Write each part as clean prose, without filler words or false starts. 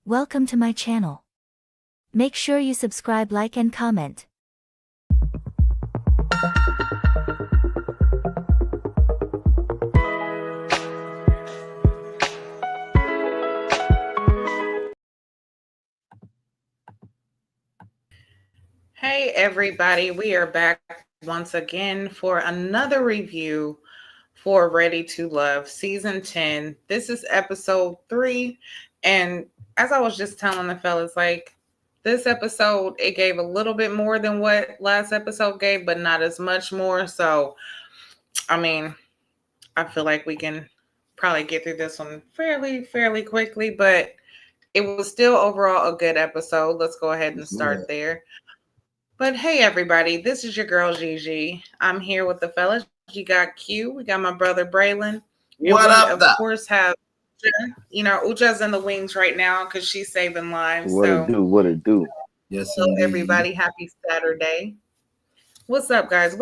Welcome to my channel. Make sure you subscribe, like, and comment. Hey everybody, we are back once again for another review for Ready to Love Season 10. This is episode 3, and as I was just telling the fellas, like, this episode, it gave a little bit more than what last episode gave, but not as much more. So, I mean, I feel like we can probably get through this one fairly quickly, but it was still overall a good episode. Let's go ahead and start there. But hey, everybody, this is your girl Gigi. I'm here with the fellas. You got Q, we got my brother Braylon. What up, of course, have Uja's in the wings right now because she's saving lives. What it do? What it do? Yes, so everybody, happy Saturday. What's up, guys?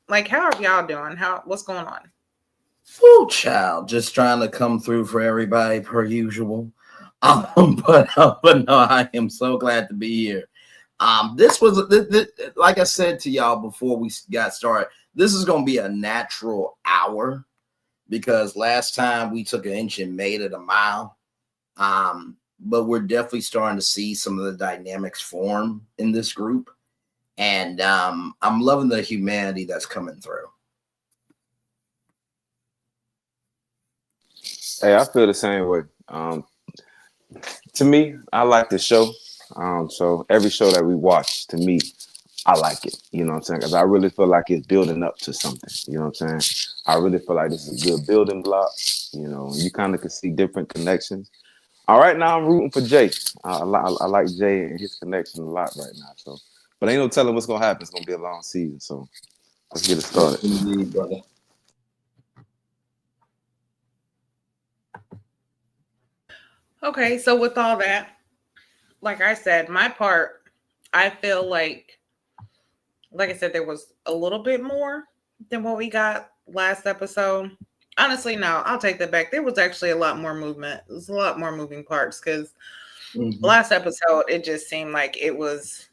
Like? How are y'all doing? What's going on? Woo, child, just trying to come through for everybody per usual. But no, I am so glad to be here. This was like I said to y'all before we got started. This is going to be a natural hour because last time we took an inch and made it a mile. But we're definitely starting to see some of the dynamics form in this group, and I'm loving the humanity that's coming through. Hey, I feel the same way. To me, I like the show. So every show that we watch, to me, I like it. You know what I'm saying? Because I really feel like it's building up to something. You know what I'm saying? I really feel like this is a good building block. You know, you kind of can see different connections. All right, now I'm rooting for Jay. I like Jay and his connection a lot right now. So, but ain't no telling what's gonna happen. It's gonna be a long season. So let's get it started. Indeed, brother. Okay, so with all that, like I said, my part, I feel like I said, there was a little bit more than what we got last episode. Honestly, no, I'll take that back. There was actually a lot more movement. There was a lot more moving parts because last episode, it just seemed like it was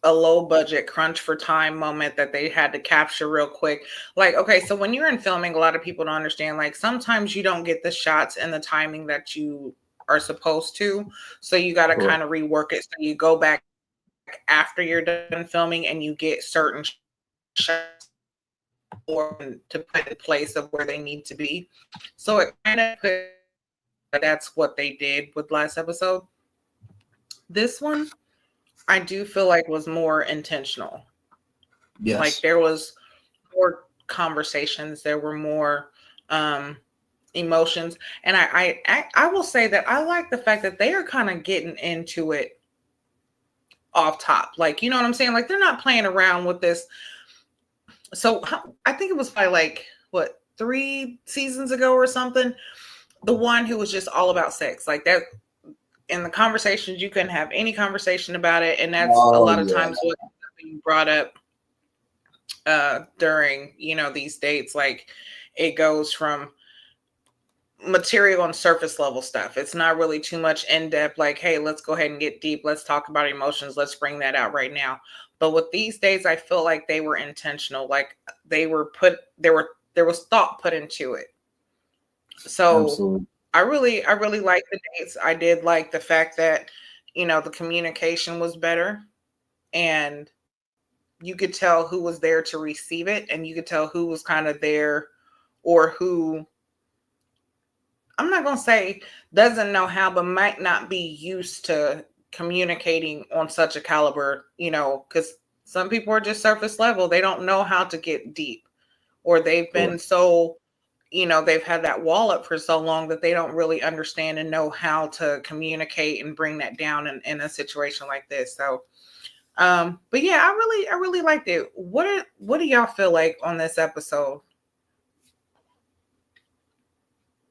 a low budget crunch for time moment that they had to capture real quick. Like, okay, so when you're in filming, a lot of people don't understand, like, sometimes you don't get the shots and the timing that you are supposed to. So you got to kind of rework it. So you go back after you're done filming and you get certain shots or to put in place of where they need to be. So it kind of that's what they did with last episode. This one, I do feel like was more intentional. Yes. Like there was more conversations, there were more emotions, and I will say that I like the fact that they are kind of getting into it off top. Like, you know what I'm saying? Like, they're not playing around with this. So I think it was by like, what, 3 seasons ago or something, the one who was just all about sex. Like that, in the conversations, you couldn't have any conversation about it. And that's a lot of times what being brought up during, these dates. Like, it goes from material and surface level stuff. It's not really too much in depth, like, hey, let's go ahead and get deep. Let's talk about emotions. Let's bring that out right now. But with these days, I feel like they were intentional. Like there was thought put into it. So absolutely. I really like the dates. I did like the fact that, the communication was better and you could tell who was there to receive it, and you could tell who was kind of there or who, I'm not going to say doesn't know how, but might not be used to communicating on such a caliber, because some people are just surface level. They don't know how to get deep, or they've been so, they've had that wall up for so long that they don't really understand and know how to communicate and bring that down in a situation like this. So, but yeah, I really liked it. What do y'all feel like on this episode?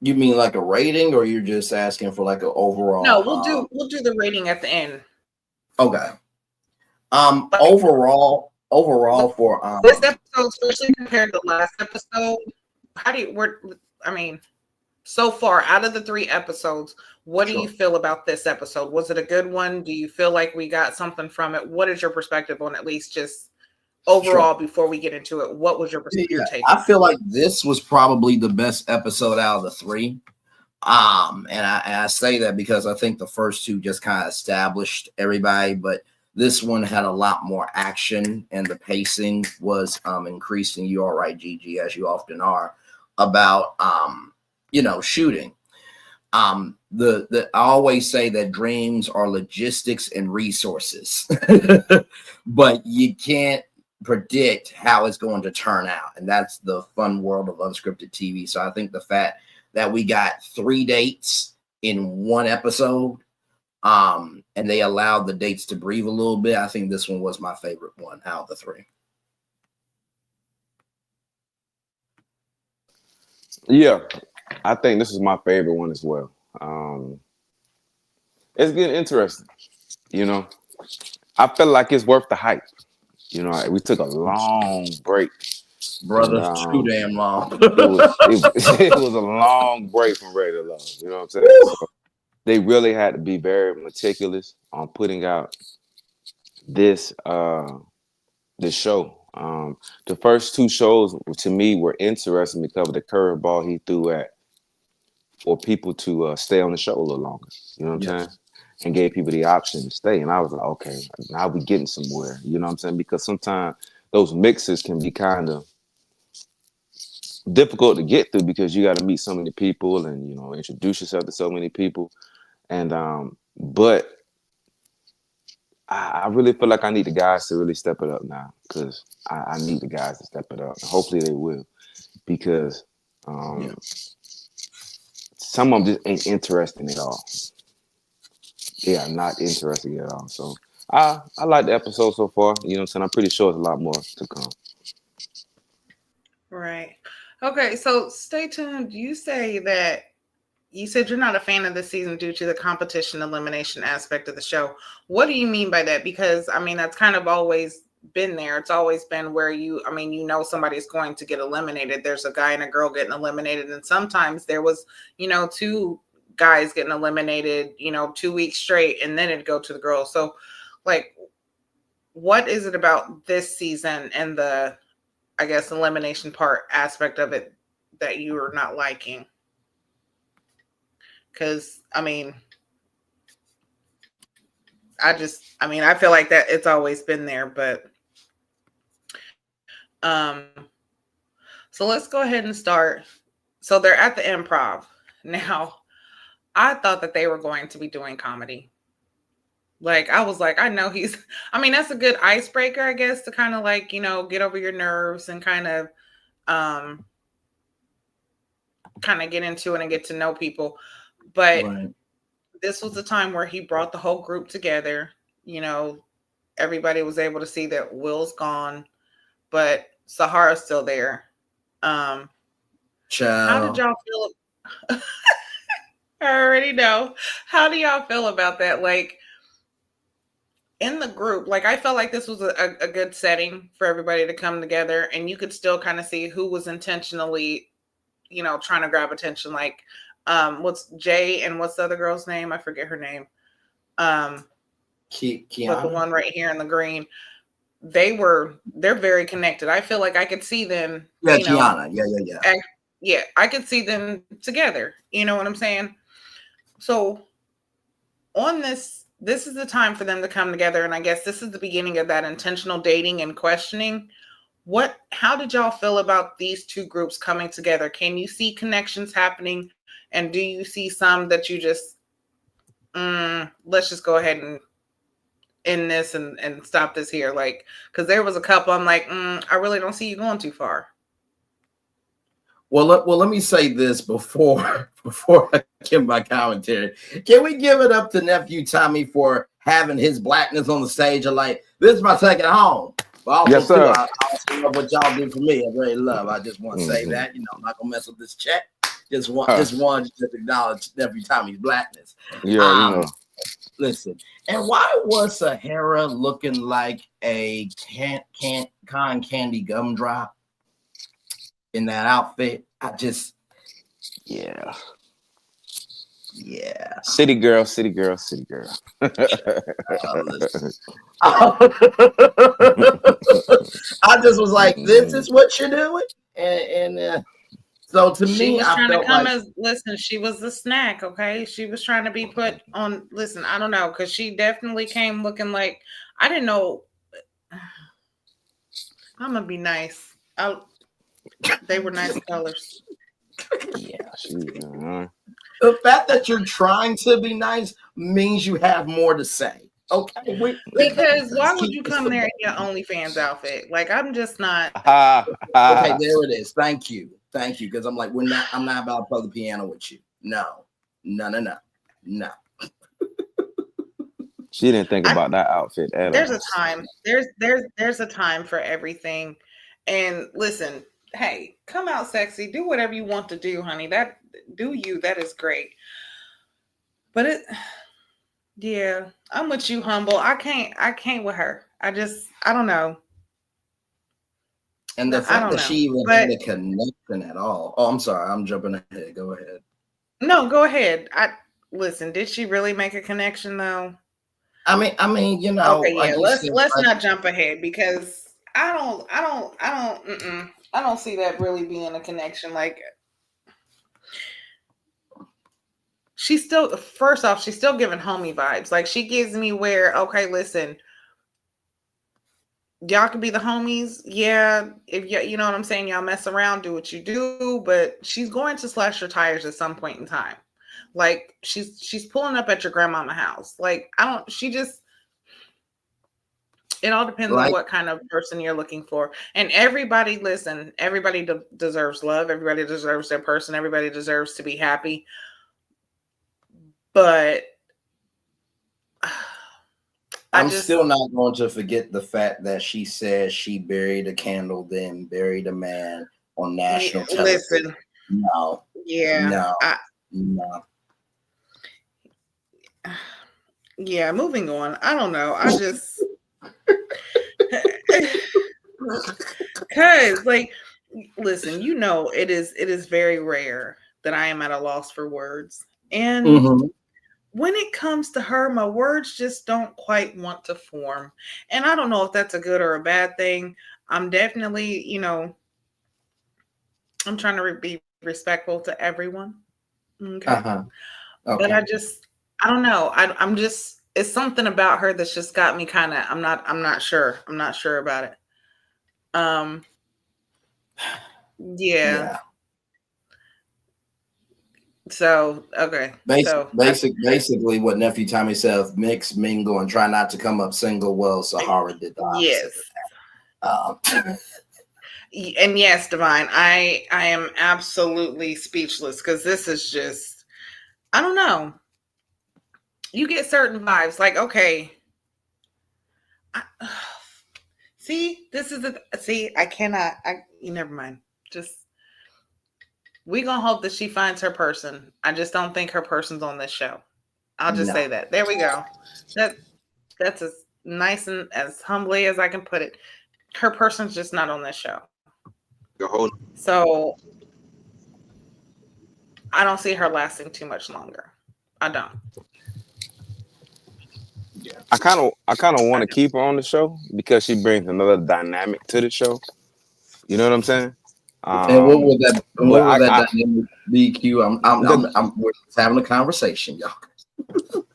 You mean like a rating, or you're just asking for like an overall? No, we'll do the rating at the end. Okay. Overall for this episode, especially compared to last episode, I mean, so far out of the 3 episodes, what do you feel about this episode? Was it a good one? Do you feel like we got something from it? What is your perspective on at least just overall before we get into it? What was your take? I feel like this was probably the best episode out of the 3. And I say that because I think the first 2 just kind of established everybody, but this one had a lot more action and the pacing was increasing. You are right, Gigi, as you often are, about shooting. I always say that dreams are logistics and resources, but you can't predict how it's going to turn out. And that's the fun world of unscripted TV. So I think the fact that we got 3 dates in 1 episode, and they allowed the dates to breathe a little bit. I think this one was my favorite one out of the 3. Yeah, I think this is my favorite one as well. It's getting interesting. I feel like it's worth the hype. We took a long break. Brother, too damn long. it was a long break from Ready to Love. You know what I'm saying? So they really had to be very meticulous on putting out this show. The first 2 shows to me were interesting because of the curveball he threw at for people to stay on the show a little longer. You know what I'm saying? And gave people the option to stay. And I was like, okay, now we getting somewhere. You know what I'm saying? Because sometimes those mixes can be kind of difficult to get through because you got to meet so many people and introduce yourself to so many people. And but I really feel like I need the guys to really step it up now because I need the guys to step it up. And hopefully they will, because some of them just ain't interesting at all. They are not interesting at all. So I like the episode so far. You know what I'm saying? I'm pretty sure there's a lot more to come. Right. Okay, so stay tuned. You said you're not a fan of this season due to the competition elimination aspect of the show. What do you mean by that? Because that's kind of always been there. It's always been where somebody's going to get eliminated. There's a guy and a girl getting eliminated, and sometimes there was 2 guys getting eliminated 2 weeks straight, and then it'd go to the girls. So like, what is it about this season and the, I guess, elimination part aspect of it that you are not liking? Because I feel like that it's always been there, but so let's go ahead and start. So they're at the Improv. Now, I thought that they were going to be doing comedy. Like, I was like, I know that's a good icebreaker, I guess, to kind of get over your nerves and kind of get into it and get to know people. But this was the time where he brought the whole group together. Everybody was able to see that Will's gone, but Sahara's still there. How did y'all feel? I already know. How do y'all feel about that? Like, in the group, I felt like this was a good setting for everybody to come together, and you could still kind of see who was intentionally, trying to grab attention. Like, what's Jay and what's the other girl's name? I forget her name. But the one right here in the green, they're very connected. I feel like I could see them. Yeah, Gianna. Yeah. I could see them together. You know what I'm saying? So on this is the time for them to come together. And I guess this is the beginning of that intentional dating and questioning. How did y'all feel about these 2 groups coming together? Can you see connections happening? And do you see some that you just, let's just go ahead and end this and stop this here? Like, because there was a couple, I'm like, I really don't see you going too far. Well, let me say this before I give my commentary. Can we give it up to nephew Tommy for having his blackness on the stage? And like, this is my second home. But also, yes, sir. I also love what y'all do for me. I really love. I just want to say that, I'm not gonna mess with this chat. Just want to acknowledge nephew Tommy's blackness. Yeah, Listen, and why was Sahara looking like a cotton candy gumdrop in that outfit? Yeah. City girl, city girl, city girl. Listen. I just was like, this is what you're doing. And so to She me, was I trying to felt come like, as listen, she was the snack, okay? She was trying to be put on. Listen, I don't know, because she definitely came looking like I didn't know. I'm gonna be nice. They were nice colors. Yeah, the fact that you're trying to be nice means you have more to say. Okay. Because why Let's would keep you this come there in simple. your OnlyFans outfit? Like I'm just not. Okay, there it is. Thank you. Thank you. Because I'm like, I'm not about to play the piano with you. No. No. She didn't think about that outfit at There's all. a time. There's a time for everything. And listen, hey, come out sexy. Do whatever you want to do, honey. That do you. That is great. But yeah, I'm with you, humble. I can't with her. I don't know. And the I fact don't that know. she even But had a connection at all. Oh, I'm sorry. I'm jumping ahead. Go ahead. no, go ahead. Listen, did she really make a connection though? I mean, Okay, yeah. like you said, Let's like, not jump ahead because I don't see that really being a connection. Like she's still first off, she's still giving homie vibes. Like she gives me where, okay, listen, y'all can be the homies. Yeah, if you know what I'm saying, y'all mess around, do what you do, but she's going to slash your tires at some point in time. Like she's pulling up at your grandmama house. Like I don't she just it all depends on like what kind of person you're looking for. And everybody, listen, everybody deserves love. Everybody deserves their person. Everybody deserves to be happy. But I'm still not going to forget the fact that she said she buried a candle, then buried a man on national television. Listen, No, yeah, no. Yeah, moving on. I don't know. I just because like listen, you know it is very rare that I am at a loss for words. And when it comes to her, my words just don't quite want to form. And I don't know if that's a good or a bad thing. I'm definitely, I'm trying to be respectful to everyone. Okay. Okay. But I don't know. I'm just, it's something about her that's just got me kind of, I'm not sure. I'm not sure about it. Yeah. So, okay. Basically what Nephew Tommy said, mix, mingle, and try not to come up single. Well, Sahara did the opposite of that. And yes, Divine, I am absolutely speechless because this is just, I don't know. You get certain vibes like, okay. See, this is I cannot, never mind. Just, we gonna hope that she finds her person. I just don't think her person's on this show. I'll just say that. There we go. That's as nice and as humbly as I can put it. Her person's just not on this show. So I don't see her lasting too much longer. I don't. I kind of want to keep her on the show because she brings another dynamic to the show. You know what I'm saying? And what would that dynamic be? Q? We're just having a conversation, y'all.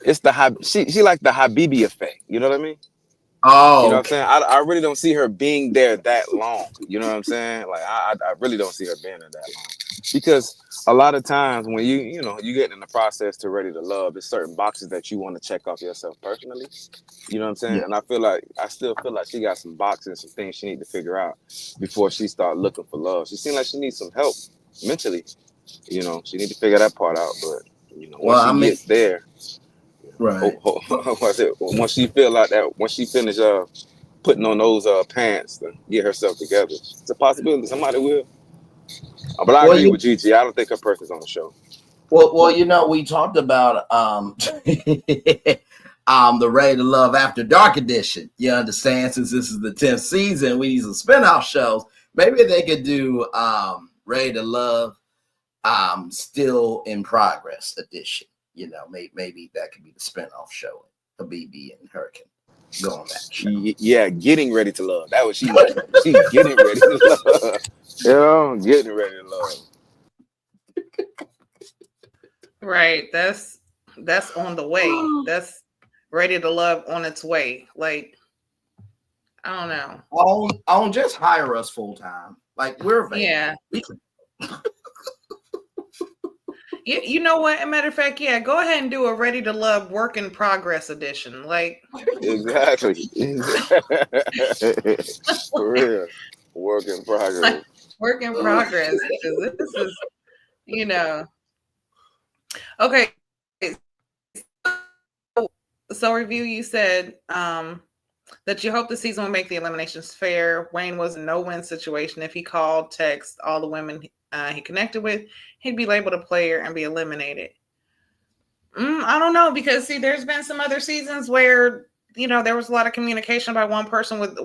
It's the she like the Habibi effect. You know what I mean? Oh, you know what I'm saying? I really don't see her being there that long. You know what I'm saying? Like I really don't see her being there that long. Because a lot of times when you get in the process to ready to love, there's certain boxes that you want to check off yourself personally. You know what I'm saying? Yeah. And I still feel like she got some boxes, some things she need to figure out before she start looking for love. She seems like she needs some help mentally. You know, she need to figure that part out. But once she gets there, right. Once she feel like that, once she finish putting on those pants to get herself together, it's a possibility somebody will. But I agree with Gigi. I don't think her person's on the show. Well, we talked about the Ready to Love After Dark edition. You understand? Since this is the 10th season, we need some spinoff shows. Maybe they could do Ready to Love Still in Progress edition. maybe that could be the spinoff show. The BB and her can go on that show. Yeah, getting ready to love. That was she like. She's getting ready to love. Getting ready to love. Right. That's on the way. That's ready to love on its way. Like, I don't know. On just hire us full time. Like, we're available. Yeah. You know what? As a matter of fact, yeah, go ahead and do a Ready to Love work in progress edition. Like, Exactly. For real. Work in progress. Work in progress. Because this is, okay. So review, you said that you hope the season will make the eliminations fair. Wayne was a no-win situation. If he called, text all the women he connected with, he'd be labeled a player and be eliminated. I don't know, because see, there's been some other seasons where there was a lot of communication by one person with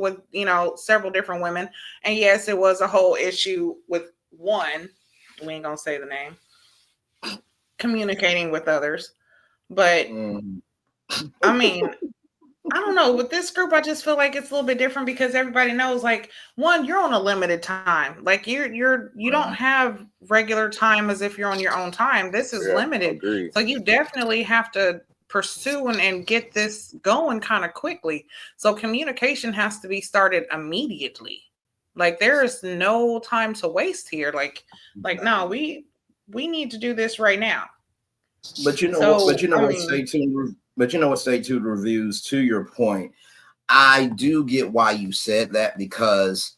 several different women, and yes, it was a whole issue with one. We ain't gonna say the name. Communicating with others, but I mean, I don't know. With this group, I just feel like it's a little bit different because everybody knows, like, one, you're on a limited time. Like, you don't have regular time as if you're on your own time. This is limited. Agreed. So you definitely have to pursue and get this going kind of quickly. So communication has to be started immediately. Like, there is no time to waste here. Like no, we need to do this right now. But stay tuned reviews, to your point. I do get why you said that, because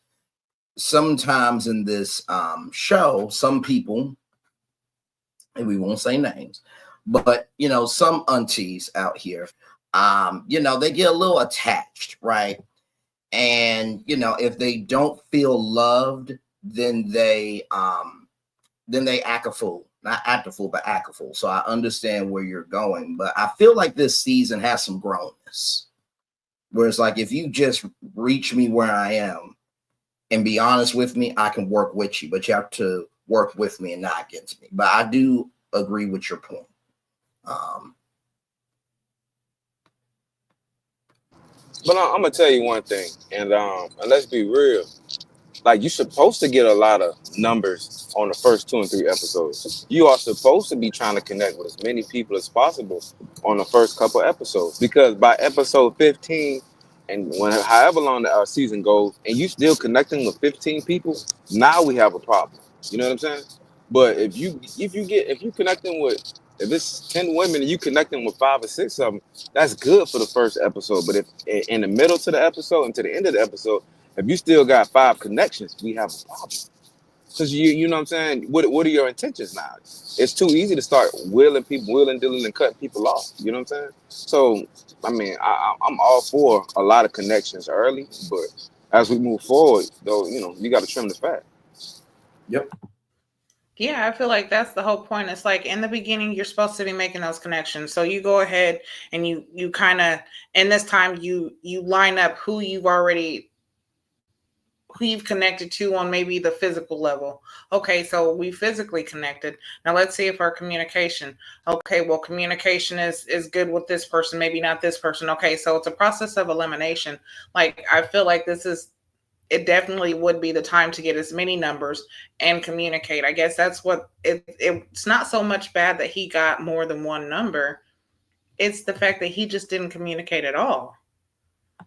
sometimes in this show, some people, and we won't say names, but some aunties out here, they get a little attached, right? And if they don't feel loved, then they act a fool. Not act a fool, but act a fool. So I understand where you're going, but I feel like this season has some grownness, where it's like, if you just reach me where I am and be honest with me, I can work with you, but you have to work with me and not against me. But I do agree with your point. But I'm gonna tell you one thing, and let's be real. Like, you're supposed to get a lot of numbers on the first 2 and 3 episodes. You are supposed to be trying to connect with as many people as possible on the first couple episodes, because by episode 15, and however long the season goes, and you still connecting with 15 people, now we have a problem. You know what I'm saying? But if you connecting with, if it's 10 women and you connecting with 5 or 6 of them, that's good for the first episode. But if in the middle to the episode and to the end of the episode, if you still got 5 connections, we have a problem. Because you know what I'm saying? What are your intentions now? It's too easy to start dealing and cutting people off. You know what I'm saying? So, I mean, I'm all for a lot of connections early, but as we move forward, though, you got to trim the fat. Yep. Yeah, I feel like that's the whole point. It's like, in the beginning, you're supposed to be making those connections. So you go ahead and you kind of, in this time, you line up who you've connected to on maybe the physical level. Okay, so we physically connected. Now let's see if our communication. Okay, well, communication is good with this person, maybe not this person. Okay, so it's a process of elimination. Like, I feel like it definitely would be the time to get as many numbers and communicate. I guess that's what it's not so much bad that he got more than one number. It's the fact that he just didn't communicate at all.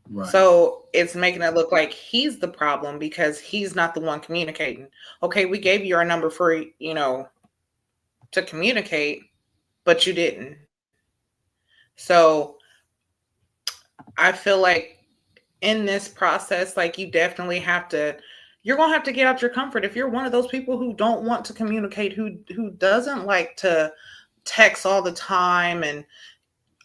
Right. So it's making it look like he's the problem because he's not the one communicating. Okay, we gave you our number for, to communicate, but you didn't. So I feel like in this process, like, you're going to have to get out your comfort. If you're one of those people who don't want to communicate, who doesn't like to text all the time, and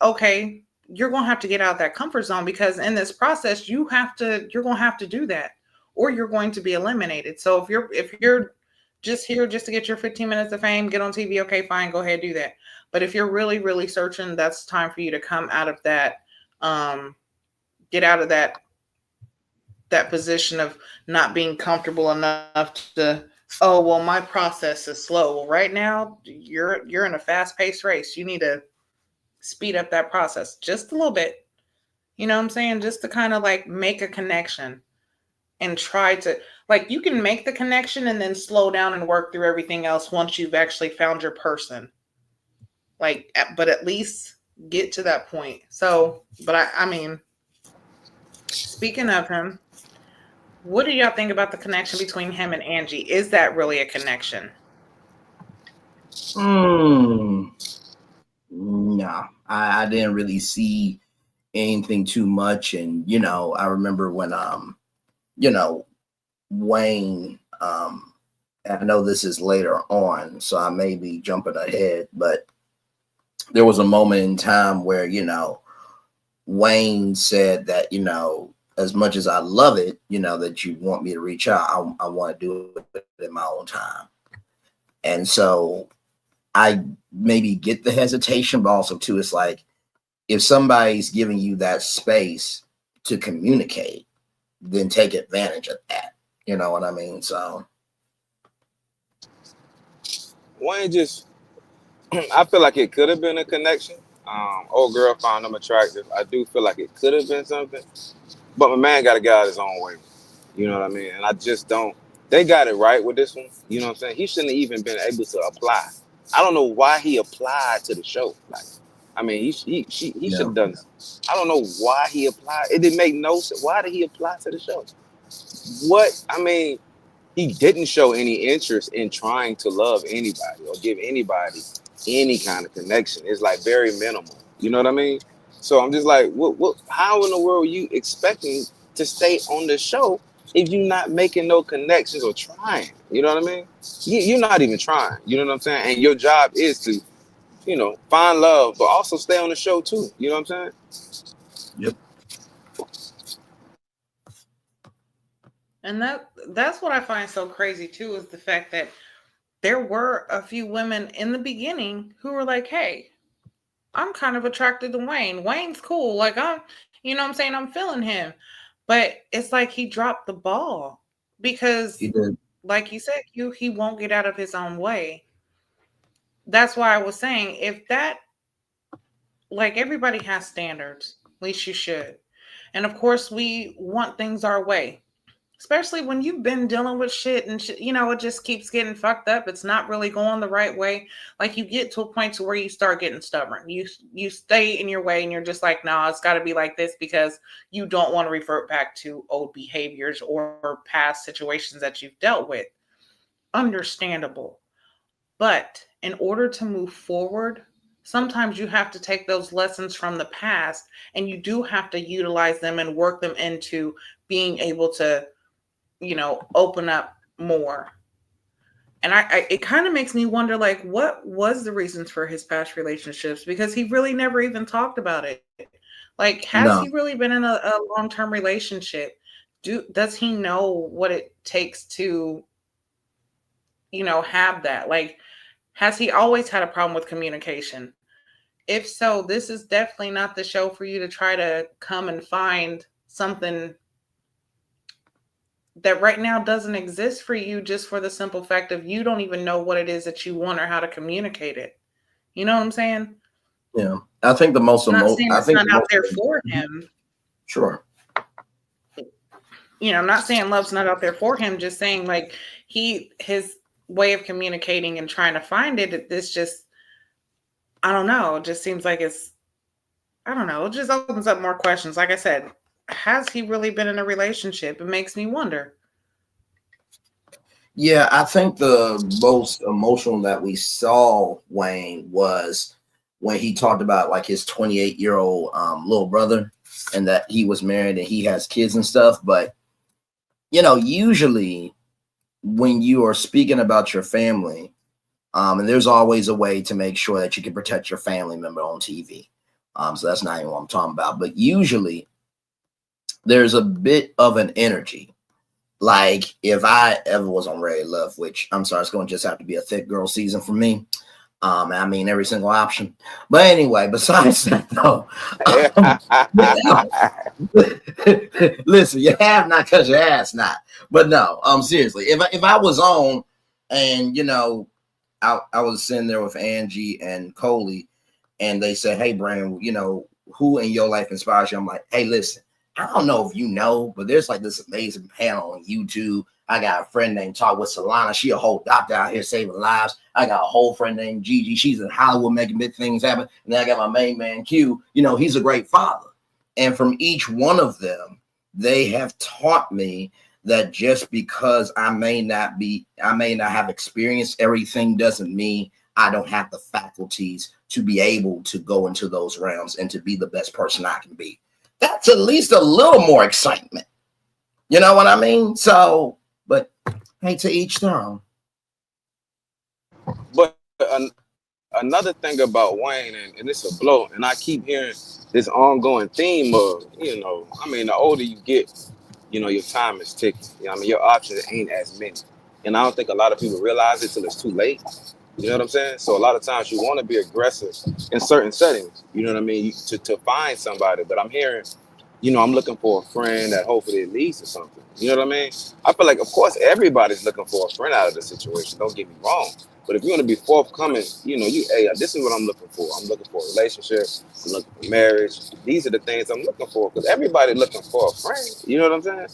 okay, you're going to have to get out of that comfort zone, because in this process, you're going to have to do that, or you're going to be eliminated. So if you're just here just to get your 15 minutes of fame, get on TV, okay, fine, go ahead, do that. But if you're really, really searching, that's time for you to come out of that, get out of that position of not being comfortable enough to, oh, well, my process is slow. Well, right now you're in a fast-paced race. You need to speed up that process just a little bit. You know what I'm saying? Just to kind of like make a connection and try to, like, you can make the connection and then slow down and work through everything else once you've actually found your person. Like, but at least get to that point. So, but I mean, speaking of him, what do y'all think about the connection between him and Angie? Is that really a connection? No, I didn't really see anything too much. And, I remember when, Wayne, I know this is later on, so I may be jumping ahead, but there was a moment in time where, Wayne said that, as much as I love it, that you want me to reach out, I want to do it in my own time. And so I maybe get the hesitation, but also too, it's like, if somebody's giving you that space to communicate, then take advantage of that. You know what I mean? So Wayne just, I feel like it could have been a connection. Old girl found him attractive. I do feel like it could have been something, but my man got to get out his own way. You know what I mean? And I just don't. They got it right with this one. You know what I'm saying? He shouldn't have even been able to apply. I don't know why he applied to the show. Like, I mean, he should have done it. I don't know why he applied. It didn't make no sense. Why did he apply to the show? What? I mean, he didn't show any interest in trying to love anybody or give anybody any kind of connection. It's like very minimal. You know what I mean? So I'm just like, what? How in the world are you expecting to stay on the show if you're not making no connections or trying? You know what I mean? You're not even trying. You know what I'm saying? And your job is to, find love, but also stay on the show too. You know what I'm saying? Yep. And that's what I find so crazy too, is the fact that there were a few women in the beginning who were like, hey, I'm kind of attracted to Wayne. Wayne's cool. Like, I'm saying, I'm feeling him. But it's like he dropped the ball because, he did. like you said, he won't get out of his own way. That's why I was saying, if that, like, everybody has standards, at least you should. And of course, we want things our way. Especially when you've been dealing with shit and shit, it just keeps getting fucked up. It's not really going the right way. Like, you get to a point to where you start getting stubborn. You stay in your way and you're just like, no, it's got to be like this because you don't want to revert back to old behaviors or past situations that you've dealt with. Understandable. But in order to move forward, sometimes you have to take those lessons from the past and you do have to utilize them and work them into being able to open up more. And it kind of makes me wonder, like, what was the reasons for his past relationships? Because he really never even talked about it. Like, has he really been in a long-term relationship? Does he know what it takes to, have that? Like, has he always had a problem with communication? If so, this is definitely not the show for you to try to come and find something that right now doesn't exist for you, just for the simple fact of you don't even know what it is that you want or how to communicate it. You know what I'm saying? Yeah. I think the most I'm not saying it's not out there for him. Sure. I'm not saying love's not out there for him, just saying, like, his way of communicating and trying to find it, this just, I don't know, it just seems like I don't know, it just opens up more questions. Like I said, has he really been in a relationship? It makes me wonder. Yeah, I think the most emotional that we saw Wayne was when he talked about like his 28-year-old little brother and that he was married and he has kids and stuff. But, usually when you are speaking about your family, and there's always a way to make sure that you can protect your family member on TV. So that's not even what I'm talking about. But usually there's a bit of an energy. Like, if I ever was on Ready to Love, which I'm sorry, it's going to just have to be a thick girl season for me. I mean, every single option. But anyway, besides that, though, listen, you have not because you ask not. But no, seriously, if I was on and, I was sitting there with Angie and Coley and they say, "Hey, Brandon, you know, who in your life inspires you?" I'm like, "Hey, listen, I don't know if you know, but there's like this amazing panel on YouTube. I got a friend named Talk with Solana. She a whole doctor out here saving lives. I got a whole friend named Gigi. She's in Hollywood making big things happen. And then I got my main man Q. You know, he's a great father. And from each one of them, they have taught me that just because I may not have experienced everything doesn't mean I don't have the faculties to be able to go into those realms and to be the best person I can be. That's at least a little more excitement. You know what I mean? So, but hey, to each their own. But another thing about Wayne, and it's a blow, and I keep hearing this ongoing theme of, you know, I mean, the older you get, you know, your time is ticking. You know, I mean, your options ain't as many. And I don't think a lot of people realize it till it's too late. You know what I'm saying? So a lot of times you want to be aggressive in certain settings, you know what I mean, to find somebody. But I'm hearing, you know, I'm looking for a friend that hopefully it leads to something. You know what I mean? I feel like, of course, everybody's looking for a friend out of the situation. Don't get me wrong. But if you're going to be forthcoming, you know, hey, this is what I'm looking for. I'm looking for a relationship. I'm looking for marriage. These are the things I'm looking for, because everybody's looking for a friend. You know what I'm saying?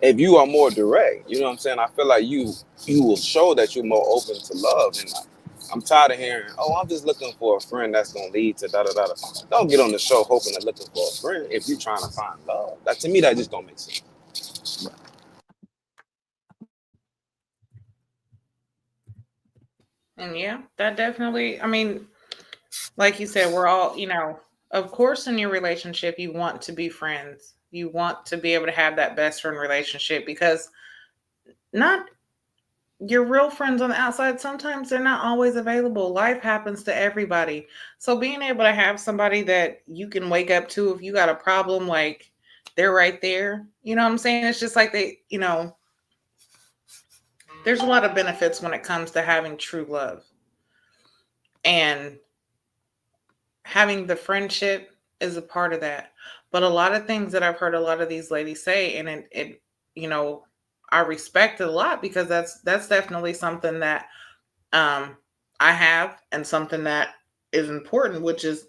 If you are more direct, you know what I'm saying? I feel like you will show that you're more open to love. And I'm tired of hearing, oh, I'm just looking for a friend that's going to lead to da-da-da-da. Don't get on the show hoping and looking for a friend if you're trying to find love. That, to me, that just don't make sense. And yeah, that definitely, I mean, like you said, we're all, you know, of course, in your relationship, you want to be friends. You want to be able to have that best friend relationship, because not your real friends on the outside, sometimes they're not always available. Life happens to everybody. So being able to have somebody that you can wake up to if you got a problem, like they're right there. You know what I'm saying? It's just like they, you know, there's a lot of benefits when it comes to having true love. And having the friendship is a part of that. But a lot of things that I've heard a lot of these ladies say, and it you know, I respect it a lot, because that's definitely something that um I have, and something that is important, which is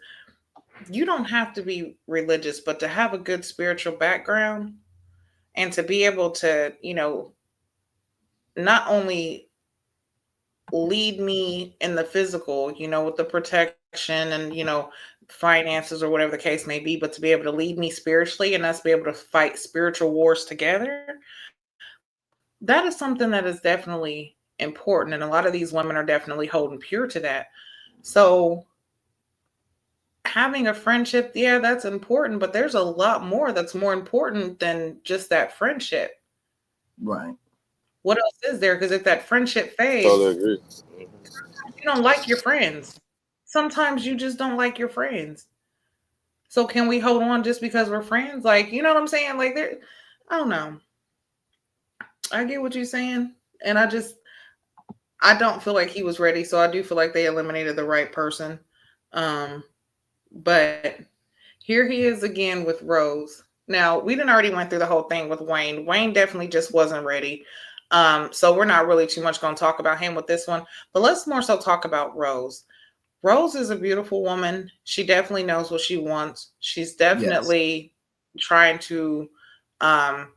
you don't have to be religious, but to have a good spiritual background, and to be able to, you know, not only lead me in the physical, you know, with the protection and, you know, finances or whatever the case may be, but to be able to lead me spiritually and us be able to fight spiritual wars together, that is something that is definitely important. And a lot of these women are definitely holding pure to that. So having a friendship, yeah, that's important, but there's a lot more that's more important than just that friendship. Right. What else is there? Because if that friendship Totally fades, agree. you don't like your friends. Sometimes you just don't like your friends. So can we hold on just because we're friends? Like, you know what I'm saying? Like there, I don't know. I get what you're saying. And I don't feel like he was ready. So I do feel like they eliminated the right person. Um, but here he is again with Rose. Now we didn't already went through the whole thing with Wayne. Wayne definitely just wasn't ready. So we're not really too much going to talk about him with this one, but let's more so talk about Rose. Rose is a beautiful woman. She definitely knows what she wants. She's Yes. definitely trying to um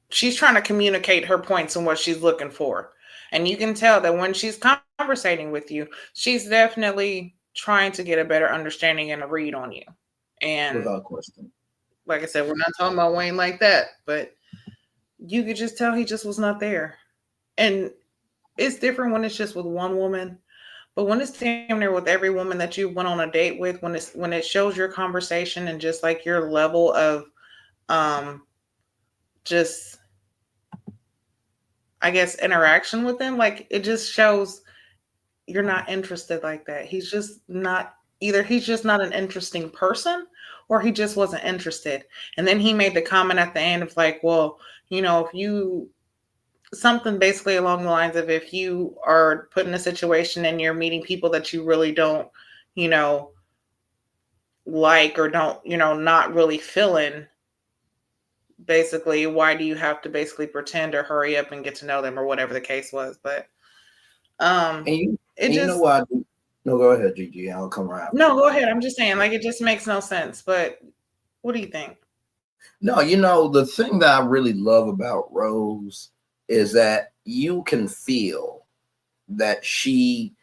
she's trying to communicate her points and what she's looking for. And you can tell that when she's conversating with you, she's definitely trying to get a better understanding and a read on you. And Without question. like I said, we're not talking about Wayne like that, but you could just tell he just was not there. And it's different when it's just with one woman. But when it's damn near with every woman that you went on a date with, when it shows your conversation and just like your level of um just I guess interaction with them, like it just shows you're not interested like that. He's just not, either he's just not an interesting person, or he just wasn't interested. And then he made the comment at the end of like, well, you know, if you something basically along the lines of, if you are put in a situation and you're meeting people that you really don't, you know, like, or don't, you know, not really feeling, basically, why do you have to basically pretend or hurry up and get to know them, or whatever the case was. But And you it and you know just what? No, go ahead, Gigi. I'll come around. No, go ahead. I'm just saying, like, it just makes no sense. But what do you think? No, you know, the thing that I really love about Rose is that you can feel that she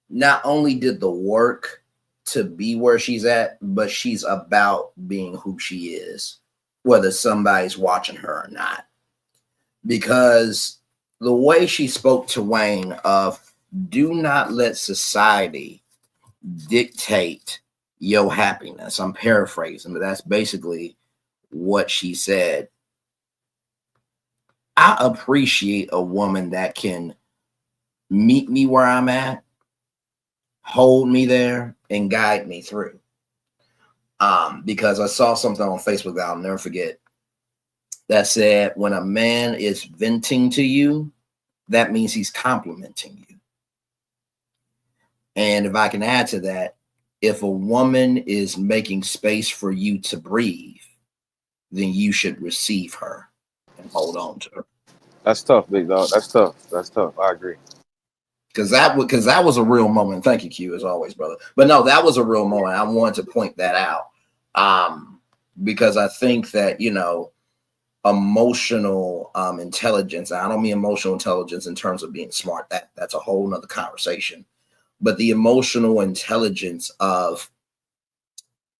not only did the work to be where she's at, but she's about being who she is, whether somebody's watching her or not. Because the way she spoke to Wayne of do not let society dictate your happiness. I'm paraphrasing, but that's basically what she said. I appreciate a woman that can meet me where I'm at, hold me there, and guide me through. Because I saw something on Facebook that I'll never forget that said, when a man is venting to you, that means he's complimenting you. And if I can add to that, if a woman is making space for you to breathe, then you should receive her and hold on to her. That's tough, big dog. That's tough. That's tough. I agree. Because that was a real moment. Thank you, Q, as always, brother. But no, that was a real moment. I wanted to point that out. Because I think that, you know, emotional intelligence, I don't mean emotional intelligence in terms of being smart. That's a whole nother conversation. But the emotional intelligence of,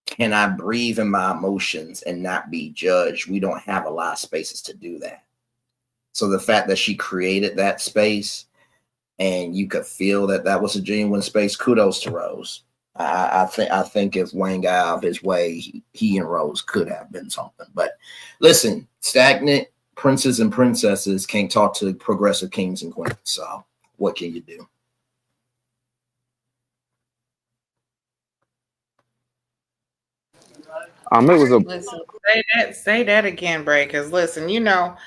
can I breathe in my emotions and not be judged? We don't have a lot of spaces to do that. So the fact that she created that space and you could feel that that was a genuine space, kudos to Rose. I think if Wayne got out of his way, he and Rose could have been something. But listen, stagnant princes and princesses can't talk to progressive kings and queens. So what can you do? It was a Listen, say that again, Bray. Because listen, you know,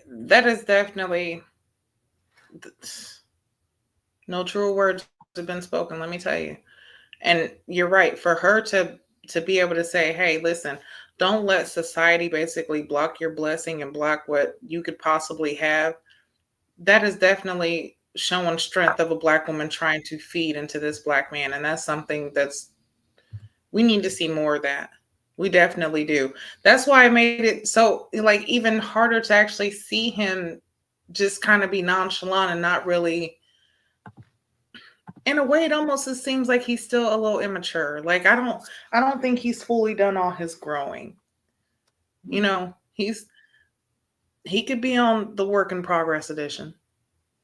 that is definitely no true words have been spoken. Let me tell you. And you're right. For her to be able to say, "Hey, listen, don't let society basically block your blessing and block what you could possibly have." That is definitely showing strength of a black woman trying to feed into this black man, and that's something that's we need to see more of that. We definitely do. That's why I made it so like even harder to actually see him just kind of be nonchalant and not really in a way it almost just seems like he's still a little immature. Like I don't think he's fully done all his growing. You know, he could be on the work in progress edition.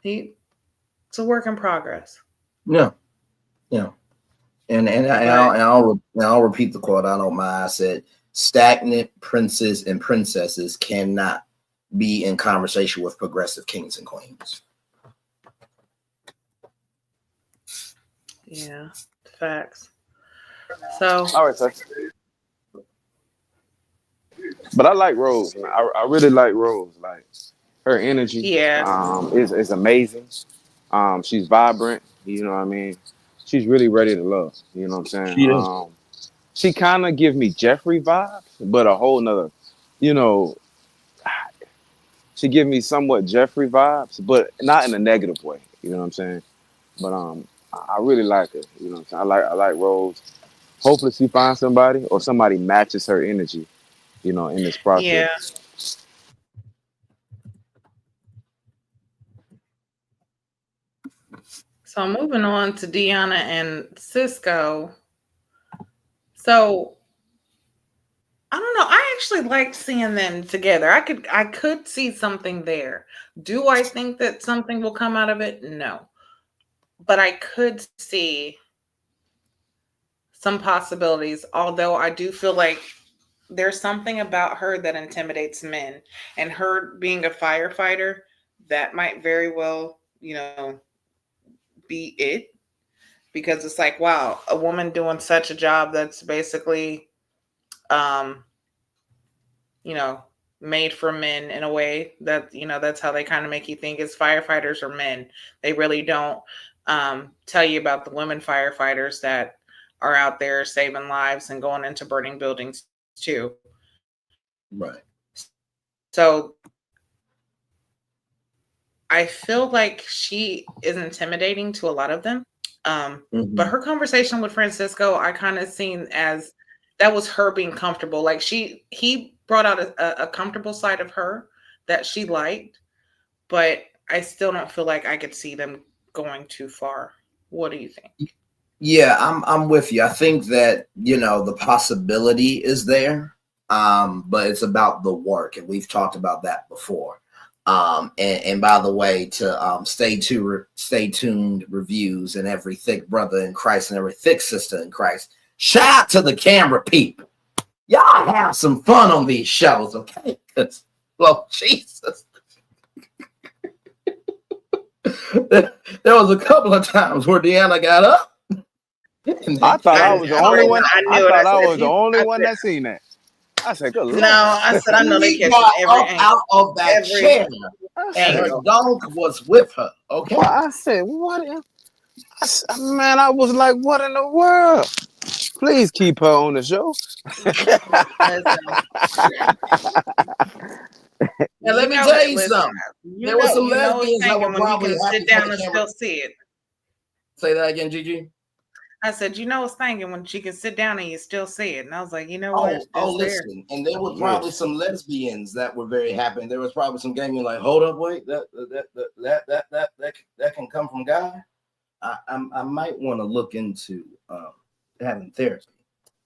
It's a work in progress. Yeah, yeah. And But I'll repeat the quote. I don't mind. I said, stagnant princes and princesses cannot be in conversation with progressive kings and queens. yeah, facts. So all right, sir. But I like Rose. Man. I really like Rose. Like her energy yeah, is amazing. She's vibrant. You know what I mean? She's really ready to love. You know what I'm saying? She is. She kind of give me Jeffrey vibes, but a whole nother. You know, she give me somewhat Jeffrey vibes, but not in a negative way. You know what I'm saying? But I really like her. You know what I'm saying? I like Rose. Hopefully she finds somebody or somebody matches her energy. You know, in this yeah. process. So moving on to Deanna and Cisco. So I don't know. I actually liked seeing them together. I could see something there. Do I think that something will come out of it? No. But I could see some possibilities, although I do feel like there's something about her that intimidates men. And her being a firefighter, that might very well, be it. Because it's like, wow, a woman doing such a job that's basically um you know, made for men in a way that, that's how they kind of make you think is firefighters are men. They really don't tell you about the women firefighters that are out there saving lives and going into burning buildings too. Right. So I feel like she is intimidating to a lot of them. But her conversation with Francisco, I kind of seen as that was her being comfortable. Like he brought out a comfortable side of her that she liked, but I still don't feel like I could see them going too far. What do you think? Yeah, I'm with you. I think that, the possibility is there. But it's about the work, and we've talked about that before. And by the way, to stay tuned reviews and every thick brother in Christ and every thick sister in Christ. Shout out to the camera people. Y'all have some fun on these shows, okay? Well, Jesus. There was a couple of times where Deanna got up. I thought I was the only one. I I knew it. thought I said, was the only one that seen that. I said, "Good Lord." No, I said I know they She catch got every up angle. out of that Every chair, I and her said, dog was with her. Okay. well, I said, what? Man, I was like, what in the world? Please keep her on the show. Now let me know tell it. you Listen, something. There were some you know it's lesbians that thinking were when you probably can happy sit for down the and camera. still see it. Say that again, Gigi. I said, you know it's thinking when she can sit down and you still see it. And I was like, you know what? Oh, It's there. listen. And there were Yeah. probably some lesbians that were very happy. And there was probably some gay men like, hold up, wait, that can come from God. I might want to look into having therapy.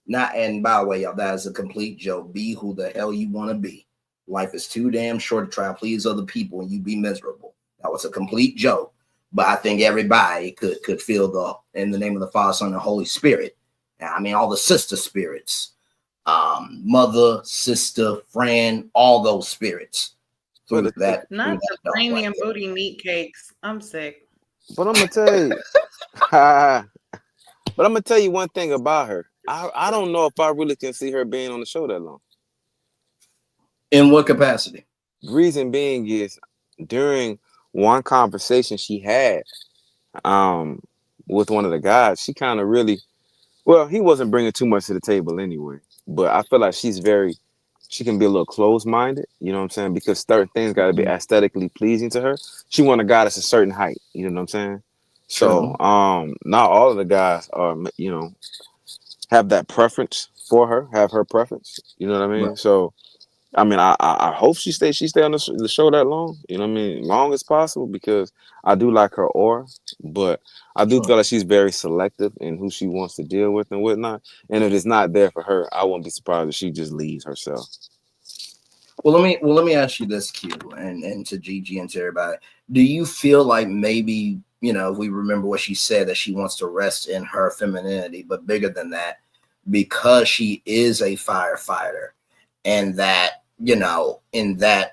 Not, and by the way, y'all, that is a complete joke. Be who the hell you want to be. Life is too damn short to try to please other people and you be miserable. That was a complete joke. But I think everybody could feel in the name of the Father, Son, and Holy Spirit. I mean, all the sister spirits, mother, sister, friend, all those spirits through that. Not the dog premium right booty meat cakes. I'm sick. But I'm gonna tell you, but I'm gonna tell you one thing about her. I don't know if I really can see her being on the show that long. In what capacity? Reason being is during one conversation she had with one of the guys, she kind of really, well, he wasn't bringing too much to the table anyway. But I feel like she can be a little closed-minded, you know what I'm saying? Because certain things got to be aesthetically pleasing to her. She want a guy that's a certain height, you know what I'm saying? So, not all of the guys are, have that preference for her, have her preference, you know what I mean? Right. So, I mean, I hope she stay on the show that long, you know what I mean? Long as possible, because I do like her aura, but I do feel like she's very selective in who she wants to deal with and whatnot. And if it's not there for her, I wouldn't be surprised if she just leaves herself. Well, let me ask you this, Q, and to Gigi and to everybody. Do you feel like maybe, if we remember what she said, that she wants to rest in her femininity, but bigger than that, because she is a firefighter, and that, in that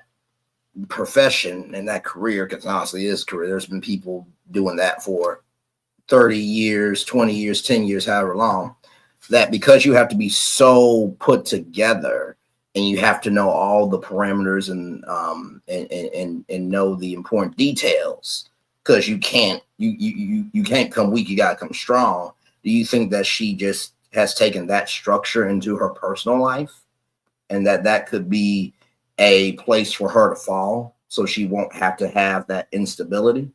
profession and that career, because honestly it is career, there's been people doing that for 30 years, 20 years, 10 years, however long, that because you have to be so put together and you have to know all the parameters and know the important details, because you can't come weak, you gotta come strong. Do you think that she just has taken that structure into her personal life, and that could be a place for her to fall, so she won't have to have that instability?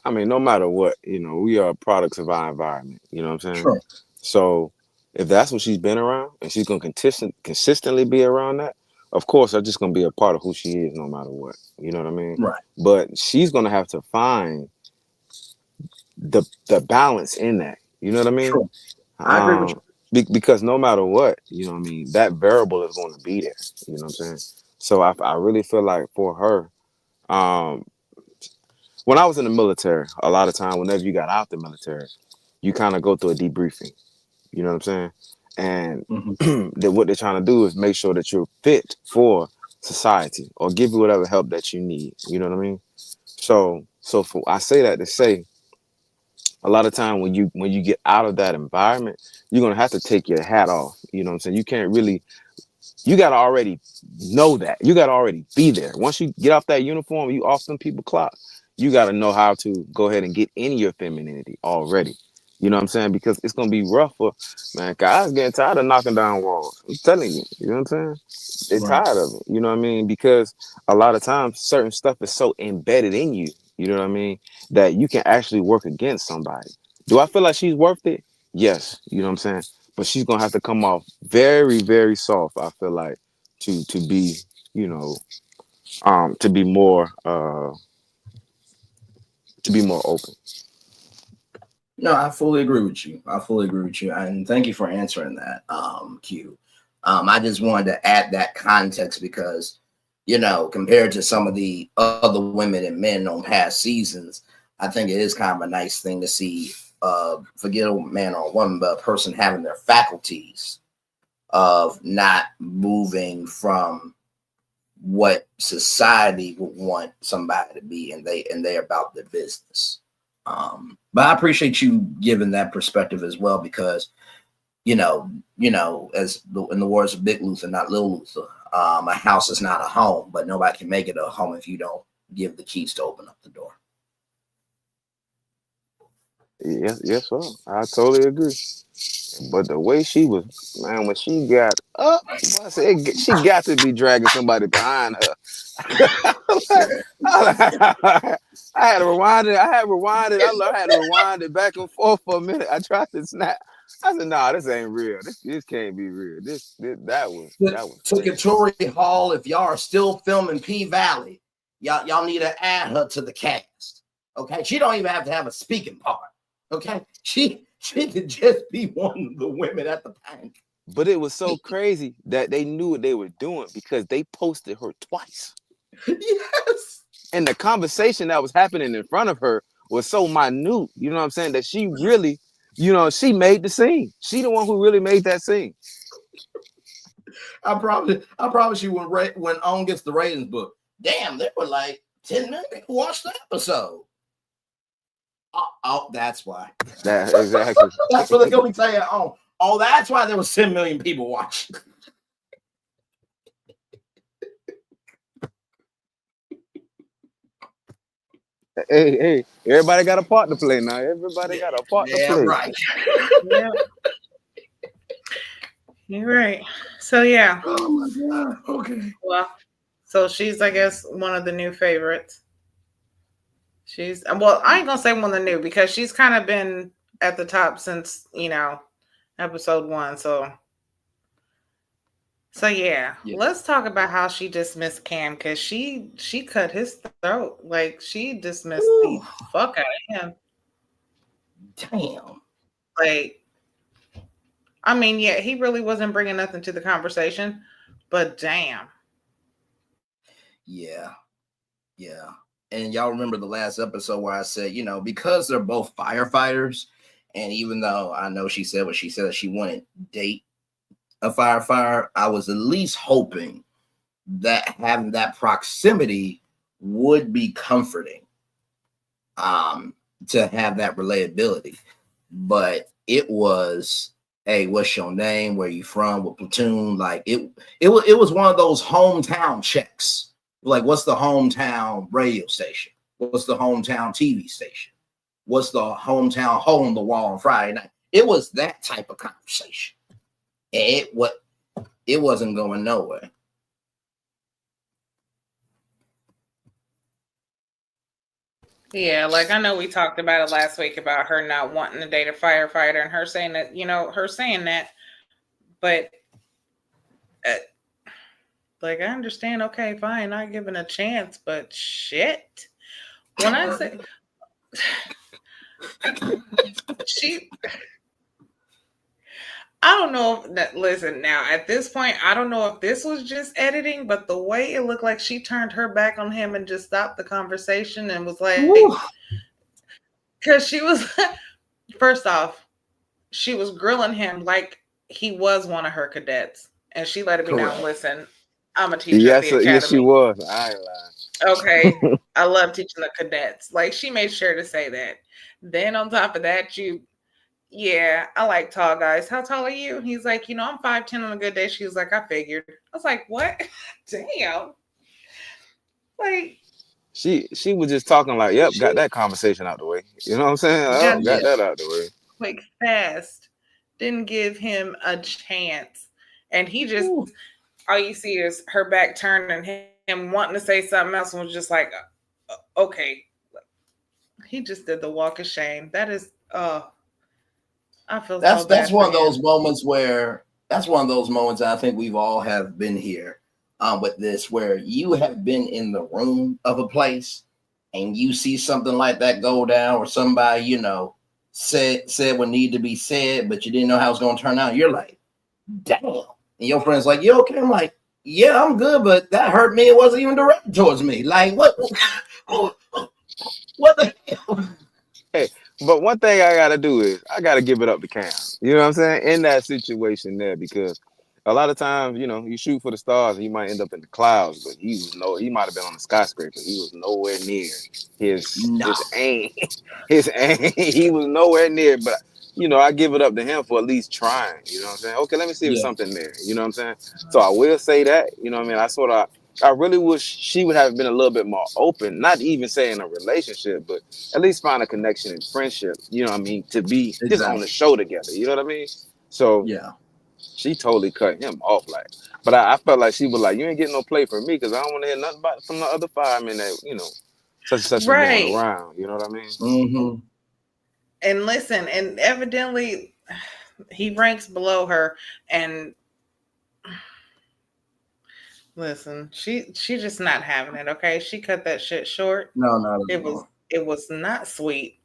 I mean, no matter what, we are products of our environment. You know what I'm saying? Sure. So if that's what she's been around and she's gonna consistently be around that, of course, that's just gonna be a part of who she is, no matter what. You know what I mean? Right. But she's gonna have to find the balance in that. You know what I mean? Sure. I agree with you. Because no matter what, you know what I mean, that variable is going to be there. You know what I'm saying? So I really feel like for her, when I was in the military, a lot of time, whenever you got out the military, you kind of go through a debriefing. You know what I'm saying? And what they're trying to do is make sure that you're fit for society or give you whatever help that you need. You know what I mean? So I say that to say, a lot of time when you get out of that environment, you're gonna have to take your hat off. You know what I'm saying? You can't really. You gotta already know that. You gotta already be there. Once you get off that uniform, you off them people clock. You gotta know how to go ahead and get in your femininity already. You know what I'm saying? Because it's gonna be rough for man. Guys getting tired of knocking down walls. I'm telling you. You know what I'm saying? They're tired of it. You know what I mean? Because a lot of times certain stuff is so embedded in you You know what I mean? That you can actually work against somebody. Do I feel like she's worth it? Yes. You know what I'm saying? But she's gonna have to come off very, very soft, I feel like, to be, you know, to be more open. No, I fully agree with you. I fully agree with you. And thank you for answering that, Q. I just wanted to add that context because, you know, compared to some of the other women and men on past seasons, I think it is kind of a nice thing to see, forget a man or a woman, but a person having their faculties of not moving from what society would want somebody to be, and they're about their business. But I appreciate you giving that perspective as well, because as in the words of Big Luther, not Little Luther, a house is not a home, but nobody can make it a home if you don't give the keys to open up the door. Yes, sir. I totally agree. But the way she was, man, when she got up, I said, she got to be dragging somebody behind her. I had to rewind it. I had to rewind it back and forth for a minute. I tried to snap. I said, "Nah, this ain't real. This can't be real. That was To crazy." Katori Hall, if y'all are still filming P Valley, y'all need to add her to the cast. Okay, she don't even have to have a speaking part. Okay, she could just be one of the women at the bank. But it was so crazy that they knew what they were doing because they posted her twice. Yes. And the conversation that was happening in front of her was so minute, you know what I'm saying, that she really, she made the scene. She the one who really made that scene. I promise you when On gets the ratings book, damn, there were like 10 million people watched the episode. Oh, that's why. That exactly. That's what they're gonna be saying. Oh, that's why there was 10 million people watching. Hey, everybody got a part to play now. Everybody got a part to play. Right. Yeah. You're right. So yeah. Oh my god. Okay. Well, so she's, I guess, one of the new favorites. I ain't gonna say one of the new because she's kind of been at the top since, episode 1. So yeah, let's talk about how she dismissed Cam, because she cut his throat. Like, she dismissed the fuck out of him. Damn. Like, I mean, yeah, he really wasn't bringing nothing to the conversation, but damn. Yeah. And y'all remember the last episode where I said, because they're both firefighters, and even though I know she said what she said, she wouldn't date a firefighter, I was at least hoping that having that proximity would be comforting, to have that relatability. But it was, hey, what's your name? Where you from? What platoon? Like it was one of those hometown checks. Like, what's the hometown radio station? What's the hometown TV station? What's the hometown hole in the wall on Friday night? It was that type of conversation. And it wasn't going nowhere. Yeah, like, I know we talked about it last week about her not wanting to date a firefighter, and her saying that, but like, I understand. Okay, fine, not giving a chance, but shit. When I say I don't know if that. Listen, now at this point, I don't know if this was just editing, but the way it looked like she turned her back on him and just stopped the conversation and was like, because she was, first off, she was grilling him like he was one of her cadets, and she let it be known. Listen, I'm a teacher at the academy. Yes, she was. I ain't lying. Okay, I love teaching the cadets. Like, she made sure to say that. Then on top of that, yeah, I like tall guys. How tall are you? He's like, I'm 5'10" on a good day. She was like, I figured. I was like, what? Damn. Like, she was just talking like, yep, got that conversation out the way. You know what I'm saying? Got that out the way. Quick, fast. Didn't give him a chance. And he just, all you see is her back turned and him wanting to say something else, and was just like, okay, He just did the walk of shame. That is, I feel That's so bad for one of him. those moments where that's one of those moments I think we've all have been here with this, where you have been in the room of a place and you see something like that go down, or somebody, said what needed to be said, but you didn't know how it was going to turn out. You're like, damn. And your friend's like, you okay? I'm like, yeah, I'm good, but that hurt me. It wasn't even directed towards me. Like, what? What the hell? Hey, but one thing I gotta do is I gotta give it up to Cam. You know what I'm saying? In that situation there, because a lot of times, you shoot for the stars and you might end up in the clouds, but he might have been on a skyscraper. He was nowhere near No. his aim. His aim. He was nowhere near, but I give it up to him for at least trying. You know what I'm saying? Okay, let me see if there's Yeah, something there. You know what I'm saying? So I will say that, you know what I mean? I really wish she would have been a little bit more open, not even saying a relationship, but at least find a connection and friendship, you know what I mean, to be just on the exactly. show together, you know what I mean? So Yeah. she totally cut him off, like, but I felt like she was like, you ain't getting no play from me because I don't want to hear nothing about from the other firemen that, such and such was going Right. around, you know what I mean? Mm-hmm. And listen, and evidently he ranks below her. And listen, she just not having it, okay? She cut that shit short. No, not It at was all. it was not sweet.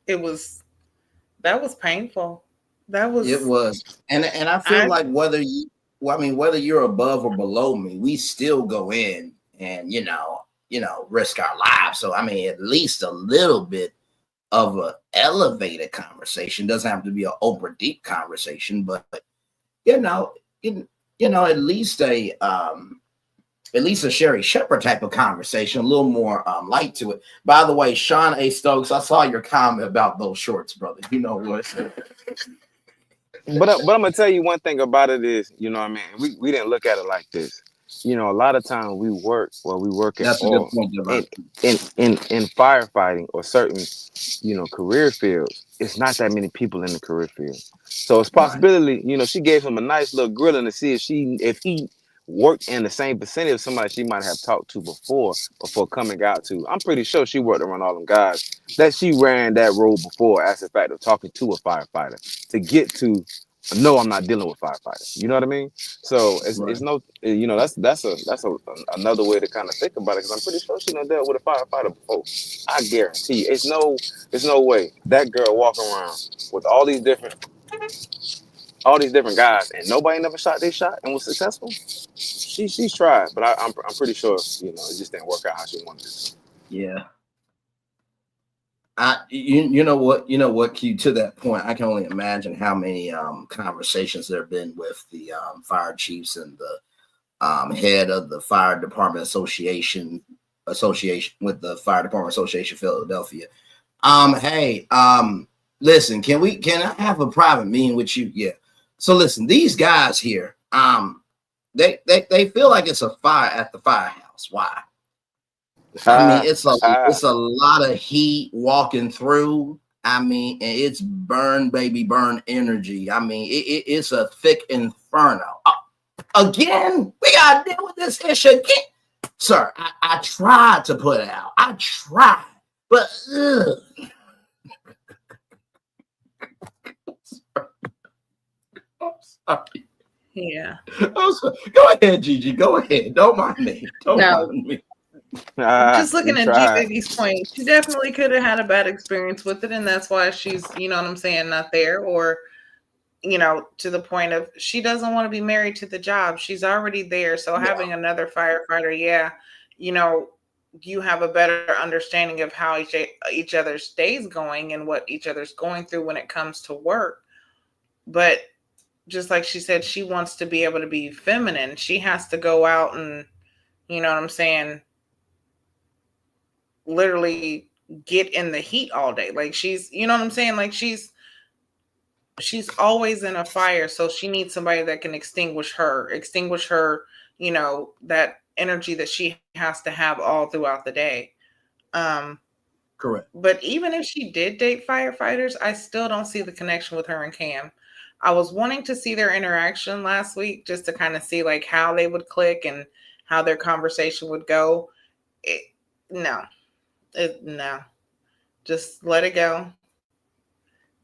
It was that was painful. That It was was, and I feel I like whether you're above or below me, we still go in and risk our lives. So I mean, at least a little bit of a elevated conversation. Doesn't have to be an over deep conversation, but you know, in, at least a Sherry Shepherd type of conversation, a little more light to it. By the way, Sean A. Stokes, I saw your comment about those shorts, brother. You know what? But I'm gonna tell you one thing about it is, you know what I mean? We didn't look at it like this. A lot of times we work in That's a good oil, point, Devon. in firefighting or certain, career fields. It's not that many people in the career field. So it's Right. possibility, she gave him a nice little grilling to see if he worked in the same vicinity of somebody she might have talked to before coming out to. I'm pretty sure she worked around all them guys that she ran that road before as a fact of talking to a firefighter to get to no, I'm not dealing with firefighters. You know what I mean? So it's Right. no, that's another way to kind of think about it because I'm pretty sure she done dealt with a firefighter before. I guarantee you, it's no way that girl walking around with all these different guys and nobody never shot their shot and was successful. She's tried, but I'm pretty sure it just didn't work out how she wanted it to. Yeah. You know what, Q, to that point, I can only imagine how many conversations there have been with the fire chiefs and the head of the fire department association with the fire department association Philadelphia. Hey, listen, can I have a private meeting with you? Yeah. So listen, these guys here, they feel like it's a fire at the firehouse. Why? I mean, it's a lot of heat walking through. I mean, and it's burn, baby, burn energy. I mean, it's a thick inferno. Again, we gotta deal with this issue again, sir. I tried to put it out. I tried, but I'm sorry. yeah. Go ahead, Gigi. Go ahead. Don't mind me. Don't No, mind me. just You looking at G tried. Baby's point, she definitely could have had a bad experience with it, and that's why she's, you know what I'm saying, not there, or to the point of she doesn't want to be married to the job. She's already there. So Yeah, having another firefighter, yeah, you know, you have a better understanding of how each other's day's going and what each other's going through when it comes to work. But just like she said, she wants to be able to be feminine. She has to go out and, you know what I'm saying, literally get in the heat all day. Like she's, you know what I'm saying? Like she's always in a fire, so she needs somebody that can extinguish her, that energy that she has to have all throughout the day. um correct. but even if she did date firefighters, I still don't see the connection with her and Cam. I was wanting to see their interaction last week just to kind of see like how they would click and how their conversation would go. No, no. Just let it go.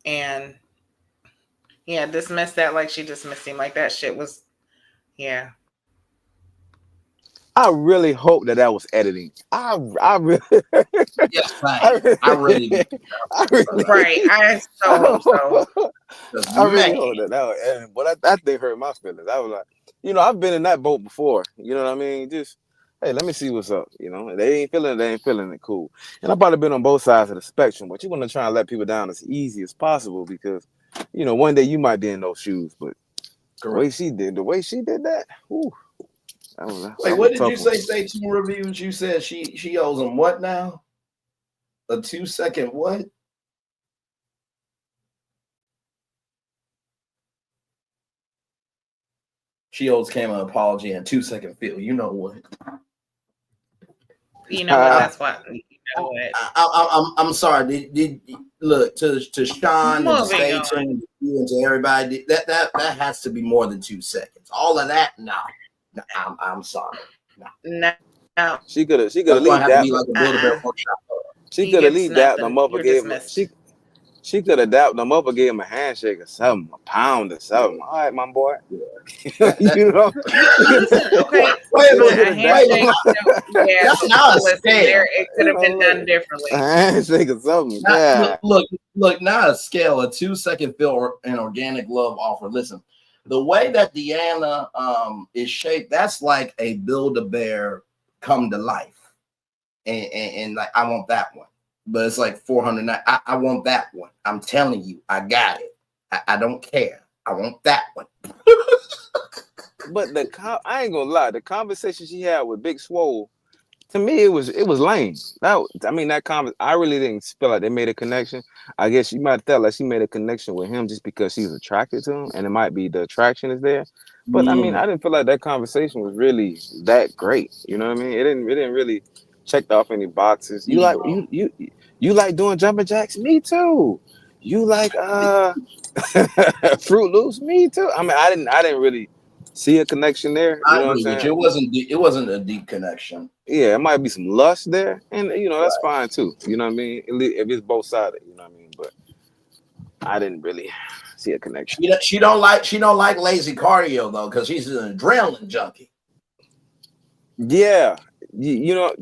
And yeah, dismiss that like she dismissed him. Like that shit was, yeah. I really hope that was editing. I really, Yes, I same. I really do. really, I really, Right. I so hope so. I really Man, hope that was editing. But that thing hurt my feelings. I was like, I've been in that boat before. You know what I mean? Just, hey, let me see what's up. They ain't feeling it cool. And I've probably been on both sides of the spectrum, but you want to try and let people down as easy as possible because, one day you might be in those shoes. But the way she did that, whew, that wait, was what a did you tough one. say 2 reviews? You said she owes him what now? A 2-second what? She owes Cam an apology and 2-second feel. You know what? You know what? That's what. You know what? I'm sorry. Did look to Sean and to Moving Stay on. Tuned and to everybody? That has to be more than 2 seconds. All of that, no. I'm sorry. No. She could have That's gonna lead have to that. be like a Build-A-Bear workshop. She He could have gets lead that them nothing. up or You're gave him. dismissed. She could have dapped them up or gave him a handshake or something, a pound or something. All right, my boy. You know. Listen, okay. Wait a A minute. handshake. Yeah. Now it's Listen, scale. it could have been done differently. A handshake or something. Yeah. Look. Now a scale. A 2-second feel and organic love offer. Listen, the way that Deanna is shaped, that's like a Build-A-Bear come to life, and like I want that one. But it's like 400. I want that one. I'm telling you, I got it. I don't care. I want that one. But I ain't gonna lie, the conversation she had with Big Swole, to me it was lame. I really didn't feel like they made a connection. I guess she might felt like she made a connection with him just because she's attracted to him, and it might be the attraction is there. But I didn't feel like that conversation was really that great. You know what I mean? It didn't really check off any boxes. You like you like doing jumping jacks? Me too. You like Fruit Loops? Me too. I didn't really see a connection there. You I know what I'm agree with saying? you. It wasn't a deep connection. Yeah, it might be some lust there, and that's Right. fine too. You know what I mean? If it's both sided, you know what I mean. But I didn't really see a connection. She don't like lazy cardio though, because she's an adrenaline junkie. Yeah, you know,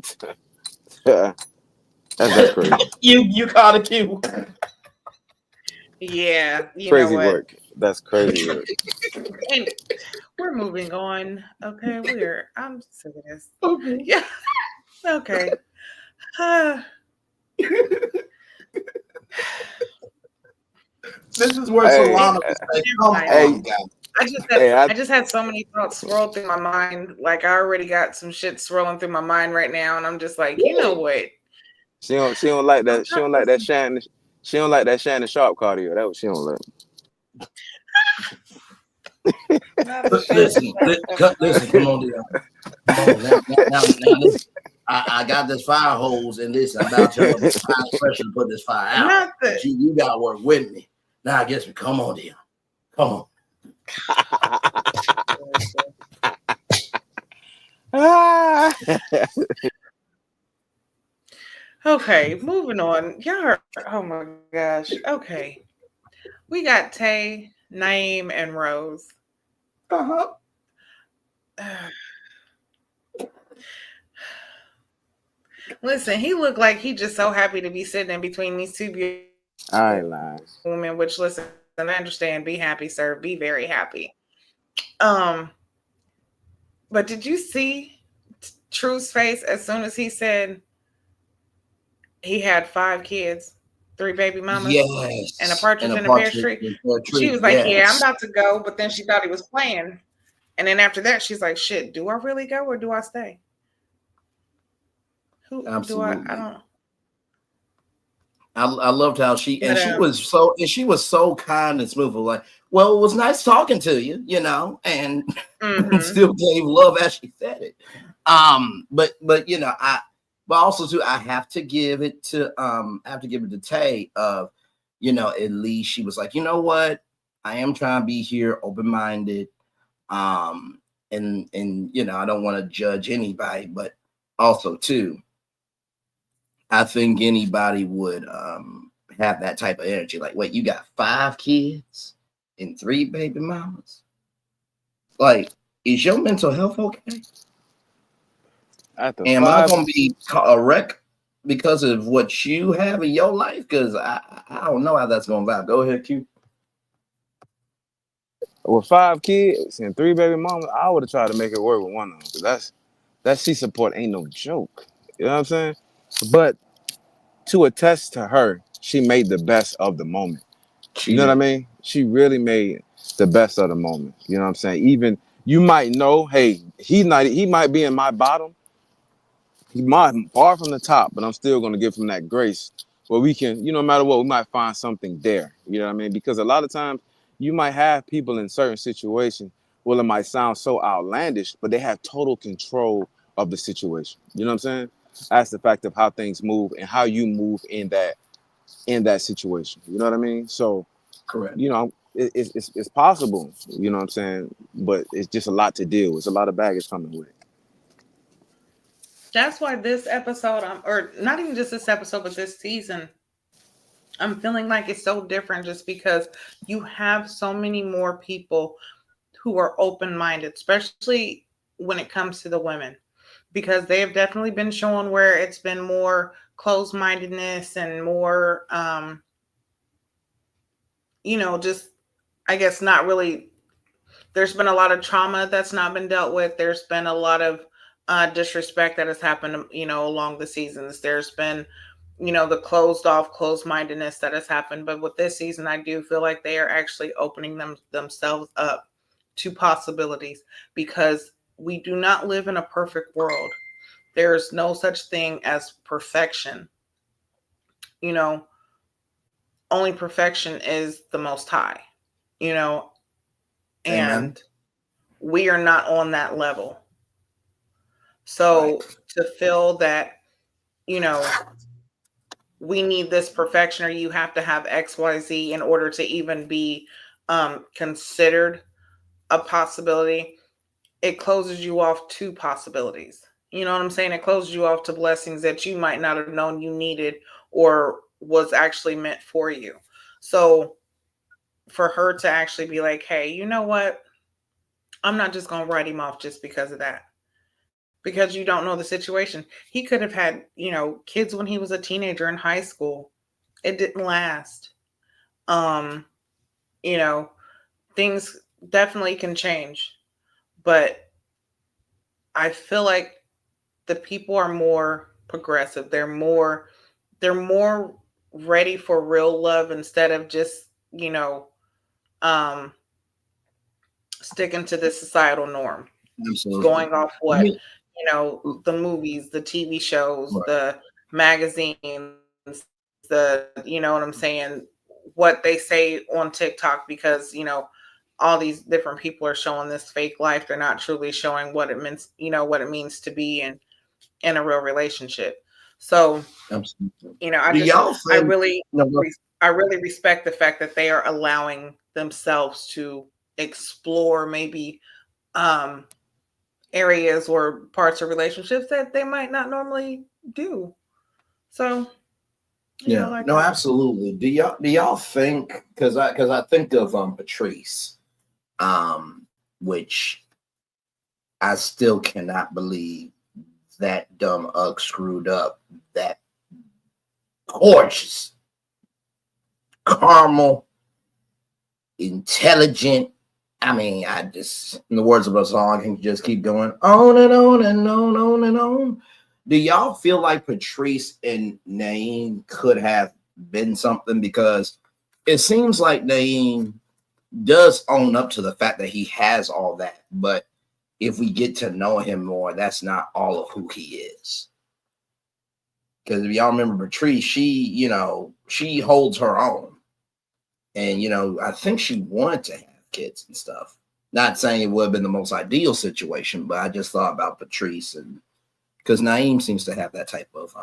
that's crazy. you caught a cue. Yeah. You Crazy know what? work. That's crazy work. And we're moving on. Okay. I'm sick of this. Okay. Yeah. Okay. This is where Solana would say, "Come on, guys." I just had so many thoughts swirl through my mind. Like I already got some shit swirling through my mind right now, and I'm just like, you know what? She don't like that. She don't like that Shannon. She don't like that Shannon Sharp cardio. That's what she don't like. Listen, come on, now, listen. I got this fire hose in this. I'm about to pressure to put this fire out. You got to work with me. Now, I guess we come on, dear. Come on. Okay, moving on. Oh my gosh. Okay. We got Tay, Naeem, and Rose. Listen, he looked like he just so happy to be sitting in between these two beautiful women, which listen, I understand. Be happy, sir. Be very happy. But did you see True's face as soon as he said he had 5 kids, 3 baby mamas, and a partridge in a pear tree? She was like, yeah, I'm about to go. But then she thought he was playing. And then after that, she's like, shit, do I really go or do I stay? Absolutely. I don't know. I loved how she was so kind and smooth. Like, well, it was nice talking to you, and still gave love as she said it. But also too, I have to give it to Tay of, at least she was like, you know what, I am trying to be here, open-minded, and I don't want to judge anybody, but also too, I think anybody would have that type of energy. Like, wait, you got 5 kids and 3 baby mamas? Like, is your mental health okay? After Am I 5, gonna be a wreck because of what you have in your life? Because I don't know how that's gonna vibe. Go ahead, Q. with 5 kids and 3 baby mamas, I would have tried to make it work with one of them. 'Cause that she support ain't no joke. You know what I'm saying? But to attest to her, she made the best of the moment. You She know what I did. mean? She really made the best of the moment. You know what I'm saying? Even you might know, hey, he might be in my bottom. He might far from the top, but I'm still gonna give him that grace where we can, no matter what, we might find something there. You know what I mean? Because a lot of times you might have people in certain situations, well, it might sound so outlandish, but they have total control of the situation. You know what I'm saying? That's the fact of how things move and how you move in that situation. You know what I mean? So, Correct. it's possible. You know what I'm saying? But it's just a lot to deal with. It's a lot of baggage coming with it. That's why this episode, or not even just this episode, but this season, I'm feeling like it's so different just because you have so many more people who are open minded, especially when it comes to the women, because they have definitely been shown where it's been more closed mindedness and more, just, I guess, not really. There's been a lot of trauma that's not been dealt with. There's been a lot of disrespect that has happened, along the seasons. There's been, the closed off, closed mindedness that has happened. But with this season, I do feel like they are actually opening themselves up to possibilities because we do not live in a perfect world. There's no such thing as perfection. You know, only perfection is the most high, you know, Amen. and we are not on that level. Right. So to feel that, you know, we need this perfection or you have to have XYZ in order to even be considered a possibility, it closes you off to possibilities. You know what I'm saying? It closes you off to blessings that you might not have known you needed or was actually meant for you. So for her to actually be like, hey, you know what? I'm not just going to write him off just because of that. Because you don't know the situation. He could have had, kids when he was a teenager in high school. It didn't last. Um, you know, things definitely can change, but I feel like the people are more progressive. They're more ready for real love instead of just, um sticking to the societal norm, Absolutely. going off I what, mean, the movies, the TV shows, right. the magazines, you know what I'm saying, what they say on TikTok, because, all these different people are showing this fake life. They're not truly showing what it means, what it means to be in a real relationship. So, Absolutely. I Do just, y'all I think? really, No, no, I really respect the fact that they are allowing themselves to explore maybe um areas or parts of relationships that they might not normally do. So, I yeah, like no, that. absolutely. Do y'all think? Because I think of Patrice, um, which I still cannot believe that dumb ugg screwed up that gorgeous, caramel, intelligent. I mean, I just, in the words of a song, I can just keep going on and on and on and on. Do y'all feel like Patrice and Naeem could have been something? Because it seems like Naeem does own up to the fact that he has all that, but if we get to know him more, that's not all of who he is. Because if y'all remember Patrice, she holds her own. And I think she wanted to have kids and stuff. Not saying it would have been the most ideal situation, but I just thought about Patrice, and because Naeem seems to have that type of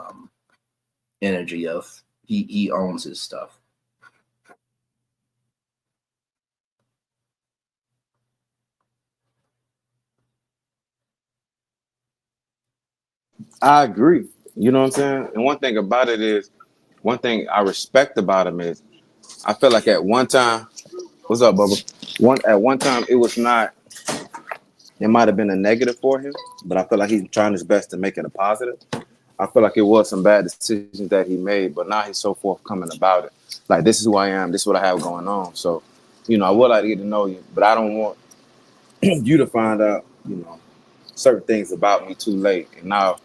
energy of he owns his stuff. I agree. You know what I'm saying? And one thing I respect about him is I feel like at one time, what's up, Bubba? At one time it was not. It might have been a negative for him, but I feel like he's trying his best to make it a positive. I feel like it was some bad decisions that he made, but now he's so forthcoming about it. Like, this is who I am. This is what I have going on. So, I would like to get to know you, but I don't want you to find out, certain things about me too late. And now,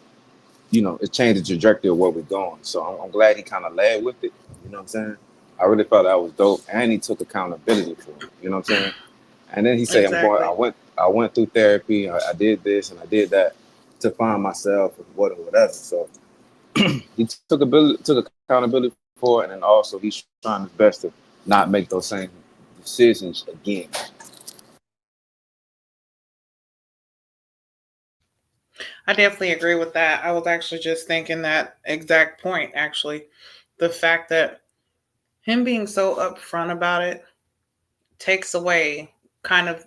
it changed the trajectory of where we're going. So I'm glad he kind of led with it. You know what I'm saying? I really felt that was dope. And he took accountability for it. You know what I'm saying? And then he said, Exactly. I went through therapy. I did this and I did that to find myself and whatever. So he took accountability for it, and then also he's trying his best to not make those same decisions again. I definitely agree with that. I was actually just thinking that exact point, actually. The fact that him being so upfront about it takes away kind of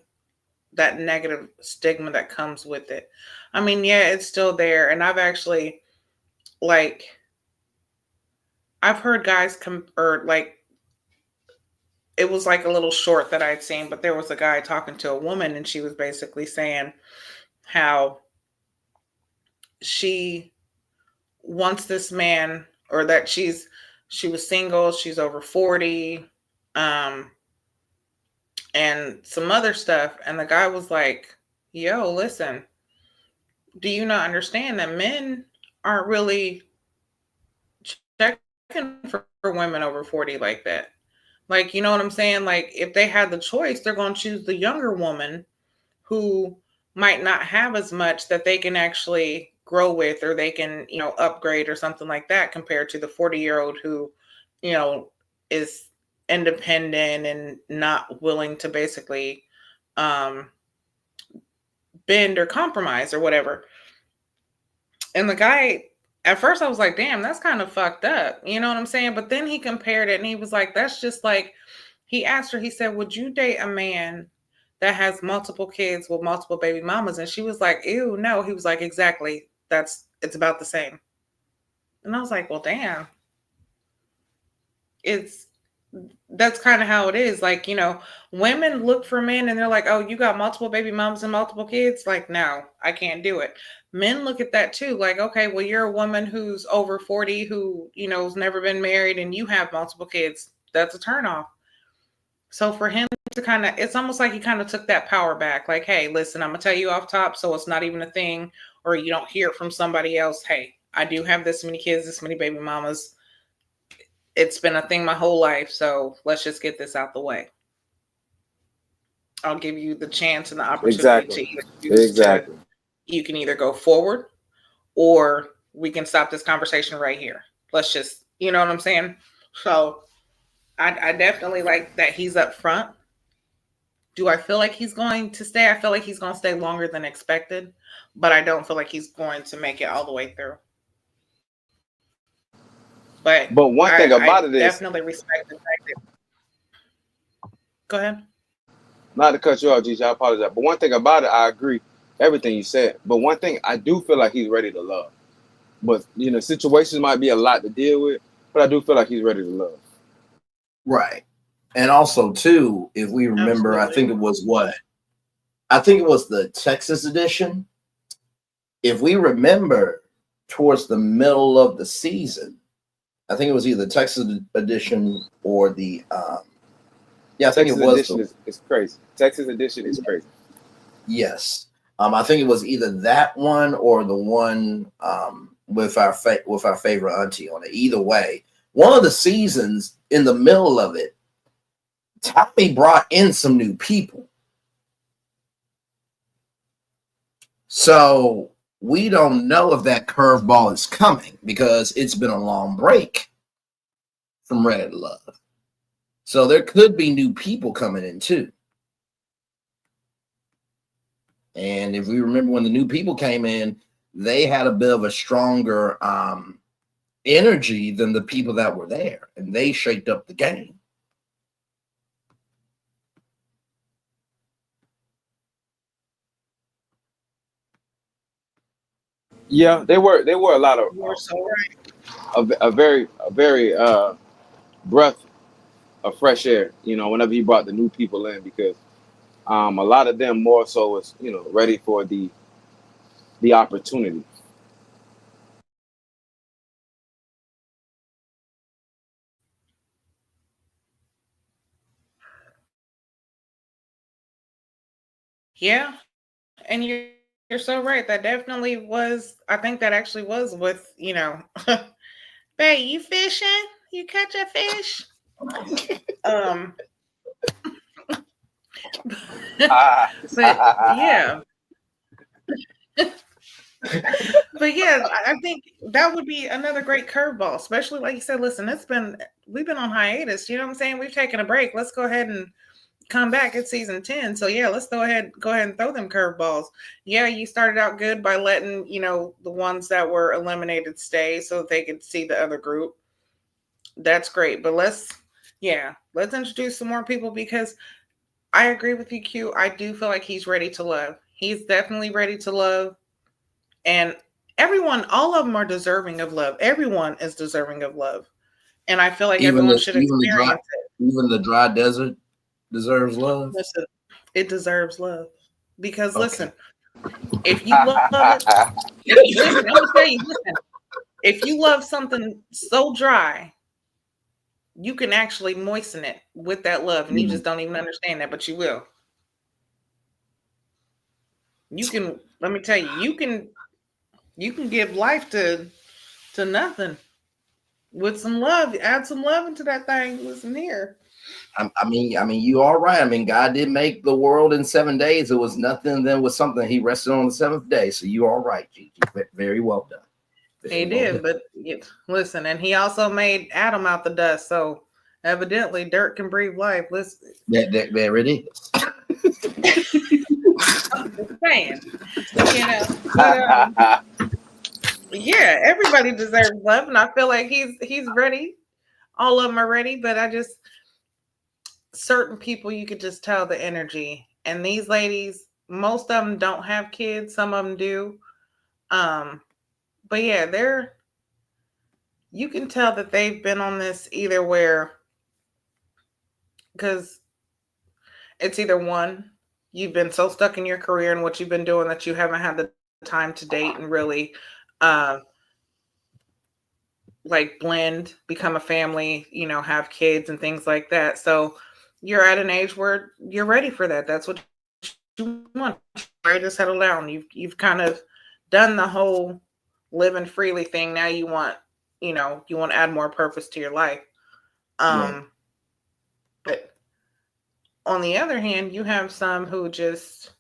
that negative stigma that comes with it. I mean, yeah, it's still there. And I've actually, like, I've heard guys come, or like, it was like a little short that I'd seen, but there was a guy talking to a woman, and she was basically saying how she wants this man, or that she was single, she's over 40, um, and some other stuff. And the guy was like, yo, listen, do you not understand that men aren't really checking for women over 40 like that? Like, you know what I'm saying? Like, if they had the choice, they're going to choose the younger woman who might not have as much that they can actually grow with, or they can, upgrade or something like that, compared to the 40-year-old who, you know, is independent and not willing to basically um, bend or compromise or whatever. And the guy, at first I was like, damn, that's kind of fucked up. You know what I'm saying? But then he compared it and he was like, that's just like, he asked her, he said, would you date a man that has multiple kids with multiple baby mamas? And she was like, ew, no. He was like, exactly. It's about the same. And I was like, well, damn. It's That's kind of how it is. Like, women look for men and they're like, oh, you got multiple baby moms and multiple kids? Like, no, I can't do it. Men look at that too. Like, okay, well, you're a woman who's over 40 who, has never been married, and you have multiple kids. That's a turnoff. So for him to it's almost like he kind of took that power back. Like, hey, listen, I'm going to tell you off top, so it's not even a thing, or you don't hear it from somebody else. Hey, I do have this many kids, this many baby mamas. It's been a thing my whole life, so let's just get this out the way. I'll give you the chance and the opportunity to Exactly. either choose to, Exactly. you can either go forward, or we can stop this conversation right here. Let's just, you know what I'm saying? So I definitely like that he's up front. Do I feel like he's going to stay? I feel like he's going to stay longer than expected, but I don't feel like he's going to make it all the way through. But But one thing I about it is, definitely respect the fact that. Go ahead. not to cut you off, Gigi, I apologize. But one thing about it, I agree everything you said. But one thing, I do feel like he's ready to love. But situations might be a lot to deal with, but I do feel like he's ready to love. Right. And also, too, if we remember, I Absolutely. think it was what? I think it was the Texas edition. If we remember, towards the middle of the season, I think it was either the Texas edition or the yeah, I think it Texas was edition is crazy. Texas edition is crazy. yes. I think it was either that one or the one with our favorite auntie on it. Either way, one of the seasons in the middle of it, Tommy brought in some new people. So we don't know if that curveball is coming because it's been a long break from Red Love. So there could be new people coming in too. And if we remember when the new people came in, they had a bit of a stronger energy than the people that were there, and they shaped up the game. Yeah, they were a lot of You are so right. a very breath of fresh air. You know, whenever he brought the new people in, because a lot of them more so was ready for the opportunity. Yeah, and you're so right. That definitely was. I think that actually was with Babe, you fishing? You catch a fish? Um, but yeah, but yeah, I think that would be another great curveball, especially like you said. Listen, we've been on hiatus. You know what I'm saying? We've taken a break. Let's go ahead and come back at season 10. So yeah, let's go ahead and throw them curveballs. Yeah, you started out good by letting the ones that were eliminated stay so that they could see the other group. That's great, but let's introduce some more people because I agree with you, Q. I do feel like he's ready to love. He's definitely ready to love. And everyone, all of them are deserving of love. Everyone is deserving of love. And I feel like Even everyone the should even the dry experience it. even the dry desert deserves love. Listen, it deserves love. Because Okay. listen, if you love it, listen, I'm gonna tell you, listen, if you love something so dry, you can actually moisten it with that love, and you Mhm. just don't even understand that, but you will. You can let me tell you, you can give life to nothing with some love. Add some love into that thing. Listen here. I mean, you are right. I mean, God did make the world in 7 days. It was nothing. Then was something. He rested on the seventh day. So you are right, Gigi. Very well done. He Very well did, done. but listen, and he also made Adam out the dust. So evidently, dirt can breathe life. Listen, There it is. I'm just saying, But yeah, everybody deserves love, and I feel like he's ready. All of them are ready, but I just certain people you could just tell the energy. And these ladies, most of them don't have kids. Some of them do. Um, but yeah, you can tell that they've been on this either where because it's either one, you've been so stuck in your career and what you've been doing that you haven't had the time to date and really uh like blend, become a family, have kids and things like that. So you're at an age where you're ready for that. That's what you want. You're ready to settle down. You've kind of done the whole living freely thing. Now you want to add more purpose to your life. Right. Um, but on the other hand, you have some who just,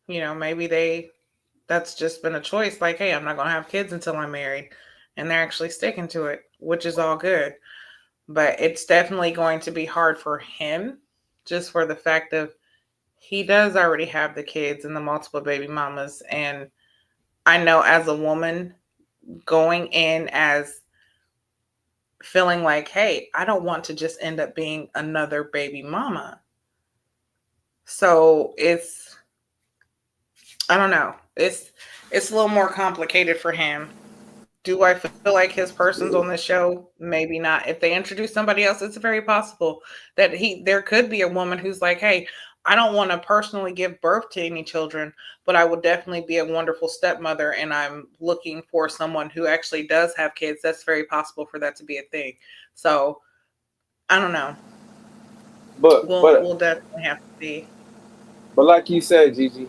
maybe that's just been a choice. Like, hey, I'm not going to have kids until I'm married. And they're actually sticking to it, which is all good. But it's definitely going to be hard for him just for the fact of he does already have the kids and the multiple baby mamas. And I know as a woman going in as feeling like, hey, I don't want to just end up being another baby mama. So I don't know. It's a little more complicated for him. Do I feel like his person's on the show? Maybe not. If they introduce somebody else, it's very possible that there could be a woman who's like, "Hey, I don't want to personally give birth to any children, but I will definitely be a wonderful stepmother and I'm looking for someone who actually does have kids." That's very possible for that to be a thing. So, I don't know. but We'll but definitely have to see. but like you said, Gigi,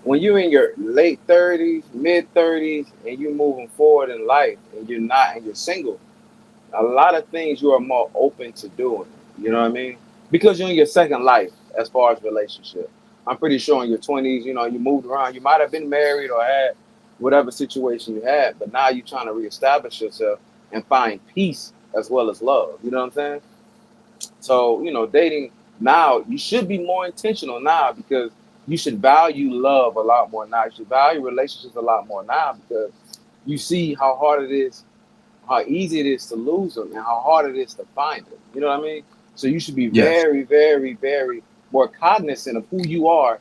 when you're in your late 30s, mid 30s, and you're moving forward in life, and you're single, a lot of things you are more open to doing. You know what I mean? Because you're in your second life as far as relationship. I'm pretty sure in your 20s, you moved around. You might have been married or had whatever situation you had, but now you're trying to reestablish yourself and find peace as well as love. You know what I'm saying? So, dating now, you should be more intentional now because you should value love a lot more now. You should value relationships a lot more now because you see how hard it is, how easy it is to lose them, and how hard it is to find them. You know what I mean? So you should be Yes. very, very, very more cognizant of who you are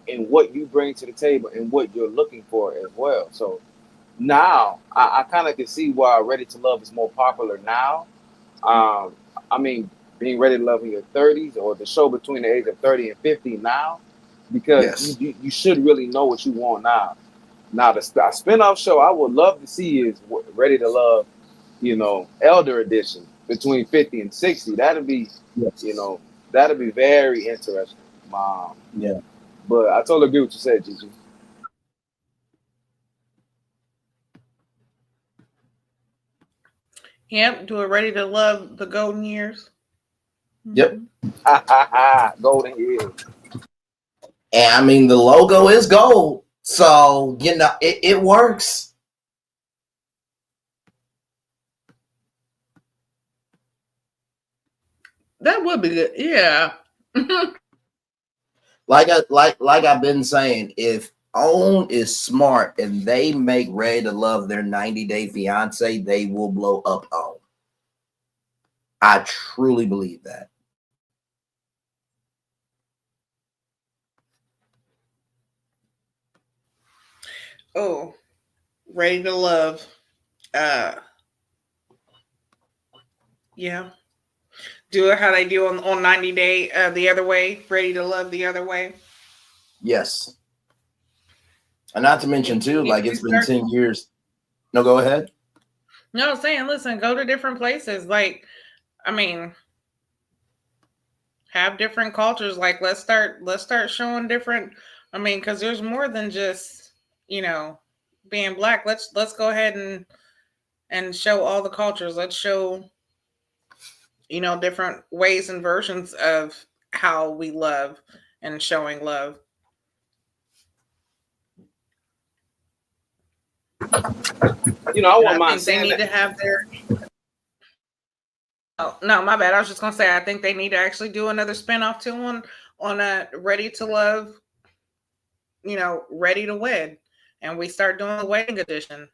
in what you bring to the table and what you're looking for as well. So now I kind of can see why Ready to Love is more popular now. Um, I mean, being ready to love in your 30s or the show between the age of 30 and 50 now, because Yes. you should really know what you want now. Now, the spinoff show I would love to see is Ready to Love, Elder Edition between 50 and 60. You Yes. know, that'd be very interesting. Yeah. But I totally agree with what you said, Gigi. Yep, do it ready to love the golden years. Yep. Ha ha ha! Golden Hill. And I mean, the logo is gold. So, it works. That would be good. Yeah. Like I've been saying, if OWN is smart and they make Ready to Love their 90-day fiance, they will blow up OWN. I truly believe that. Oh, ready to love. Yeah. Do it how they do on 90 Day the other way. Ready to love the other way. Yes. And not to mention too, like it's been 10 years. No, go ahead. No, I'm saying, listen, go to different places. Like, I mean, have different cultures. Like, let's start showing different. I mean, because there's more than just being black. Let's go ahead and show all the cultures. Let's show different ways and versions of how we love and showing love. I And wouldn't I mind think they saying need to that. have their. Oh no, my bad. I was just gonna say I think they need to actually do another spinoff too on a Ready to Love, Ready to Wed, and we start doing the wedding edition.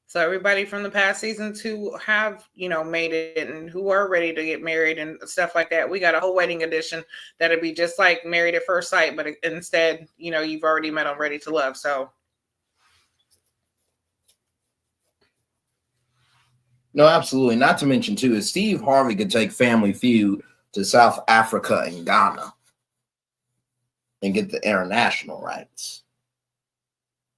So everybody from the past seasons who have made it and who are ready to get married and stuff like that, we got a whole wedding edition that'll be just like Married at First Sight, but instead you've already met on Ready to Love. So No, absolutely. Not to mention too, is Steve Harvey could take Family Feud to South Africa and Ghana and get the international rights.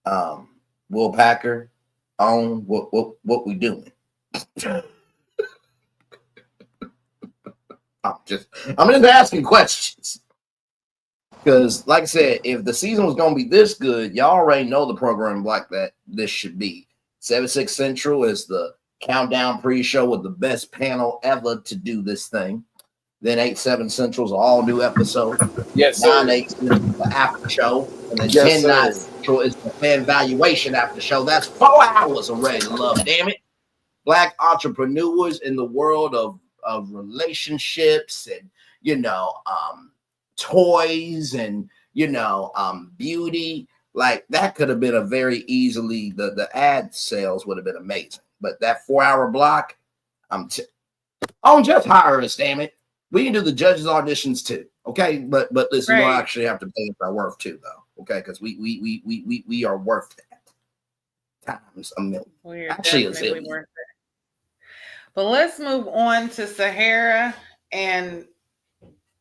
Will Packer on what we doing? I'm just asking questions. Because, like I said, if the season was going to be this good, y'all already know the program like that this should be. 7-6 Central is the countdown pre-show with the best panel ever to do this thing. Then 8-7 Central is an all-new episode. Yes, sir. 9-8 is the after show. And then Yes, 10-9 sir. Central is the fan valuation after show. That's 4 hours of Ready to Love, damn it. Black entrepreneurs in the world of relationships and, toys and, beauty. Like that could have been a very easily, the ad sales would have been amazing. But that 4-hour block, I'm just hire us, damn it. We can do the judges auditions too. Okay. But listen, right. We'll actually have to pay us our worth too, though. Okay, because we are worth that. Times a million. We're Actually definitely worth it. But let's move on to Sahara and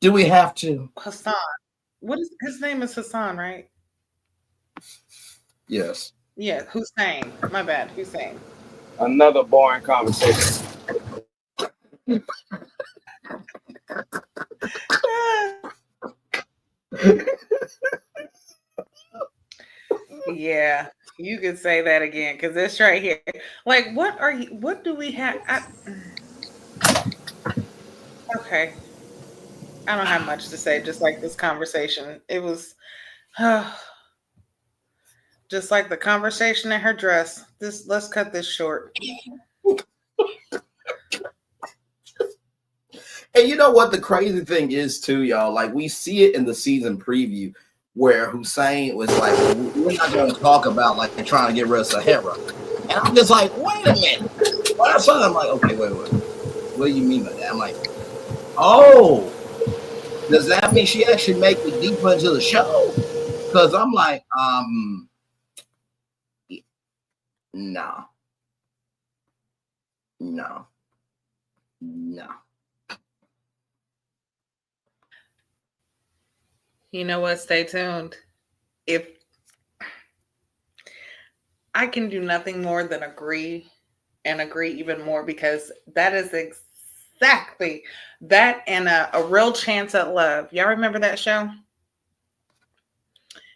do we have to? Hassan. What is his name? Is Hassan, right? Yes. Yeah, Hussein. My bad, Hussein. Another boring conversation. Yeah, you could say that again because it's right here. Like, what do we have? Okay. I don't have much to say, just like this conversation. It was just like the conversation in her dress. Let's cut this short. And you know what the crazy thing is too, y'all? Like we see it in the season preview where Hussein was like, we're not going to talk about like they're trying to get rid of Sahara. And I'm just like, wait a minute. When I saw that, I'm like, okay, wait. What do you mean by that? I'm like, oh, does that mean she actually make it deeper into the show? Because I'm like, no, no, no. You know what? Stay tuned. If I can do nothing more than agree and agree even more, because that is exactly that, and a real chance at love. Y'all remember that show?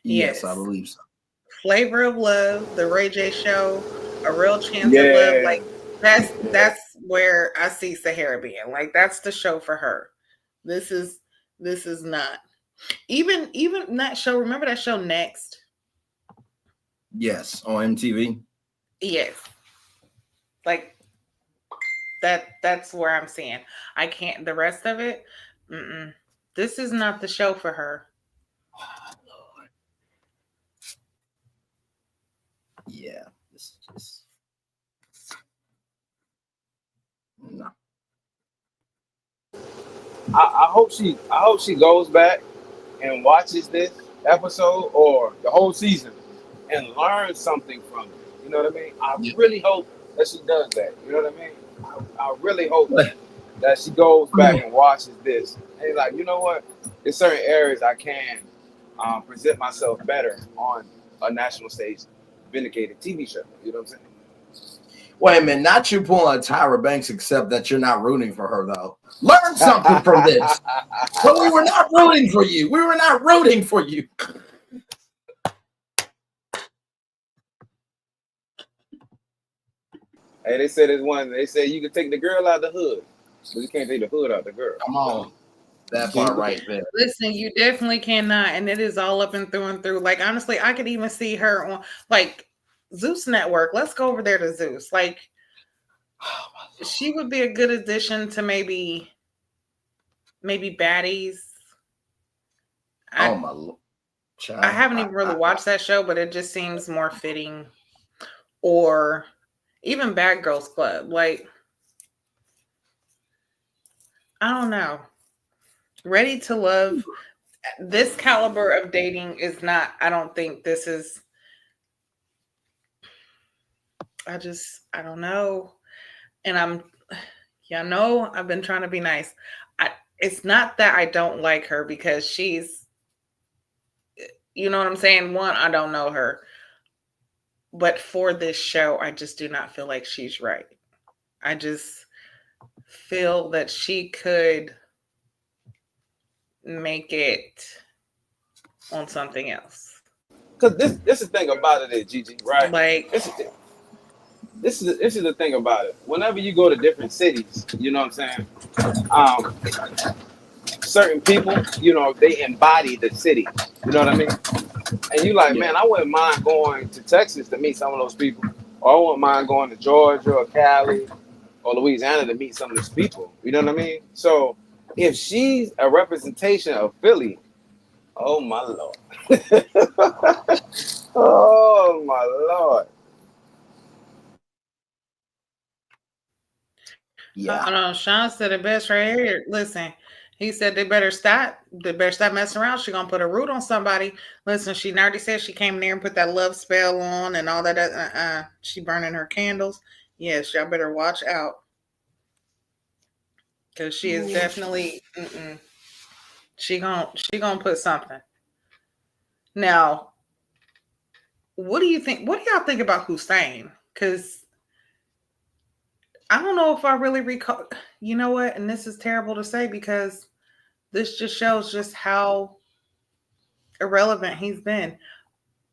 Yes, I Yes. believe so. Flavor of Love, the Ray J show, A Real Chance at Love. Yeah, Like that's yeah. that's where I see Sahara being. Like that's the show for her. This is not. Even that show, remember that show Next? Yes, on MTV. Yes. Like that's where I'm seeing. I can't, the rest of it, this is not the show for her. Lord. Yeah, this is just no. I hope she goes back and watches this episode or the whole season and learns something from it. You know what I mean? I Yeah. really hope that she does that. You know what I mean? I really hope But, that she goes back and watches this and like, you know what? There's certain areas I can present myself better on a national stage, vindicated TV show. You know what I'm saying? wait a minute, not you pulling a Tyra Banks, except that you're not rooting for her though. Learn something from this. But we were not rooting for you. We were not rooting for you. Hey, they said there's one. They said you can take the girl out the hood, but you can't take the hood out the girl. Come on. That part right there. Listen, you definitely cannot, and it is all up and through and through. Like honestly, I could even see her on like Zeus Network. Let's go over there to Zeus. Like she would be a good addition to maybe Baddies. Oh my Lord. I haven't even really watched that show, but it just seems more fitting. Or even Bad Girls Club. Like, I don't know. Ready to Love. This caliber of dating is not, I don't think this is, I don't know. And y'all know, I've been trying to be nice. It's not that I don't like her because she's, you know what I'm saying? One, I don't know her. But for this show, I just do not feel like she's right. I just feel that she could make it on something else. Because this is the thing about it, is, Gigi, right? Like, This is the thing about it. Whenever you go to different cities, you know what I'm saying? Certain people, you know, they embody the city. You know what I mean? And you like, man, I wouldn't mind going to Texas to meet some of those people, or I wouldn't mind going to Georgia or Cali or Louisiana to meet some of those people. You know what I mean? So if she's a representation of Philly, oh my Lord. Oh my Lord. Yeah. I don't know. Sean said it best right here. Listen, he said they better stop. They better stop messing around. She gonna put a root on somebody. Listen, she already said she came in there and put that love spell on and all that. She burning her candles. Yes, y'all better watch out because she is definitely. She gonna put something. Now, what do you think? What do y'all think about Hussein? Because I don't know if I really recall. You know what? And this is terrible to say because this just shows just how irrelevant he's been.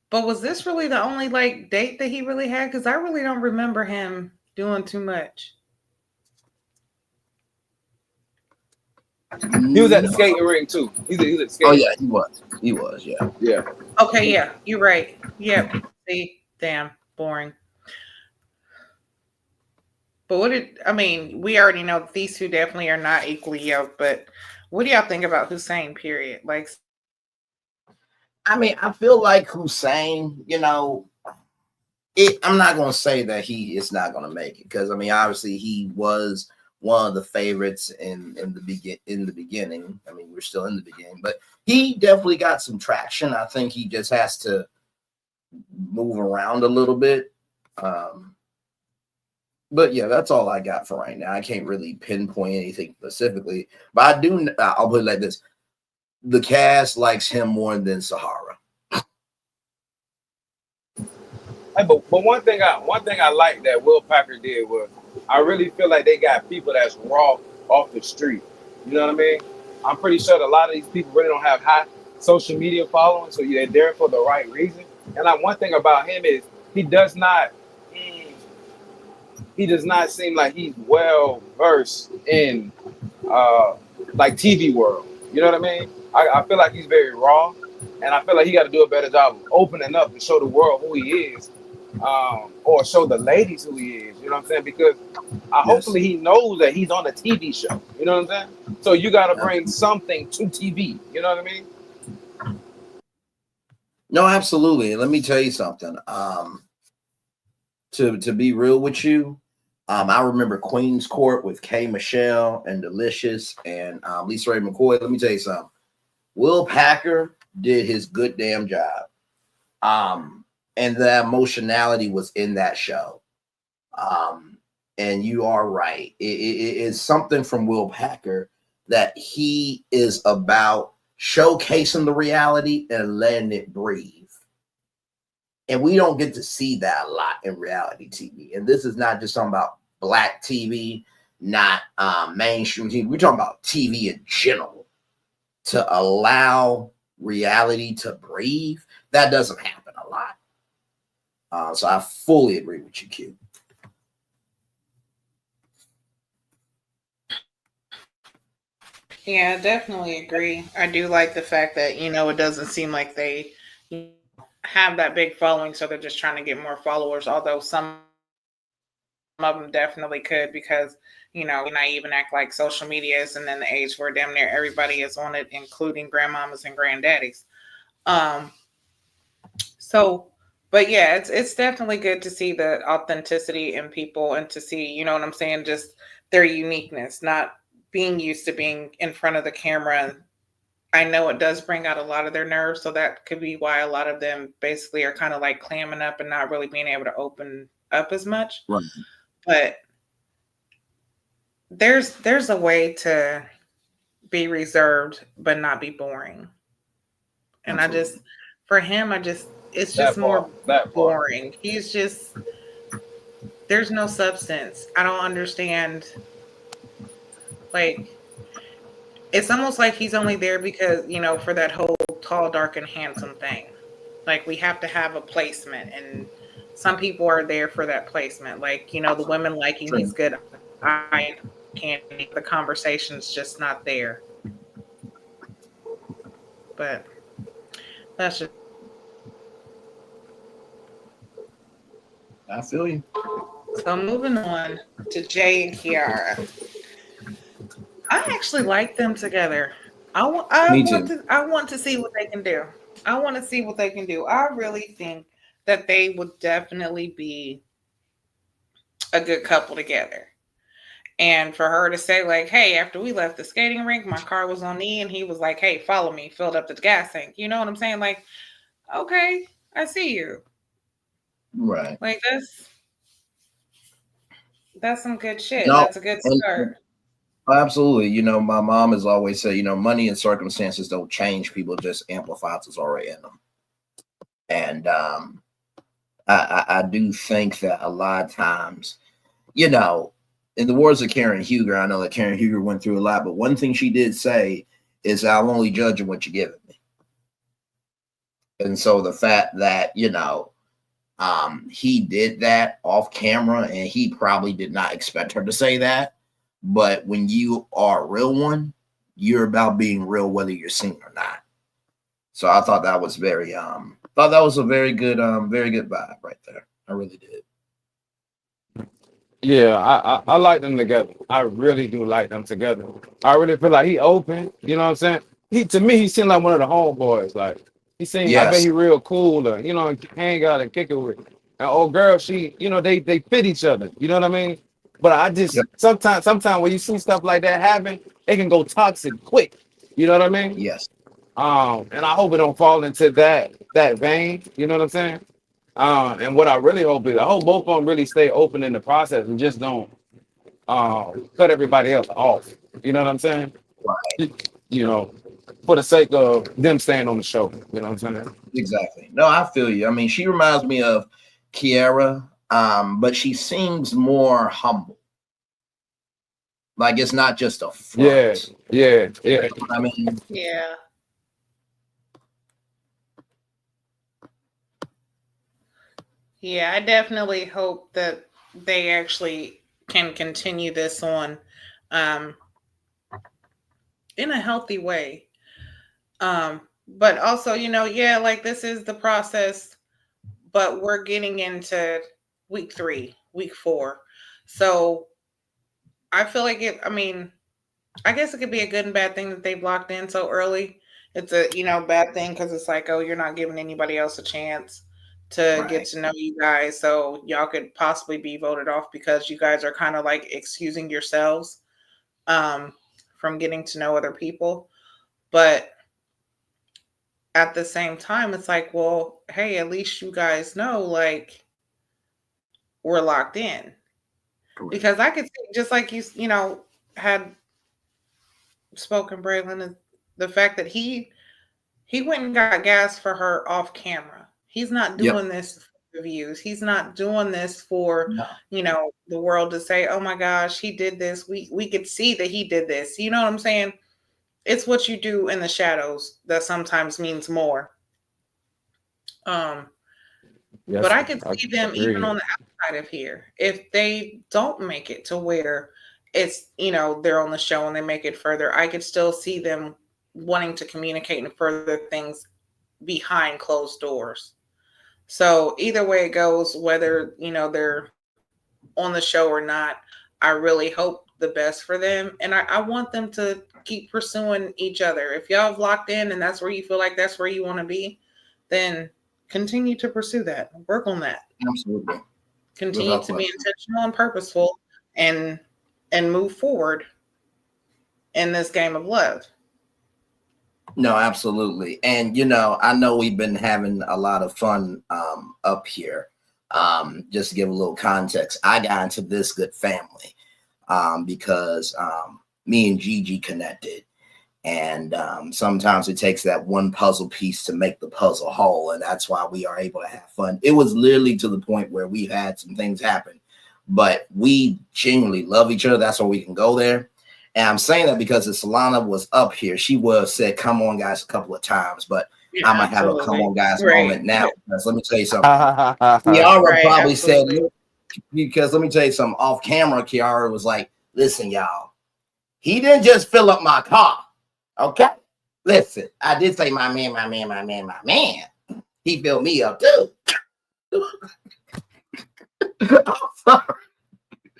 But was this really the only like date that he really had? Because I really don't remember him doing too much. He was at the skating ring too. He was at the skating. Oh yeah, he was. He was, yeah. Yeah. Okay, yeah, you're right. Yep. See, damn, boring. But we already know that these two definitely are not equally yoked, but what do y'all think about Hussein, period? Like, I mean, I feel like Hussein, you know, I'm not going to say that he is not going to make it because, I mean, obviously he was one of the favorites in the beginning. I mean, we're still in the beginning, but he definitely got some traction. I think he just has to move around a little bit. But yeah, that's all I got for right now. I can't really pinpoint anything specifically, but I do. I'll put it like this: the cast likes him more than Sahara. Hey, but one thing I like that Will Packer did was I really feel like they got people that's raw off the street. You know what I mean? I'm pretty sure that a lot of these people really don't have high social media following, so they're there for the right reason. And like one thing about him is he does not seem like he's well versed in like TV world. You know what I mean? I feel like he's very raw, and I feel like he got to do a better job of opening up and show the world who he is, or show the ladies who he is. You know what I'm saying? Because hopefully he knows that he's on a TV show. You know what I'm saying? So you got to bring something to TV. You know what I mean? No, absolutely. Let me tell you something. To be real with you, I remember Queen's Court with K. Michelle and Delicious and Lisa Ray McCoy. Let me tell you something. Will Packer did his good damn job. And the emotionality was in that show. And you are right. It is something from Will Packer that he is about showcasing the reality and letting it breathe. And we don't get to see that a lot in reality TV. And this is not just talking about Black TV, not mainstream TV. We're talking about TV in general. To allow reality to breathe, that doesn't happen a lot. So I fully agree with you, Q. Yeah, I definitely agree. I do like the fact that, it doesn't seem like they have that big following, so they're just trying to get more followers, although some of them definitely could because, not even act like social media is and then the age where damn near everybody is on it, including grandmamas and granddaddies. So, but yeah, it's definitely good to see the authenticity in people and to see, you know what I'm saying, just their uniqueness, not being used to being in front of the camera. I know it does bring out a lot of their nerves, so that could be why a lot of them basically are kind of like clamming up and not really being able to open up as much. Right. But there's a way to be reserved but not be boring. And Absolutely. it's just more boring. There's no substance. I don't understand. Like, it's almost like he's only there because, for that whole tall, dark, and handsome thing. Like, we have to have a placement, and some people are there for that placement. Like, the women liking he's good. I can't. The conversation's just not there. But that's just. I feel you. So moving on to Jay and Kiara. I actually like them together. I want to see what they can do. I want to see what they can do. I really think that they would definitely be a good couple together. And for her to say, like, hey, after we left the skating rink, my car was on E, and he was like, hey, follow me, filled up the gas tank. You know what I'm saying? Like, okay, I see you. Right. Like, that's some good shit. No, that's a good start. Absolutely. My mom has always said, money and circumstances don't change people, just amplify what's already in them. And I do think that a lot of times, in the words of Karen Huger, I know that Karen Huger went through a lot, but one thing she did say is, I'll only judge on what you give me. And so the fact that, he did that off camera, and he probably did not expect her to say that. But when you are a real one, you're about being real, whether you're seen or not. So I thought that was a very good vibe right there. I really did. Yeah, I like them together. I really do like them together. I really feel like he open. You know what I'm saying? To me, he seemed like one of the homeboys. Like he seemed. Yes. I bet he real cool. Hang out and kick it with. And old girl, she, they fit each other. You know what I mean? But I just sometimes when you see stuff like that happen, it can go toxic quick. You know what I mean? Yes. And I hope it don't fall into that vein. You know what I'm saying? And what I really hope is I hope both of them really stay open in the process and just don't cut everybody else off. You know what I'm saying? You know, for the sake of them staying on the show. You know what I'm saying? Exactly. No, I feel you. I mean, she reminds me of Kiara, but she seems more humble. Like it's not just a Yeah, front. yeah. I mean, Yeah. Yeah, I definitely hope that they actually can continue this on um, in a healthy way. But also, yeah, like this is the process, but we're getting into week 3, week 4. So I feel like I guess it could be a good and bad thing that they've locked in so early. It's a, bad thing because it's like, oh, you're not giving anybody else a chance to get right. to know you guys. So y'all could possibly be voted off because you guys are kind of like excusing yourselves um, from getting to know other people. But at the same time, it's like, well, hey, at least you guys know, like, we're locked in. Correct. Because I could see, just like had spoken, Braylon, the fact that he went and got gas for her off camera. He's not Yep. doing this for views. He's not doing this for, No. the world to say, oh my gosh, he did this. We could see that he did this. You know what I'm saying? It's what you do in the shadows that sometimes means more. Yes, But I could I see them even agree. on the outside of here. If they don't make it to where it's, they're on the show and they make it further, I could still see them wanting to communicate and further things behind closed doors. So either way it goes, whether, they're on the show or not, I really hope the best for them. And I want them to keep pursuing each other. If y'all have locked in and that's where you feel like that's where you want to be, then continue to pursue that. Work on that. Absolutely. Continue Without to be question. intentional and purposeful and move forward in this game of love. No, absolutely. And I know we've been having a lot of fun up here. Just to give a little context, I got into this good family because me and Gigi connected. And sometimes it takes that one puzzle piece to make the puzzle whole. And that's why we are able to have fun. It was literally to the point where we had some things happen, but we genuinely love each other. That's why we can go there. And I'm saying that because if Solana was up here, she would have said, come on, guys, a couple of times. But Yeah, I'm going to have a come absolutely. on, guys Right. moment now. Because let me tell you something. Kiara Kiara Right, probably said, absolutely. look, because let me tell you something. Off camera, Kiara was like, listen, y'all, he didn't just fill up my car. Okay? Listen, I did say my man. He filled me up too. I'm sorry.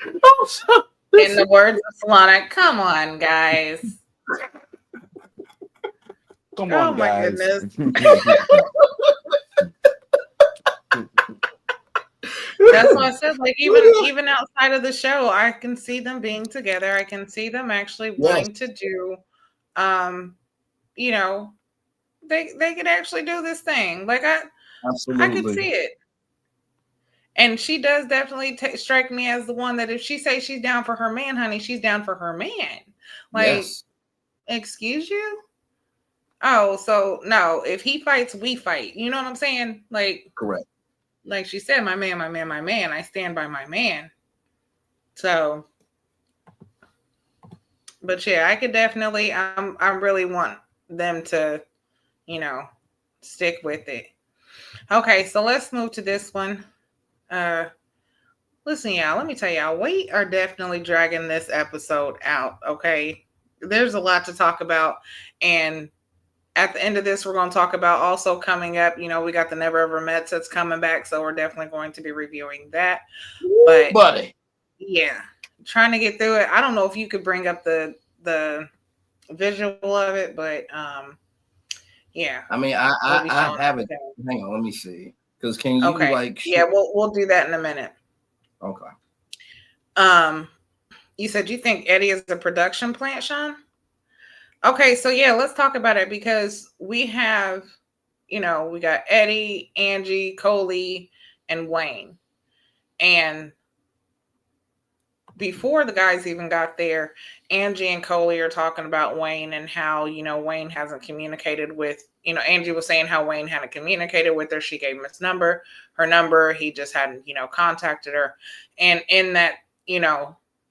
I'm sorry. In the words of Solana, come on, guys. Come Oh on, my guys. goodness. That's why I said, like, even outside of the show, I can see them being together. I can see them actually wanting to do, they could actually do this thing. Like I could Absolutely. see it. And she does definitely strike me as the one that if she says she's down for her man, honey, she's down for her man. Like, Yes. excuse you? Oh, so no, if he fights, we fight. You know what I'm saying? Correct. Like she said, my man, my man, my man. I stand by my man. So, but yeah, I could definitely. I really want them to, stick with it. Okay, so let's move to this one. Listen, y'all. Let me tell y'all, we are definitely dragging this episode out. Okay, there's a lot to talk about, and at the end of this, we're going to talk about also coming up. We got the Never Ever Mets that's coming back, so we're definitely going to be reviewing that. But buddy, yeah, trying to get through it. I don't know if you could bring up the visual of it, but yeah. I mean, I have it. Hang on, let me see. Because can you okay? Yeah, we'll do that in a minute. Okay. You said you think Eddie is a production plant, Sean? Okay, so yeah, let's talk about it because we have, we got Eddie, Angie, Coley, and Wayne. And before the guys even got there, Angie and Coley are talking about Wayne and how, Wayne hasn't communicated with, Angie was saying how Wayne hadn't communicated with her. She gave him her number. He just hadn't, contacted her. And in that,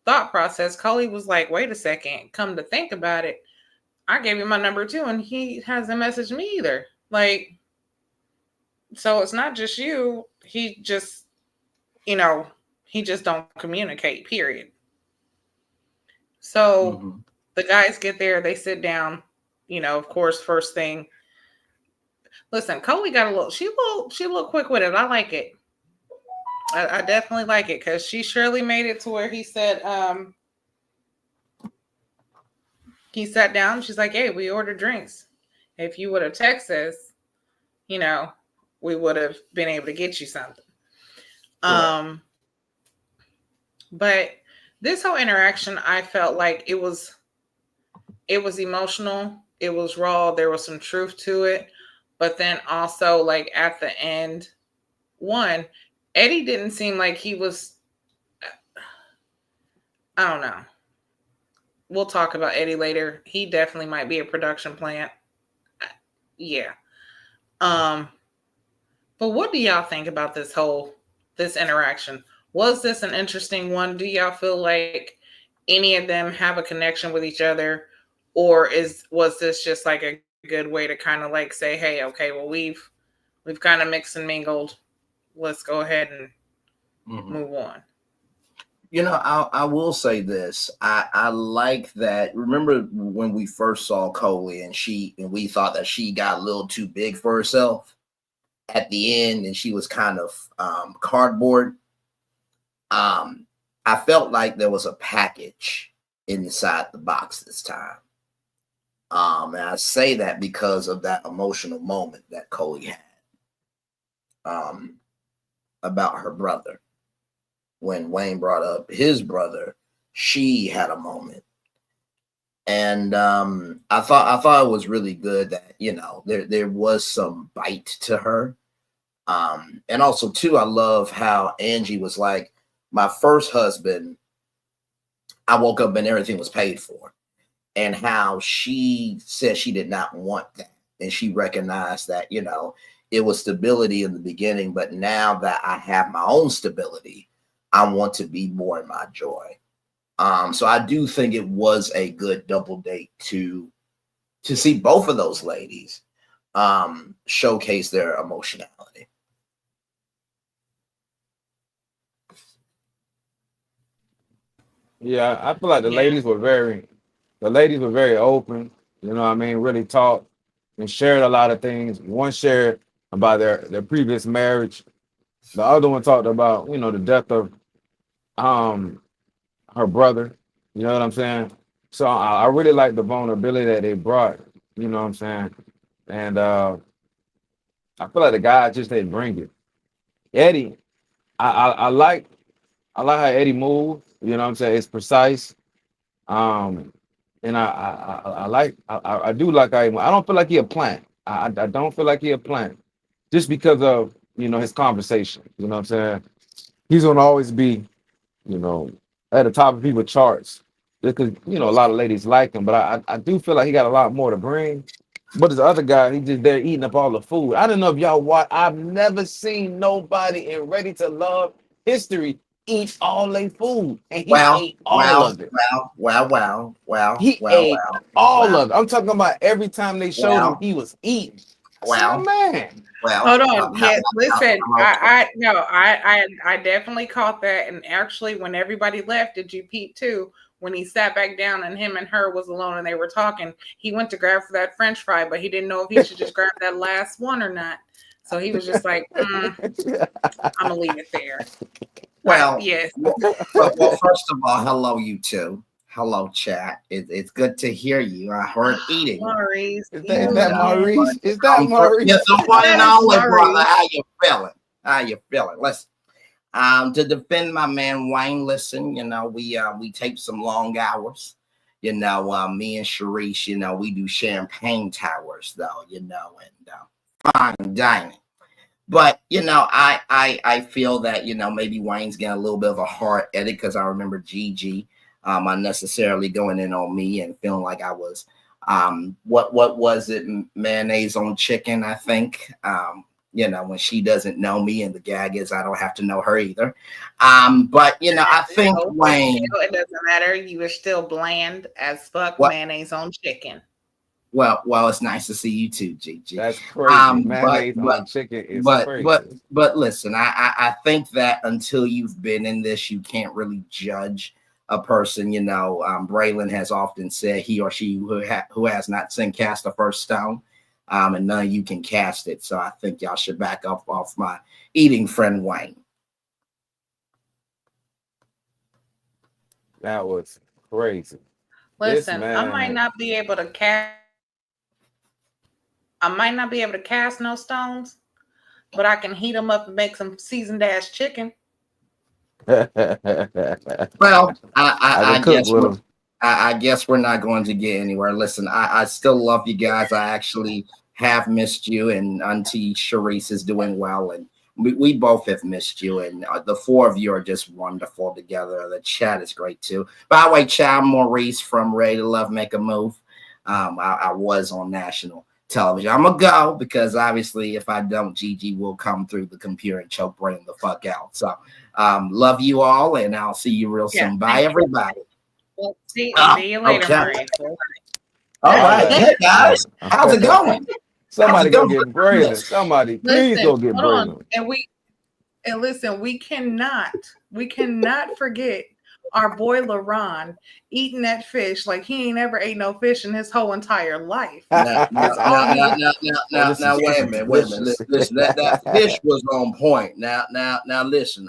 thought process, Coley was like, wait a second, come to think about it, I gave him my number too, and he hasn't messaged me either. Like, so it's not just you. He just, he just don't communicate, period. So the guys get there, they sit down, of course, first thing. Listen, Coley got she a little quick with it. I like it. I definitely like it because she surely made it to where he said, he sat down. She's like, hey, we ordered drinks. If you would have texted us, we would have been able to get you something. Right. But this whole interaction, I felt like it was emotional. It was raw. There was some truth to it. But then also, like, at the end, Eddie didn't seem like he was, I don't know. We'll talk about Eddie later. He definitely might be a production plant. Yeah. But what do y'all think about this interaction? Was this an interesting one? Do y'all feel like any of them have a connection with each other? Or was this just like a good way to kind of like say, hey, okay, well, we've kind of mixed and mingled. Let's go ahead and move on. I will say this. I like that. Remember when we first saw Coley and we thought that she got a little too big for herself at the end, and she was kind of cardboard. I felt like there was a package inside the box this time. And I say that because of that emotional moment that Coley had about her brother. When Wayne brought up his brother, she had a moment. And I thought it was really good that, there was some bite to her. And also, too, I love how Angie was like, my first husband, I woke up and everything was paid for. And how she said she did not want that. And she recognized that, it was stability in the beginning. But now that I have my own stability, I want to be more in my joy. So I do think it was a good double date to see both of those ladies showcase their emotionality. Yeah, I feel like the ladies were very open, really talked and shared a lot of things. One shared about their previous marriage. The other one talked about, the death of her brother. You know what I'm saying? So I really like the vulnerability that they brought, you know what I'm saying? And I feel like the guy just didn't bring it. Eddie, I like how Eddie moved, you know what I'm saying? It's precise. And I do like how I don't feel like he a plant. I don't feel like he a plant just because of, his conversation. You know what I'm saying? He's gonna always be, at the top of people's charts because, a lot of ladies like him, but I do feel like he got a lot more to bring. But this other guy, he just there eating up all the food. I don't know if y'all watch. I've never seen nobody in Ready to Love history eat all their food, and he ate all of it. He ate all of it. I'm talking about every time they showed him, he was eating. Man. Hold on. Yes, listen. I definitely caught that, and actually, when everybody left, did you peep too? When he sat back down and him and her was alone and they were talking, he went to grab for that French fry, but he didn't know if he should just grab that last one or not. So he was just like, I'm gonna leave it there. Well, yes. Well, first of all, hello, you two. Hello, chat. It's good to hear you. I heard eating. Maurice, is that Maurice? Is that Maurice? Yes, the one and only brother. How you feeling? Listen, To defend my man Wayne, listen, we tape some long hours. Me and Sharice, we do champagne towers though, and fine dining. But I feel that maybe Wayne's getting a little bit of a hard edit because I remember Gigi unnecessarily going in on me and feeling like I was what was it, mayonnaise on chicken, I think. When she doesn't know me, and the gag is I don't have to know her either. But I think Wayne, it doesn't matter. You were still bland as fuck. What? Mayonnaise on chicken. Well, it's nice to see you too, Gigi. That's crazy. Mayonnaise on chicken is crazy. But listen, I think that until you've been in this, you can't really judge a person. Braylon has often said he or she who has not sinned cast the first stone, and none of you can cast it. So I think y'all should back up off my eating friend Wayne. That was crazy. Listen, I might not be able to cast. I might not be able to cast no stones, but I can heat them up and make some seasoned ass chicken. Well, I guess we're not going to get anywhere. Listen, I still love you guys. I actually have missed you, and Auntie Sharice is doing well, and we both have missed you, and the four of you are just wonderful together. The chat is great too. By the way, chat, Maurice from Ready to Love Make a Move. I was on national television. I'm gonna go because obviously if I don't, Gigi will come through the computer and choke Brandon the fuck out. So love you all, and I'll see you real soon. Bye everybody. Well, see you later, okay. Maurice. All right. Hey guys, how's it going? Somebody go get Braylon. Somebody please go get Braylon. And listen, we cannot forget our boy LaRon eating that fish like he ain't ever ate no fish in his whole entire life. Now, wait a minute. Listen, that fish was on point. Now, listen.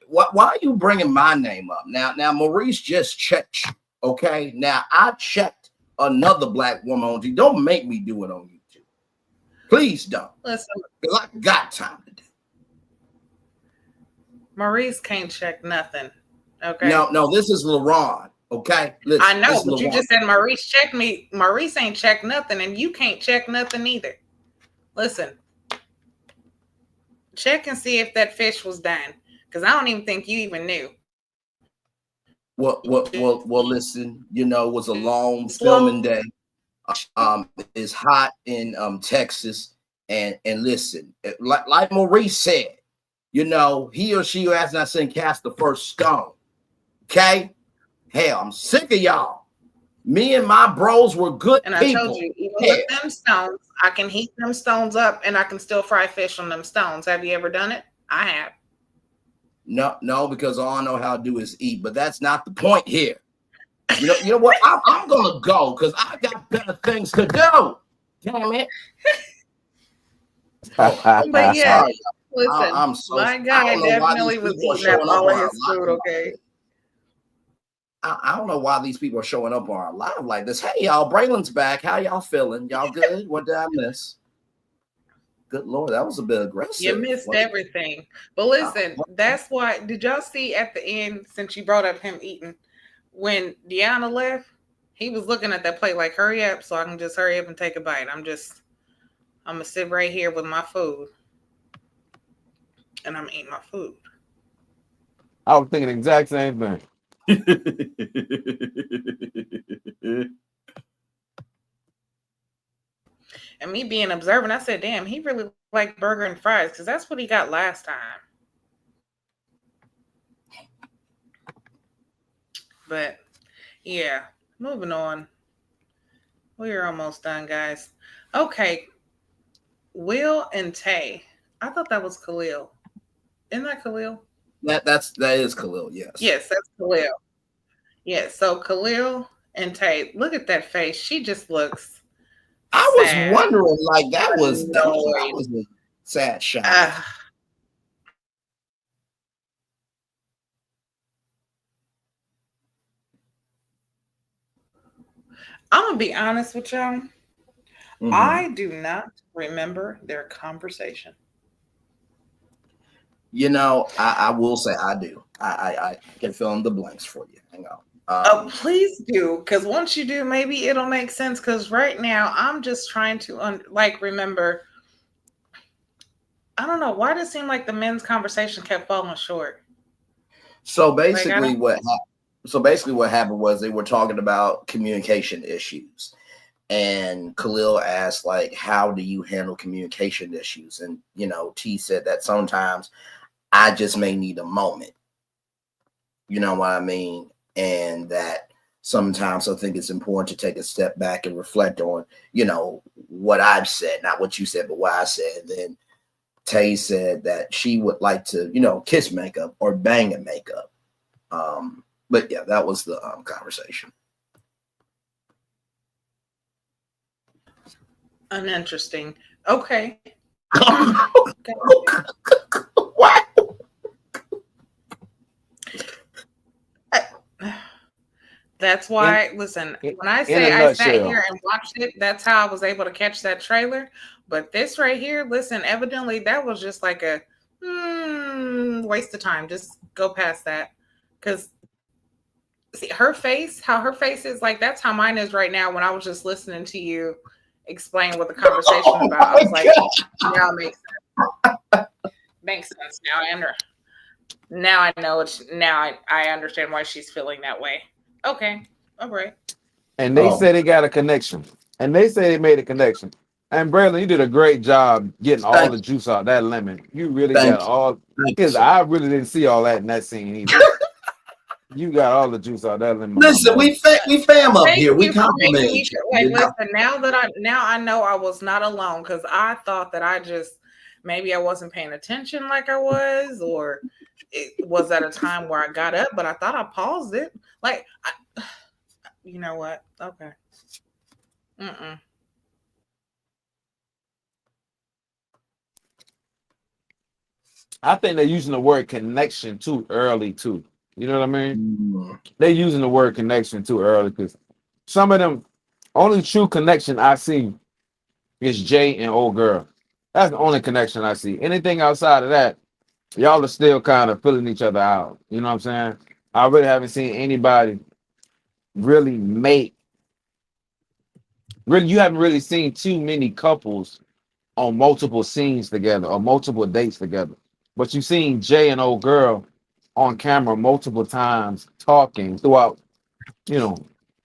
Why are you bringing my name up? Now, Maurice just checked. Okay. Now, I checked another black woman on YouTube. Don't make me do it on YouTube. Please don't. Listen, because I got time to do. Maurice can't check nothing. Okay. No, this is LaRon. Okay. Listen, I know, but you just said Maurice checked me. Maurice ain't checked nothing, and you can't check nothing either. Listen, check and see if that fish was done, because I don't even think you even knew. Well, listen. It was a long filming day. It's hot in Texas, and listen, like Maurice said, he or she who has not sinned cast the first stone. Okay, hell, I'm sick of y'all. Me and my bros were good people. And I told you, even with them stones, I can heat them stones up, and I can still fry fish on them stones. Have you ever done it? I have. No, because all I know how to do is eat. But that's not the point here. You know what? I'm gonna go because I got better things to do. Damn it. But yeah, listen, my guy definitely was eating up all of his food. Okay. I don't know why these people are showing up on our live like this. Hey, y'all, Braylon's back. How y'all feeling? Y'all good? What did I miss? Good Lord, that was a bit aggressive. You missed everything. But listen, that's why. Did y'all see at the end, since you brought up him eating, when Deanna left, he was looking at that plate like, hurry up so I can just hurry up and take a bite. I'm going to sit right here with my food. And I'm eating my food. I was thinking the exact same thing. And me being observant, I said, damn, he really liked burger and fries because that's what he got last time. But yeah, moving on. We're almost done, guys. Okay. Will and Tay. I thought that was Khalil. Isn't that Khalil? That is Khalil, yes. Yes, that's Khalil. Yes, so Khalil and Tay, look at that face. She just looks sad. Was wondering, like that was a sad shot. I'm gonna be honest with y'all. I do not remember their conversation. You know, I will say I do. I can fill in the blanks for you. Hang on. Oh, please do, because once you do, maybe it'll make sense. Because right now, I'm just trying to remember. I don't know why does it seem like the men's conversation kept falling short. So Like I basically, don't. what happened was they were talking about communication issues, and Khalil asked like, "How do you handle communication issues?" And you know, T said that sometimes I just may need a moment. You know what I mean? And that sometimes I think it's important to take a step back and reflect on, you know, what I've said, not what you said, but what I said. And then Tay said that she would like to, you know, kiss makeup or bang at makeup. But yeah, that was the conversation. Uninteresting. Okay. What? That's why, listen, when I In a say I sat nutshell. here and watched it, that's how I was able to catch that trailer. But this right here, listen, evidently that was just like a waste of time. Just go past that. Because see her face, how her face is like, that's how mine is right now when I was just listening to you explain what the conversation Oh about. I my was like, God. now it makes sense. Makes sense. Now I know it's now I understand why she's feeling that way. Okay. All right. And they Oh, said they got a connection. And they say they made a connection. And Braylon, you did a great job getting all thank the you. juice out of that lemon. You really got Thank you. all Thank you, because sir. I really didn't see all that in that scene either. You got all the juice out of that lemon, my Listen, boy. we fam up Thank here. We you for compliment making me each other, like you know. listen. Now I know I was not alone because I thought that I just maybe I wasn't paying attention like I was, or it was at a time where I got up, but I thought I paused it. Like, you know what? Okay. Mm-mm. I think they're using the word connection too early too. You know what I mean? Mm, They're using the word connection too early because some of them only true connection I see is Jay and old girl. That's the only connection I see. Anything outside of that, y'all are still kind of filling each other out. You know what I'm saying? I really haven't seen anybody really make really you haven't really seen too many couples on multiple scenes together or multiple dates together. But you've seen Jay and old girl on camera multiple times talking throughout, you know,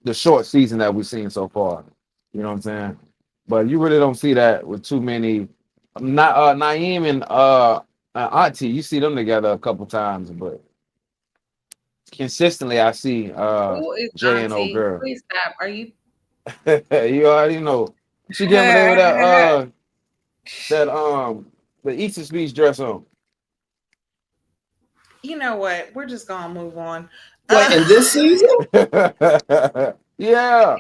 the short season that we've seen so far. You know what I'm saying? But you really don't see that with too many. Not Naeem and Auntie, you see them together a couple times, but consistently I see Who is Jay and old Auntie? girl. Please stop. Are you? You already know. She came in there with that the Easter speech dress on. You know what? We're just gonna move on. wait, in this season? Yeah.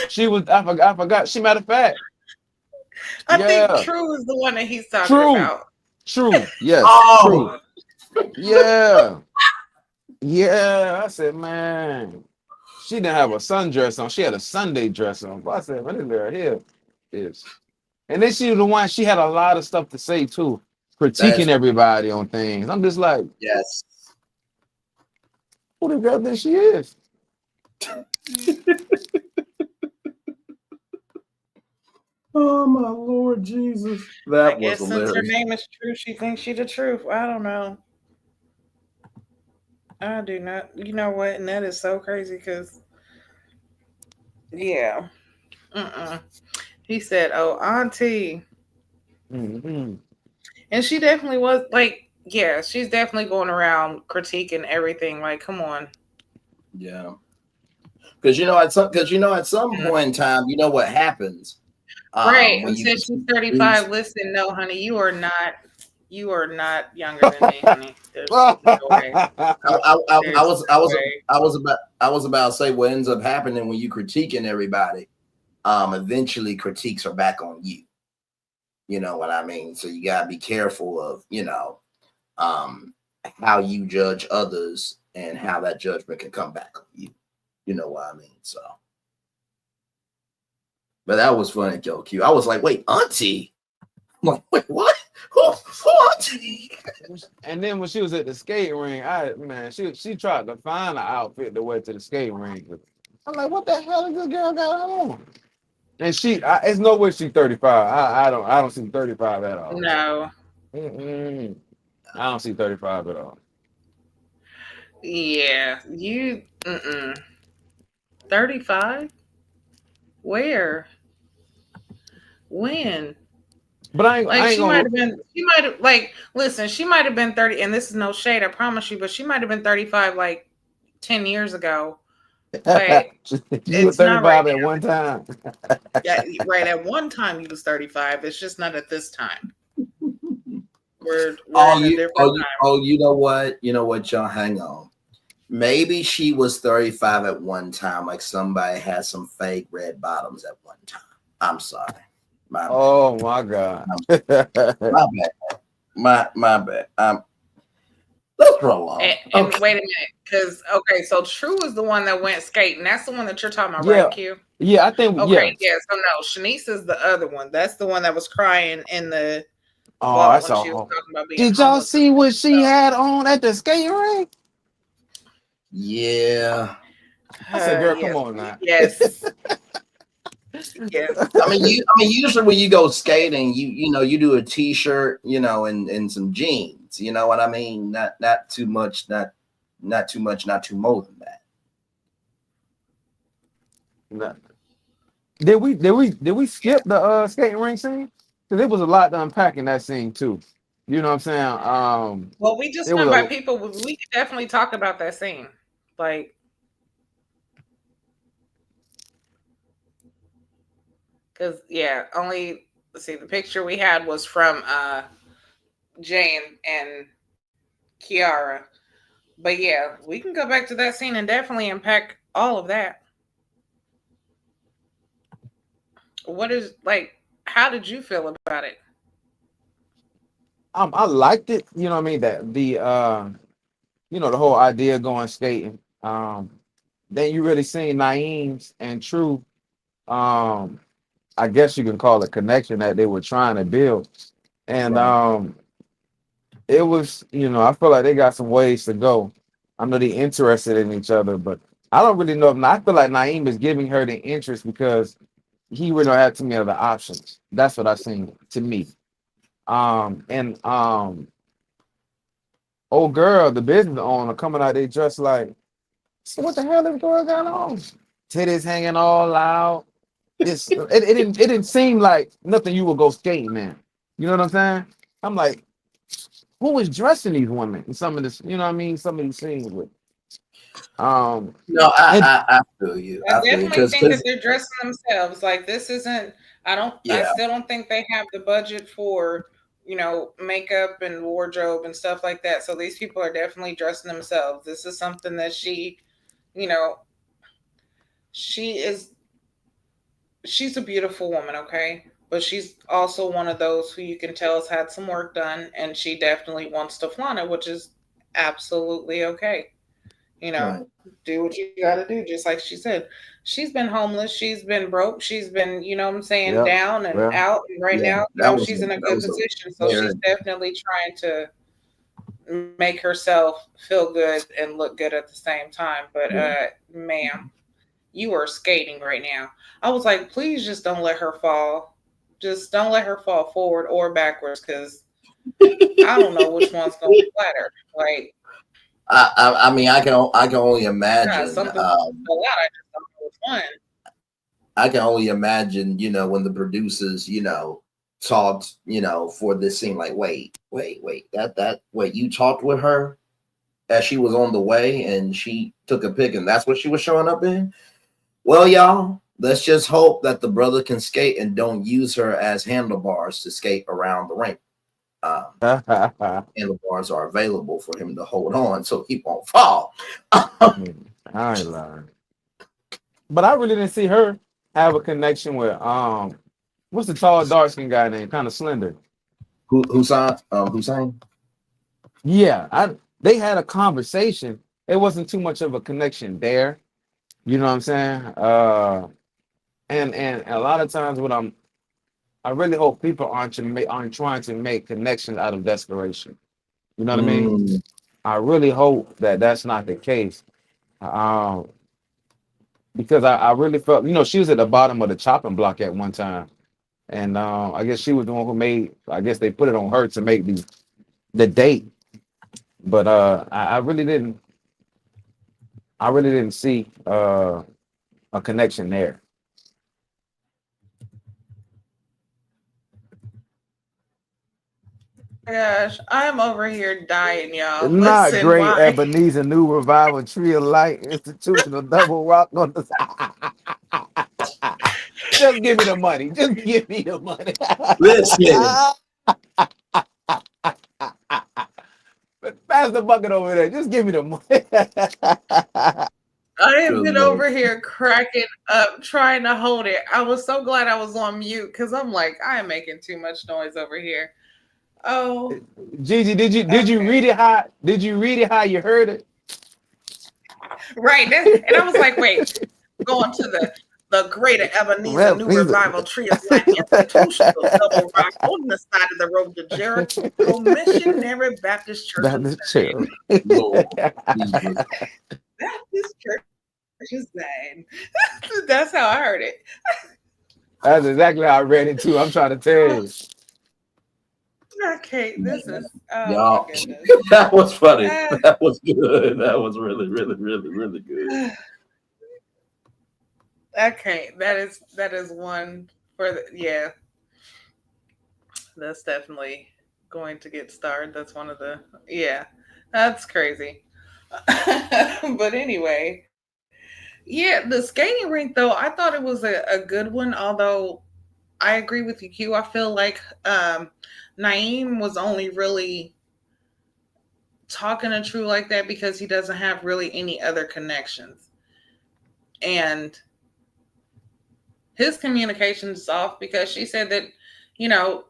She was I forgot. She matter of fact. I think Yeah. True is the one that he's talking True. about. True. Yes. True. Oh, Yeah. Yeah. I said, man, she didn't have a sundress on. She had a Sunday dress on. But I said, man, this girl here is. And then she was the one, she had a lot of stuff to say too, that is critiquing everybody on things. I'm just like, yes. who the girl think she is? Oh my Lord Jesus. I That was guess since her hilarious. name is True, she thinks she the truth. I don't know. I do not. You know what? And that is so crazy because, yeah. Mm-mm. He said, "Oh, Auntie," Mhm. and she definitely was like, yeah, she's definitely going around critiquing everything. Like, come on. Yeah. Because at some Mm. point in time, you know what happens Right. when And you said she's continue to do 35. Listen, no, honey, you are not. You are not younger than me, honey. There's no way. There's no way. I was about to say what ends up happening when you critiquing everybody, eventually critiques are back on you. You know what I mean? So you gotta be careful of, um how you judge others and how that judgment can come back on you. You know what I mean? So but that was funny, Joe Q. I was like, wait, Auntie? I'm like, wait, what? What? And then when she was at the skating ring, she tried to find an outfit to wear to the skating ring. I'm like, what the hell is this girl got on? And it's no way she's 35. I don't see 35 at all. No. Mm-mm. I don't see 35 at all. Yeah. 35? Where? When? But I Like ain't gonna. she might have like listen, she might have been 30, and this is no shade, I promise you, but she might have been 35 like 10 years ago. But You were it's not right 35 at one time. now. Yeah, right. At one time he was 35. It's just not at this time. We're in a different time. You know what? You know what, y'all? Hang on. Maybe she was 35 at one time, like somebody had some fake red bottoms at one time. I'm sorry. My bad. Oh my God. My bad. My bad. Let's roll on. And Okay. wait a minute, because so True is the one that went skating. That's the one that you're talking about, Yeah. right, Q? Yeah, I think Okay, yeah. So no, Shanice is the other one. That's the one that was crying in the vault that's when she was all. talking about being Did y'all homeless. see what she had on at the skating rink? Yeah. I said, girl, yes. come on now. Yes. Yes. I mean, usually when you go skating, you do a t-shirt, and some jeans. You know what I mean? Not too much, not too much, not too more than that. No. Did we skip the skating rink scene? Because there was a lot to unpack in that scene too. You know what I'm saying? Well, we just it was went by a people. We could definitely talk about that scene. Like, because let's see, the picture we had was from Jane and Kiara. But yeah, we can go back to that scene and definitely unpack all of that. What is like? How did you feel about it? I liked it. You know what I mean? That the whole idea of going skating. Then you really seen Naeem's and True. I guess you can call it connection that they were trying to build, and Right. it was I feel like they got some ways to go. I know they interested in each other, but I don't really know if I feel like Naeem is giving her the interest because he really don't have too many other options. That's what I seen to me. And old girl, the business owner coming out, they dressed like, so what the hell is going on? Titties hanging all out. It didn't seem like nothing you would go skating in. You know what I'm saying? I'm like, who is dressing these women in some of this, you know what I mean? Some of these scenes with. No, I feel you. I I feel you definitely think that because they're dressing themselves. Like this isn't. I yeah, still don't think they have the budget for makeup and wardrobe and stuff like that. So these people are definitely dressing themselves. This is something that you know, she is. She's a beautiful woman, okay, but she's also one of those who you can tell has had some work done, and she definitely wants to flaunt it, which is absolutely okay. You know, right. do what you got to do. Just like she said, she's been homeless, she's been broke, she's been, what I'm saying, Yep. down and Well, out. And right Yeah, now, she's in a good position. So very she's definitely trying to make herself feel good and look good at the same time. But, yeah. ma'am, you are skating right now. I was like, please just don't let her fall. Just don't let her fall forward or backwards because I don't know which one's going to flatter. Like, I mean, I can only yeah, imagine. something's going to I just don't know which one. I can only imagine, when the producers, talked, for this scene, like, wait, wait, you talked with her as she was on the way and she took a pic and that's what she was showing up in. Well, y'all, let's just hope that the brother can skate and don't use her as handlebars to skate around the rink. Handlebars are available for him to hold on so he won't fall. I ain't lying. But I really didn't see her have a connection with what's the tall dark skin guy name? Kind of slender. Hussein? Yeah, they had a conversation. It wasn't too much of a connection there. You know what I'm saying? And a lot of times I really hope people aren't trying to make connections out of desperation. You know what I mean? Mm, I really hope that that's not the case. Um, because I really felt, she was at the bottom of the chopping block at one time. And I guess she was the one who made, I guess they put it on her to make the date. But I really didn't see a connection there. Gosh, I'm over here dying, y'all. Not Listen, great why? Ebenezer New Revival Tree of Light Institutional Double Rock on the Just give me the money. Just give me the money. listen, Pass the bucket over there. Just give me the money. I have good been Lord. over here cracking up trying to hold it. I was so glad I was on mute because I'm like, I am making too much noise over here. Oh, Gigi, did you okay. read it how you heard it? Right. And I was like, wait, going to the Greater Ebenezer Well, New he's Revival Tree of Life Institutional Double Rock on the side of the road to Jericho Missionary Baptist Church of That is true. Lord Jesus. Baptist Church is name. That's how I heard it. That's exactly how I read it too. I'm trying to tell you. Okay, this Man, is oh my y'all, goodness. that was funny. Uh, That was good. That was really, really, really, really good. okay, that is one for the yeah. That's definitely going to get starred. That's one of the yeah. That's crazy. But anyway, yeah, the skating rink though, I thought it was a good one. Although I agree with you, Q. I feel like Naeem was only really talking to True like that because he doesn't have really any other connections. And his communication is off because she said that, you know,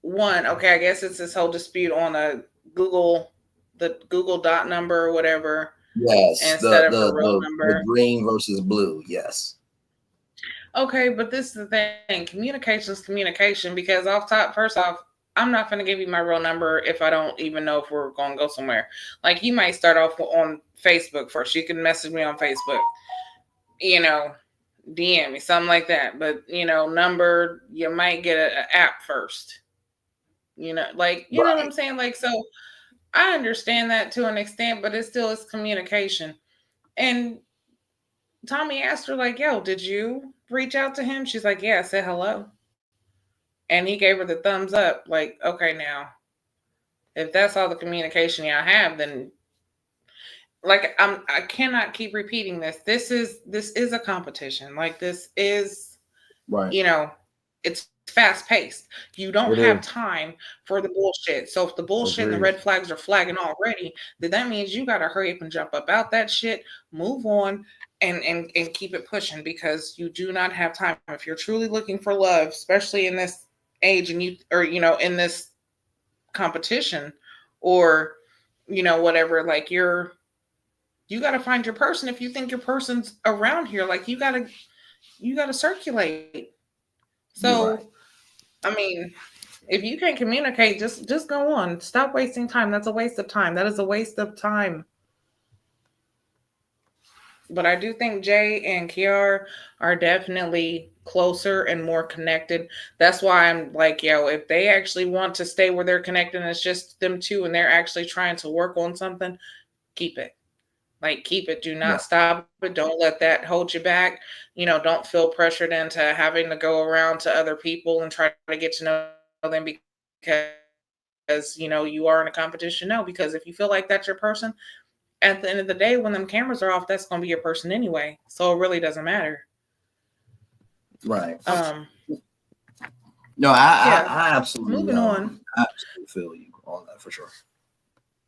one, okay, I guess it's this whole dispute on the Google dot number or whatever Yes, instead of her real the number. green versus blue. Yes. Okay, but this is the thing. Communication is communication because off top, first off, I'm not gonna give you my real number if I don't even know if we're gonna go somewhere. Like you might start off on Facebook first. You can message me on Facebook, you know, DM me, something like that. But number, you might get an app first. Like you know what I'm Right. saying? Like so I understand that to an extent, but it still is communication. And Tommy asked her, like, yo, did you reach out to him? She's like, yeah, say hello. And he gave her the thumbs up, like, okay, now, if that's all the communication y'all have, then like I cannot keep repeating this. This is a competition. Like this is, Right. you know, it's fast paced. You don't It have is. time for the bullshit. So if the bullshit and the red Agreed. flags are flagging already, then that means you gotta hurry up and jump up out that shit, move on, and keep it pushing because you do not have time. If you're truly looking for love, especially in this age and in this competition or whatever, like you got to find your person. If you think your person's around here, like you got to circulate. You're So right. I mean, if you can't communicate, just go on. Stop wasting time. That's a waste of time. That is a waste of time. But I do think Jay and Kiara are definitely closer and more connected. That's why I'm like, yo, if they actually want to stay where they're connected and it's just them two and they're actually trying to work on something, keep it. Like keep it. Do Yeah. not stop it. Don't let that hold you back. Don't feel pressured into having to go around to other people and try to get to know them because you are in a competition. No, because if you feel like that's your person, at the end of the day, when them cameras are off, that's gonna be your person anyway. So it really doesn't matter. Right. Um, No, yeah. I absolutely Moving on. absolutely feel you on that for sure.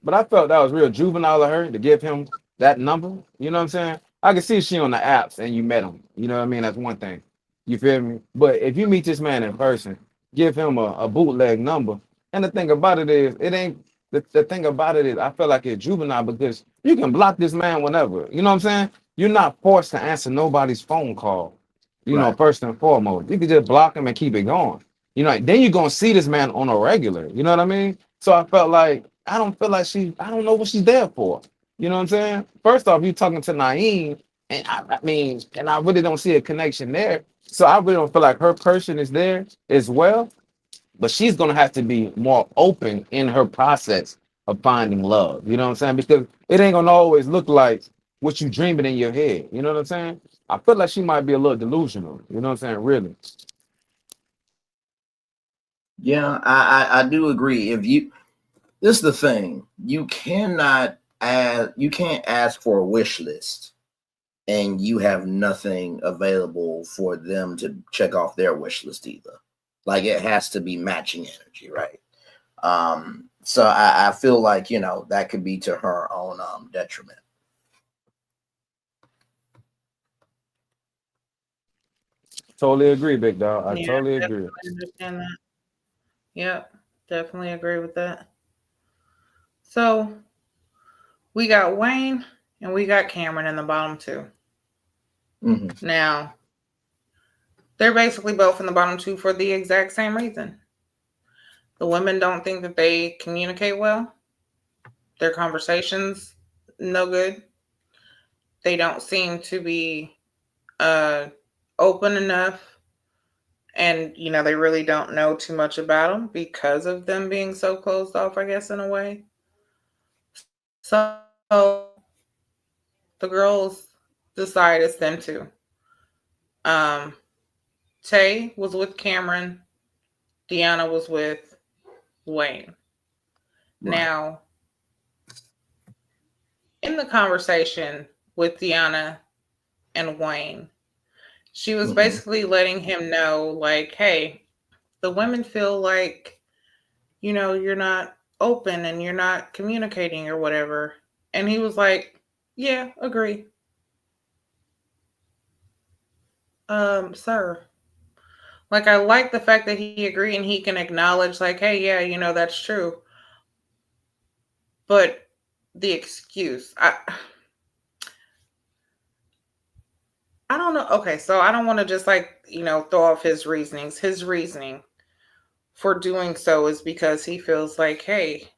But I felt that was real juvenile of her to give him that number. You know what I'm saying? I can see she on the apps and you met him. You know what I mean? That's one thing. You feel me? But if you meet this man in person, give him a bootleg number. And the thing about it is, it ain't the thing about it is I feel like it's juvenile because you can block this man whenever. You know what I'm saying? You're not forced to answer nobody's phone call, Right. first and foremost. You can just block him and keep it going. You know, then you're gonna see this man on a regular. You know what I mean? So I felt like I don't feel like I don't know what she's there for. You know what I'm saying? First off, you talking to Naeem, and I mean, and I really don't see a connection there. So I really don't feel like her person is there as well. But she's gonna have to be more open in her process of finding love. You know what I'm saying? Because it ain't gonna always look like what you dreaming in your head. You know what I'm saying? I feel like she might be a little delusional. You know what I'm saying? Really. Yeah, I do agree. If you This is the thing, you can't ask for a wish list and you have nothing available for them to check off their wish list either. Like it has to be matching energy, right? So I feel like, that could be to her own detriment. Totally agree, big dog. I Yeah, totally agree. definitely understand that. Yep, definitely agree with that. So we got Wayne and we got Cameron in the bottom two. Mm-hmm. Now, they're basically both in the bottom two for the exact same reason. The women don't think that they communicate well. Their conversations, no good. They don't seem to be open enough. And, they really don't know too much about them because of them being so closed off, I guess, in a way. So the girls decide it's them two. Tay was with Cameron. Deanna was with Wayne. Right. Now, in the conversation with Deanna and Wayne, she was Mm-hmm. basically letting him know, like, hey, the women feel like, you're not open and you're not communicating or whatever. And he was like, yeah, agree. Sir. Like, I like the fact that he agreed and he can acknowledge, like, hey, yeah, that's true. But the excuse, I don't know. Okay, so I don't want to just throw off his reasonings. His reasoning for doing so is because he feels like, hey,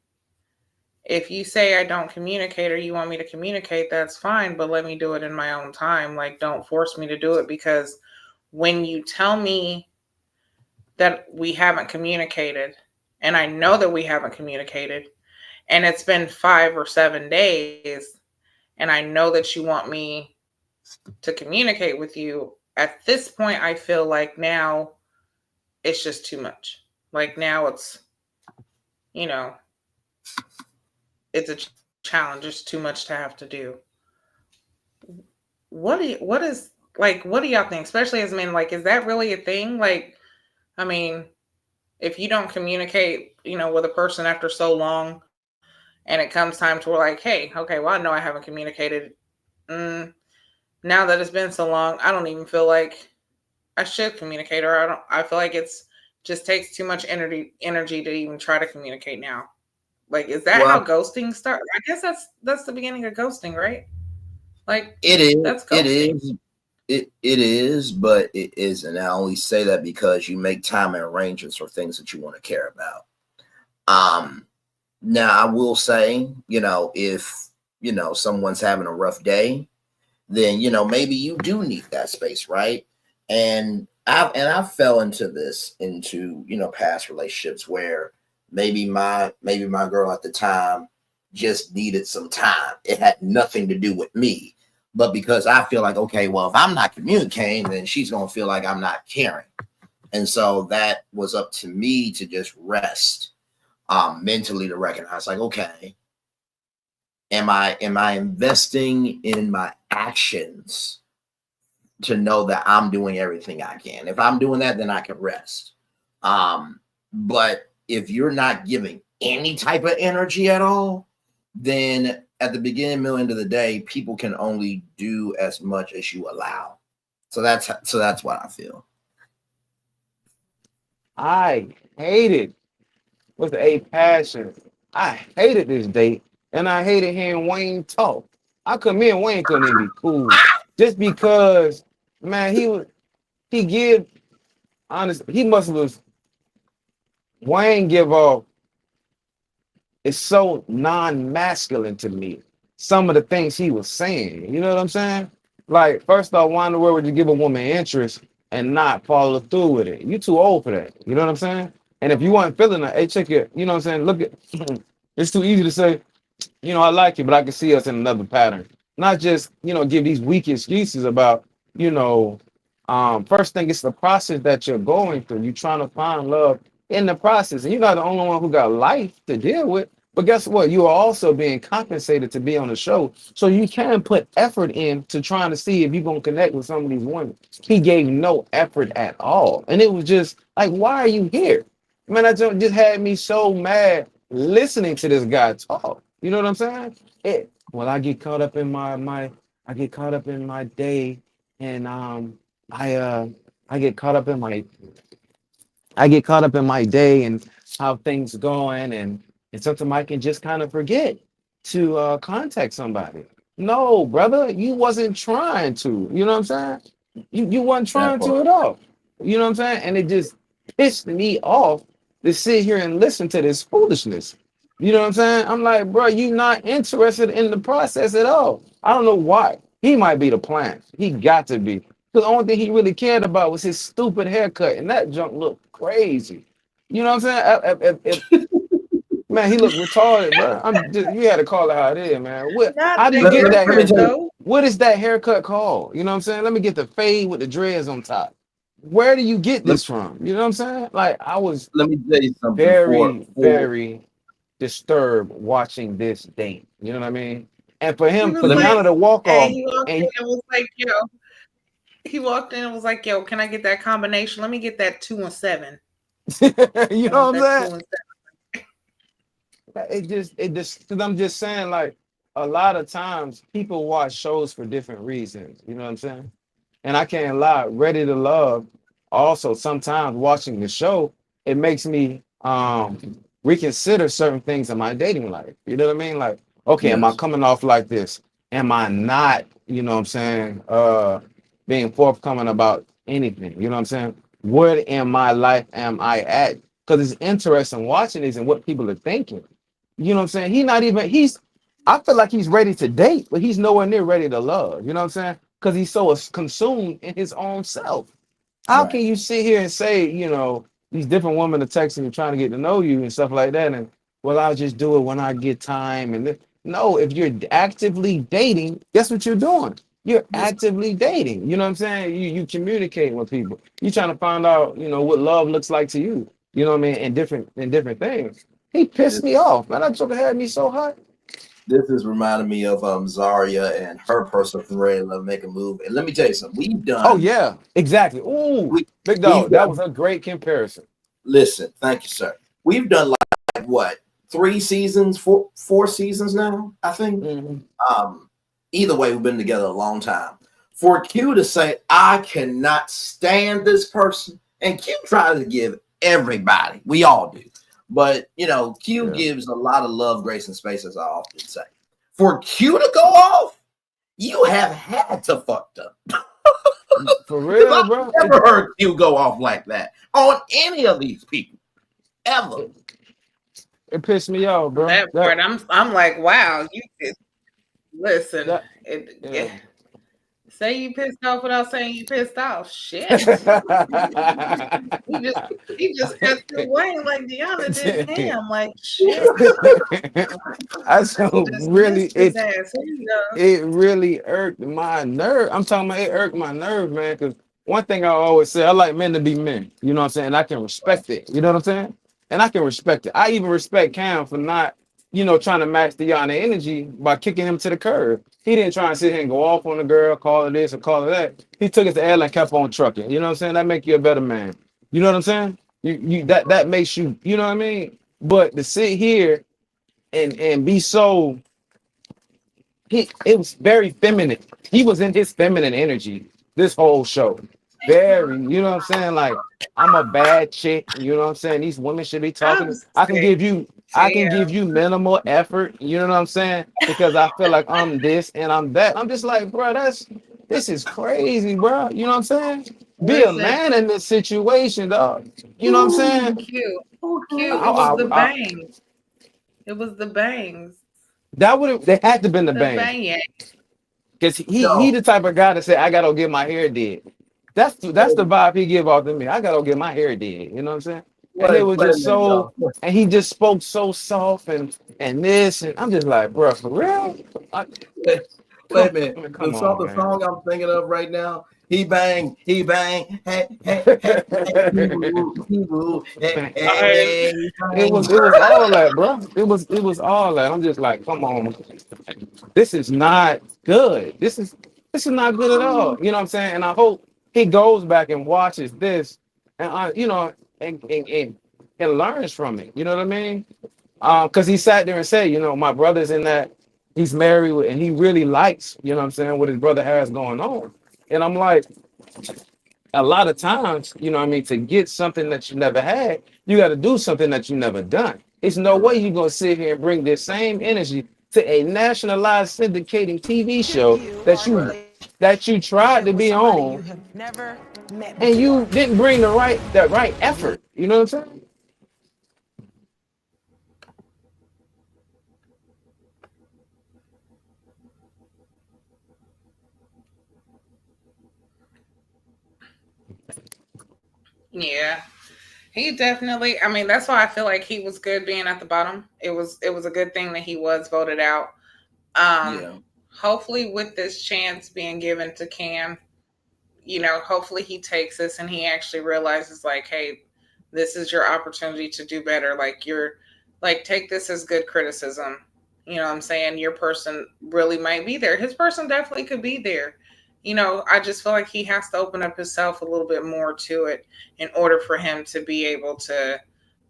if you say I don't communicate or you want me to communicate, that's fine, but let me do it in my own time. Like, don't force me to do it, because when you tell me that we haven't communicated, and I know that we haven't communicated, and it's been 5 or 7 days, and I know that you want me to communicate with you, at this point, I feel like now it's just too much. Like, now it's, it's a challenge. It's too much to have to do. What do y'all think, especially as men? Like, is that really a thing? Like, I mean, if you don't communicate, with a person after so long, and it comes time to like, hey, okay, well, I know I haven't communicated. Now that it's been so long, I don't even feel like I should communicate, or I feel like it's just takes too much energy to even try to communicate now. Like, is that how ghosting starts? I guess that's the beginning of ghosting, right? Like, It is. that's It ghosting. is. It is, but it isn't. I only say that because you make time and arrangements for things that you want to care about. Now I will say, if someone's having a rough day, then maybe you do need that space, right? And I fell into past relationships where maybe my girl at the time just needed some time. It had nothing to do with me, but because I feel like, okay, well, if I'm not communicating, then she's gonna feel like I'm not caring, and so that was up to me to just rest, mentally, to recognize, like, okay, am I investing in my actions to know that I'm doing everything I can? If I'm doing that, then I can rest. But if you're not giving any type of energy at all, then at the beginning, middle, end of the day, people can only do as much as you allow. So that's what I feel. I hated what's the A passion. I hated this date, and I hated hearing Wayne talk. Me and Wayne couldn't even be cool, just because, man, he give honest. He must was Wayne give off is so non-masculine to me. Some of the things he was saying, you know what I'm saying? Like, first off, why in the world would you give a woman interest and not follow through with it? You too old for that. You know what I'm saying? And if you weren't feeling that, hey, check it. You know what I'm saying? Look at it's too easy to say, I like you, but I can see us in another pattern. Not just, give these weak excuses about, you know, first thing it's the process that you're going through. You're trying to find love in the process. And you're not the only one who got life to deal with. But guess what? You are also being compensated to be on the show. So you can put effort into trying to see if you're going to connect with some of these women. He gave no effort at all. And it was just like, why are you here? Man, that just had me so mad listening to this guy talk. You know what I'm saying? Well, I get caught up in my day, and I get caught up in my day and how things going, and sometimes I can just kind of forget to contact somebody. No, brother, you wasn't trying to. You know what I'm saying? You wasn't That trying part. to at all. You know what I'm saying? And it just pissed me off to sit here and listen to this foolishness. You know what I'm saying? I'm like, bro, you not interested in the process at all. I don't know why. He might be the plan. He got to be. Because the only thing he really cared about was his stupid haircut, and that junk looked crazy. You know what I'm saying? Man, he looked retarded, bro. You had to call it how it is, man. Not How do you the get that Let me haircut tell haircut? you. though. What is that haircut called? You know what I'm saying? Let me get the fade with the dreads on top. Where do you get Let, this from? You know what I'm saying? Like, I was let me tell you something. very, For very disturbed watching this date. You know what I mean? And for He him, for was let me Kiana like, to walk hey, off, he walked in and and was like, yo, he walked in and was like, yo, can I get that combination? Let me get that 2 and 7. you I know want what I'm that saying? 2 and It just, because I'm just saying, like, a lot of times people watch shows for different reasons. You know what I'm saying? And I can't lie, Ready to Love, also sometimes watching the show, it makes me reconsider certain things in my dating life. You know what I mean? Like, okay, am I yes. coming off like this? Am I not, you know what I'm saying, being forthcoming about anything? You know what I'm saying? Where in my life am I at? Because it's interesting watching this and what people are thinking. You know what I'm saying? I feel like he's ready to date, but he's nowhere near ready to love. You know what I'm saying? Because he's so consumed in his own self. How Right. can you sit here and say, these different women are texting you trying to get to know you and stuff like that? And well, I'll just do it when I get time. No, if you're actively dating, guess what you're doing? You're This actively dating. You know what I'm saying? You communicating with people. You're trying to find out, what love looks like to you. You know what I mean? And different things. He pissed this me off, man. That joker had me so hot. this is reminding me of Zaria and her person from Ready to Love Make a Move. And let me tell you something. Oh yeah, exactly. Ooh, We big we've dog. That done was a great comparison. listen, thank you, sir. We've done like what, 3 seasons, four seasons now, I think. Mhm. Um, Either way, we've been together a long time. For Q to say, I cannot stand this person, and Q tries to give everybody, we all do. But Q Yeah. gives a lot of love, grace, and space, as I often say. For Q to go off, you have had to fucked up. For Because real, I've bro. never heard Q go off like that on any of these people ever. It, it pissed me off, bro. that part. I'm like, wow, you could listen. That Yeah, yeah. say you pissed off without saying you pissed off. Shit. He just he just cut through Wayne like Deanna did him. Like shit. I We'll so dismiss really his it ass. Here you go. it really irked my nerve. I'm talking about it irked my nerve, man. Because one thing I always say, I like men to be men. You know what I'm saying? And I can respect it. You know what I'm saying? And I can respect it. I even respect Cam for not, trying to match Deanna energy by kicking him to the curb. He didn't try and sit here and go off on the girl, call her this or call her that. He took it to L and kept on trucking. You know what I'm saying? That make you a better man. You know what I'm saying? That makes you, you know what I mean? But to sit here and be so it was very feminine. He was in his feminine energy this whole show. Very, you know what I'm saying? Like, I'm a bad chick, you know what I'm saying? These women should be talking. I'm I can sick. give you I can Damn. give you minimal effort, you know what I'm saying? Because I feel like I'm this and I'm that. I'm just like, bro, this is crazy, bro. You know what I'm saying? be a Listen, man in this situation, dog. You know what I'm who saying? cute? Who cute? I, It was I, the I, bangs. It was the bangs. that would have they had to been the The bang. bang. Yeah. Because he No, the type of guy to say, I gotta go get my hair did. That's the vibe he give off to me. I gotta go get my hair did. You know what I'm saying? And it was wait a just minute, so, though. and he just spoke so soft and this, and I'm just like, bro, for real? I, Wait, wait a minute. come The on, the man. song I'm thinking of right now. He bang, hey, hey, hey, hey, he woo, hey, I, hey, he bang. It was all that, bro. It was all that. I'm just like, come on, this is not good. This is not good at all. You know what I'm saying? And I hope he goes back and watches this, and and learns from it. You know what I mean? Because he sat there and said, my brother's in that he's married and he really likes, you know what I'm saying, what his brother has going on. And I'm like, a lot of times, you know what I mean, to get something that you never had, you got to do something that you never done. It's no way Correct. you're going to sit here and bring this same energy to a nationalized syndicating TV show that Correct. you tried to be on and you didn't bring the right effort. You know what I'm saying? yeah. He definitely. I mean, that's why I feel like he was good being at the bottom. It was a good thing that he was voted out. Um, Yeah. hopefully, with this chance being given to Cam, hopefully he takes this and he actually realizes, like, hey, this is your opportunity to do better. Like, take this as good criticism. You know what I'm saying? Your person really might be there. His person definitely could be there. I just feel like he has to open up himself a little bit more to it in order for him to be able to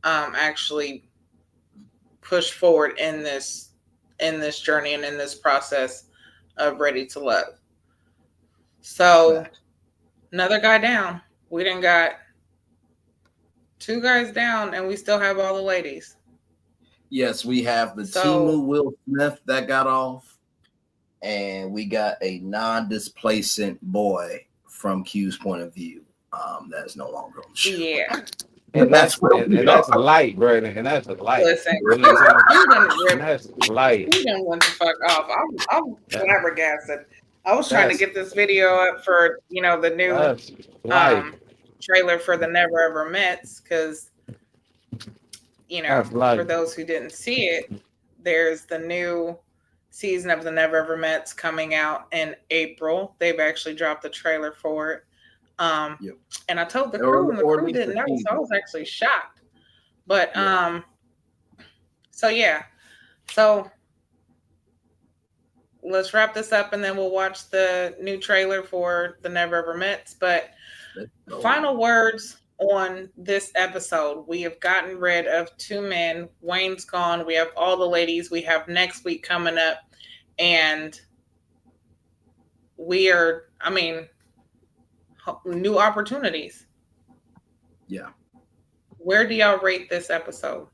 actually push forward in this journey and in this process of Ready to Love. So Fact. another guy down. We didn't got two guys down, and we still have all the ladies. Yes, we have the So Timu Will Smith that got off, and we got a non-displacent boy from Q's point of view. That's no longer on the show. yeah, And That's that's where and, we and that's are. light, bro. And that's light. listen, You know what I'm saying? you didn't And rip, that's light. you didn't went the fuck off. I'm That, flabbergasted. I was trying to that's get this video up for the new that's light. um trailer for the Never Ever Mets because That's for light. those who didn't see it, there's the new season of the Never Ever Mets coming out in April. They've actually dropped the trailer for it. Um, Yep. and I told the crew, Or, and the or at crew least didn't the know, team. so I was actually shocked. But Yeah. so yeah, so let's wrap this up, and then we'll watch the new trailer for the Never Ever Mets. But Let's go. final words on this episode. We have gotten rid of two men. Wayne's gone. We have all the ladies. We have next week coming up, and we are. I mean, new opportunities. Yeah. Where do y'all rate this episode?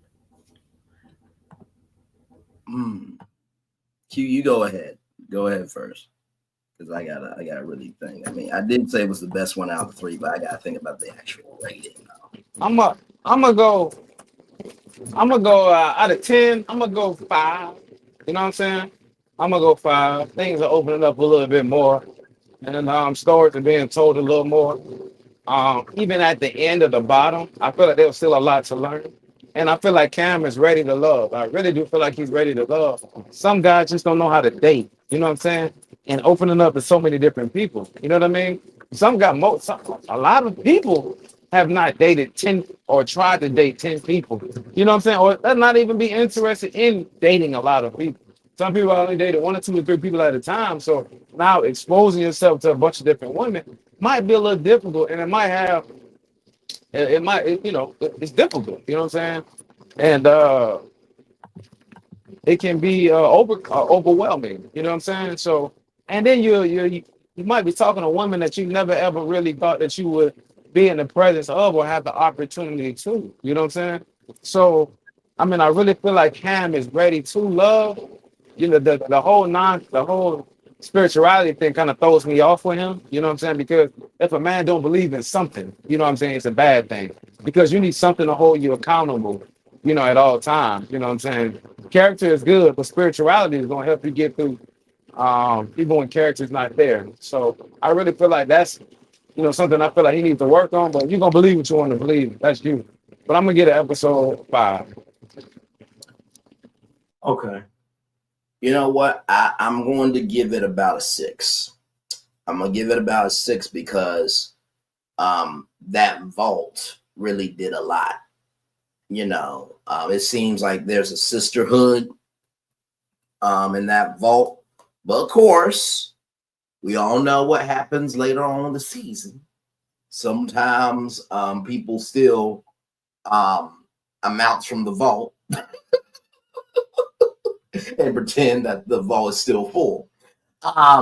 Q, you go ahead. Go ahead first. Because I gotta really think. I mean, I did say it was the best one out of three, but I gotta think about the actual rating now. I'm gonna go. I'm gonna go out of 10. I'm gonna go 5. You know what I'm saying? I'm gonna go 5. Things are opening up a little bit more, and stories are being told a little more. Even at the end of the bottom, I feel like there's still a lot to learn. And I feel like Cam is ready to love. I really do feel like he's ready to love. Some guys just don't know how to date. You know what I'm saying? And opening up to so many different people. You know what I mean? A lot of people have not dated 10 or tried to date 10 people. You know what I'm saying? Or they're not even be interested in dating a lot of people. Some people only dated 1 or 2 or 3 people at a time. So now exposing yourself to a bunch of different women might be a little difficult, and it might have it might it's difficult, you know what I'm saying? And it can be overwhelming, you know what I'm saying? So, and then you might be talking to a woman that you never ever really thought that you would be in the presence of or have the opportunity to, you know what I'm saying? So I mean, I really feel like Cam is ready to love. The whole spirituality thing kind of throws me off with him. You know what I'm saying? Because if a man don't believe in something, you know what I'm saying, it's a bad thing. Because you need something to hold you accountable, you know, at all times. You know what I'm saying? Character is good, but spirituality is gonna help you get through even when character's not there. So I really feel like that's, you know, something I feel like he needs to work on, but you're gonna believe what you want to believe. That's you. But I'm gonna get an episode 5. Okay. You know what? I'm going to give it about a 6. I'm gonna give it about a 6 because that vault really did a lot. You know, it seems like there's a sisterhood in that vault. But of course, we all know what happens later on in the season. Sometimes people steal amounts from the vault and pretend that the vault is still full.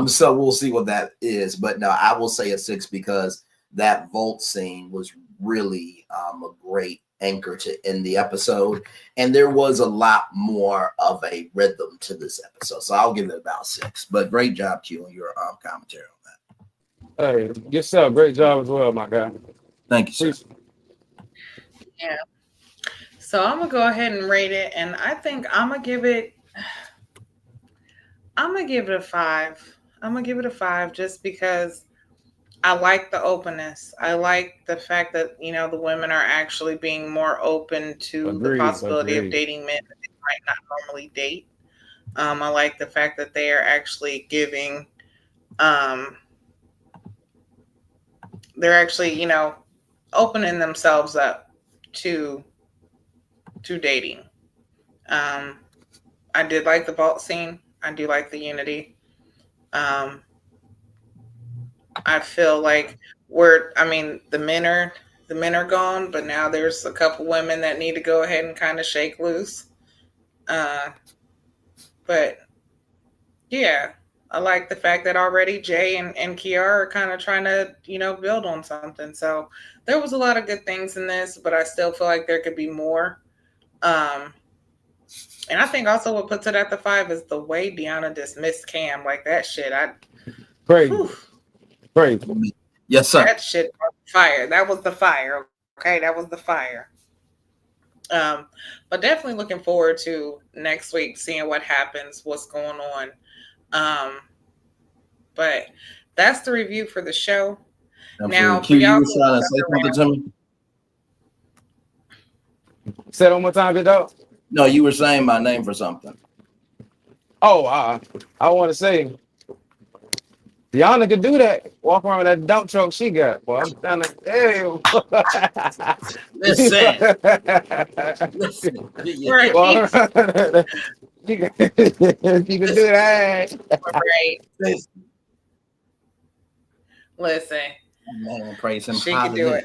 So we'll see what that is. But no, I will say a 6 because that vault scene was really a great anchor to end the episode. And there was a lot more of a rhythm to this episode. So I'll give it about 6. But great job, Q, on your commentary on that. Hey, yourself, great job as well, my guy. Thank you, sir. Peace. Yeah. So I'm gonna go ahead and rate it, and I think I'm gonna give it a 5. I'm gonna give it a 5 just because I like the openness. I like the fact that, you know, the women are actually being more open to the possibility of dating men that they might not normally date. I like the fact that they are actually giving, they're actually, you know, opening themselves up to dating. I did like the vault scene. I do like the unity. I feel like the men are gone, but now there's a couple women that need to go ahead and kind of shake loose. But yeah, I like the fact that already Jay and Kiara are kind of trying to, you know, build on something. So there was a lot of good things in this, but I still feel like there could be more. And I think also what puts it at the 5 is the way Deanna dismissed Cam. Like that shit. Crazy. Yes, sir. That shit was fire. That was the fire. Okay, that was the fire. But definitely looking forward to next week, seeing what happens, what's going on. But that's the review for the show. Absolutely. Now, Q, you y'all were trying to say something to me? Say it one more time, big dog. No, you were saying my name for something. Oh, I want to say, Deanna could do that. Walk around with that dump truck she got. Well, I'm trying to damn. Listen. Right. She can do that. Right. Listen. Man, praise him. She can do it.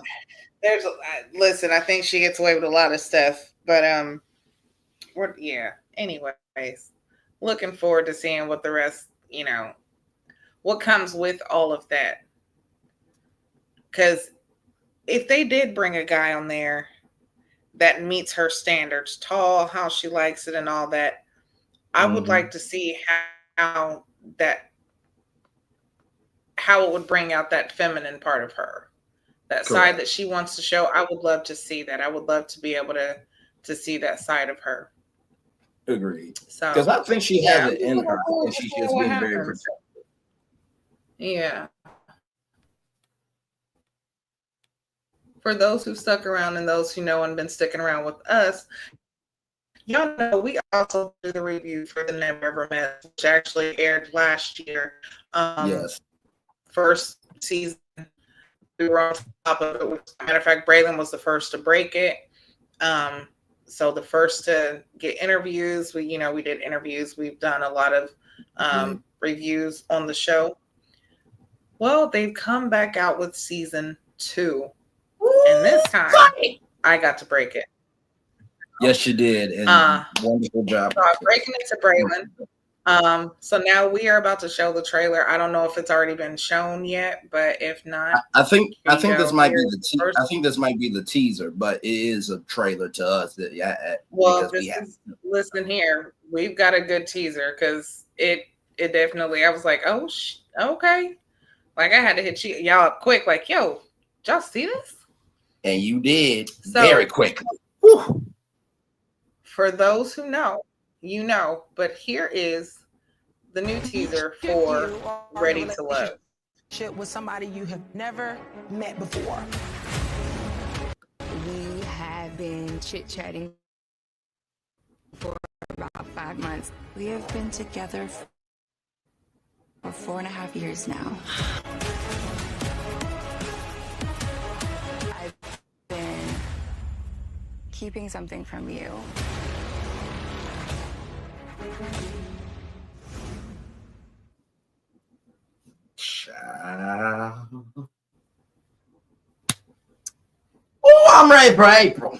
Listen, I think she gets away with a lot of stuff, but anyways, looking forward to seeing what the rest, you know, what comes with all of that. Because if they did bring a guy on there that meets her standards, tall, how she likes it and all that, I would like to see how it would bring out that feminine part of her. That side that she wants to show. I would love to see that. I would love to be able to see that side of her. Agreed. So because I think she has it in her, and she's just being very protective. Yeah. For those who stuck around and those who know and been sticking around with us, y'all know we also do the review for The Never Ever Met, which actually aired last year. Yes. First season. We were on top of it. As a matter of fact, Braylon was the first to break it. So the first to get interviews. We did interviews. We've done a lot of reviews on the show. Well, they've come back out with season 2. And this time, I got to break it. Yes, you did. And wonderful job. So I'm breaking it to Braylon. So now we are about to show the trailer. I don't know if it's already been shown yet, but if not, I think this might be the teaser, but it is a trailer to us. Listen here, we've got a good teaser because it it definitely. I was like, oh, okay. Like I had to hit y'all up quick. Like, yo, y'all see this? And you did So, very quickly. Whew. For those who know, you know. But here is the new teaser for Ready to Love. With somebody you have never met before. We have been chit-chatting for about 5 months. We have been together for 4.5 years now. I've been keeping something from you. Child. Oh, I'm ready for April.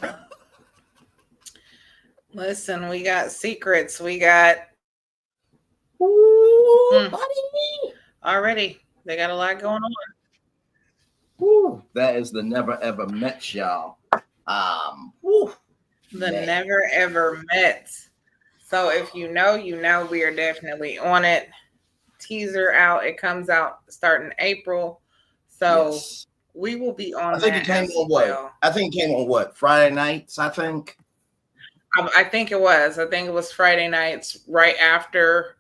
Listen, we got secrets. We got Buddy. already. They got a lot going on. Woo, that is the Never Ever Met, y'all. Woo, The man. Never Ever Met. So if you know, you know. We are definitely on it. Teaser out. It comes out starting April. So Yes. we will be on. I think it came on what? Well. I think it came on what? Friday nights, I think. I think it was. I think it was Friday nights, right after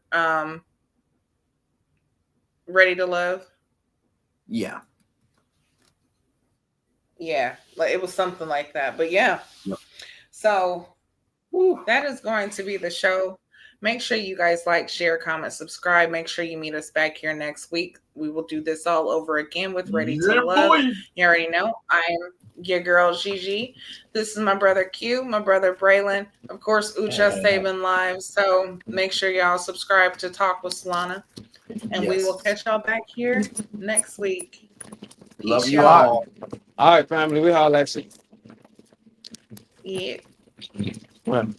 Ready to Love. Yeah. Yeah, like it was something like that. But yeah. Yep. So Woo. that is going to be the show. Make sure you guys like, share, comment, subscribe. Make sure you meet us back here next week. We will do this all over again with Ready to Love. Boy. You already know I'm your girl Gigi. This is my brother Q, my brother Braylon. Of course, Ucha saving lives. So make sure y'all subscribe to Talk with Solana. And we will catch y'all back here next week. Love Peace, you y'all. all. All right, family. We holla at you. Yeah. Well.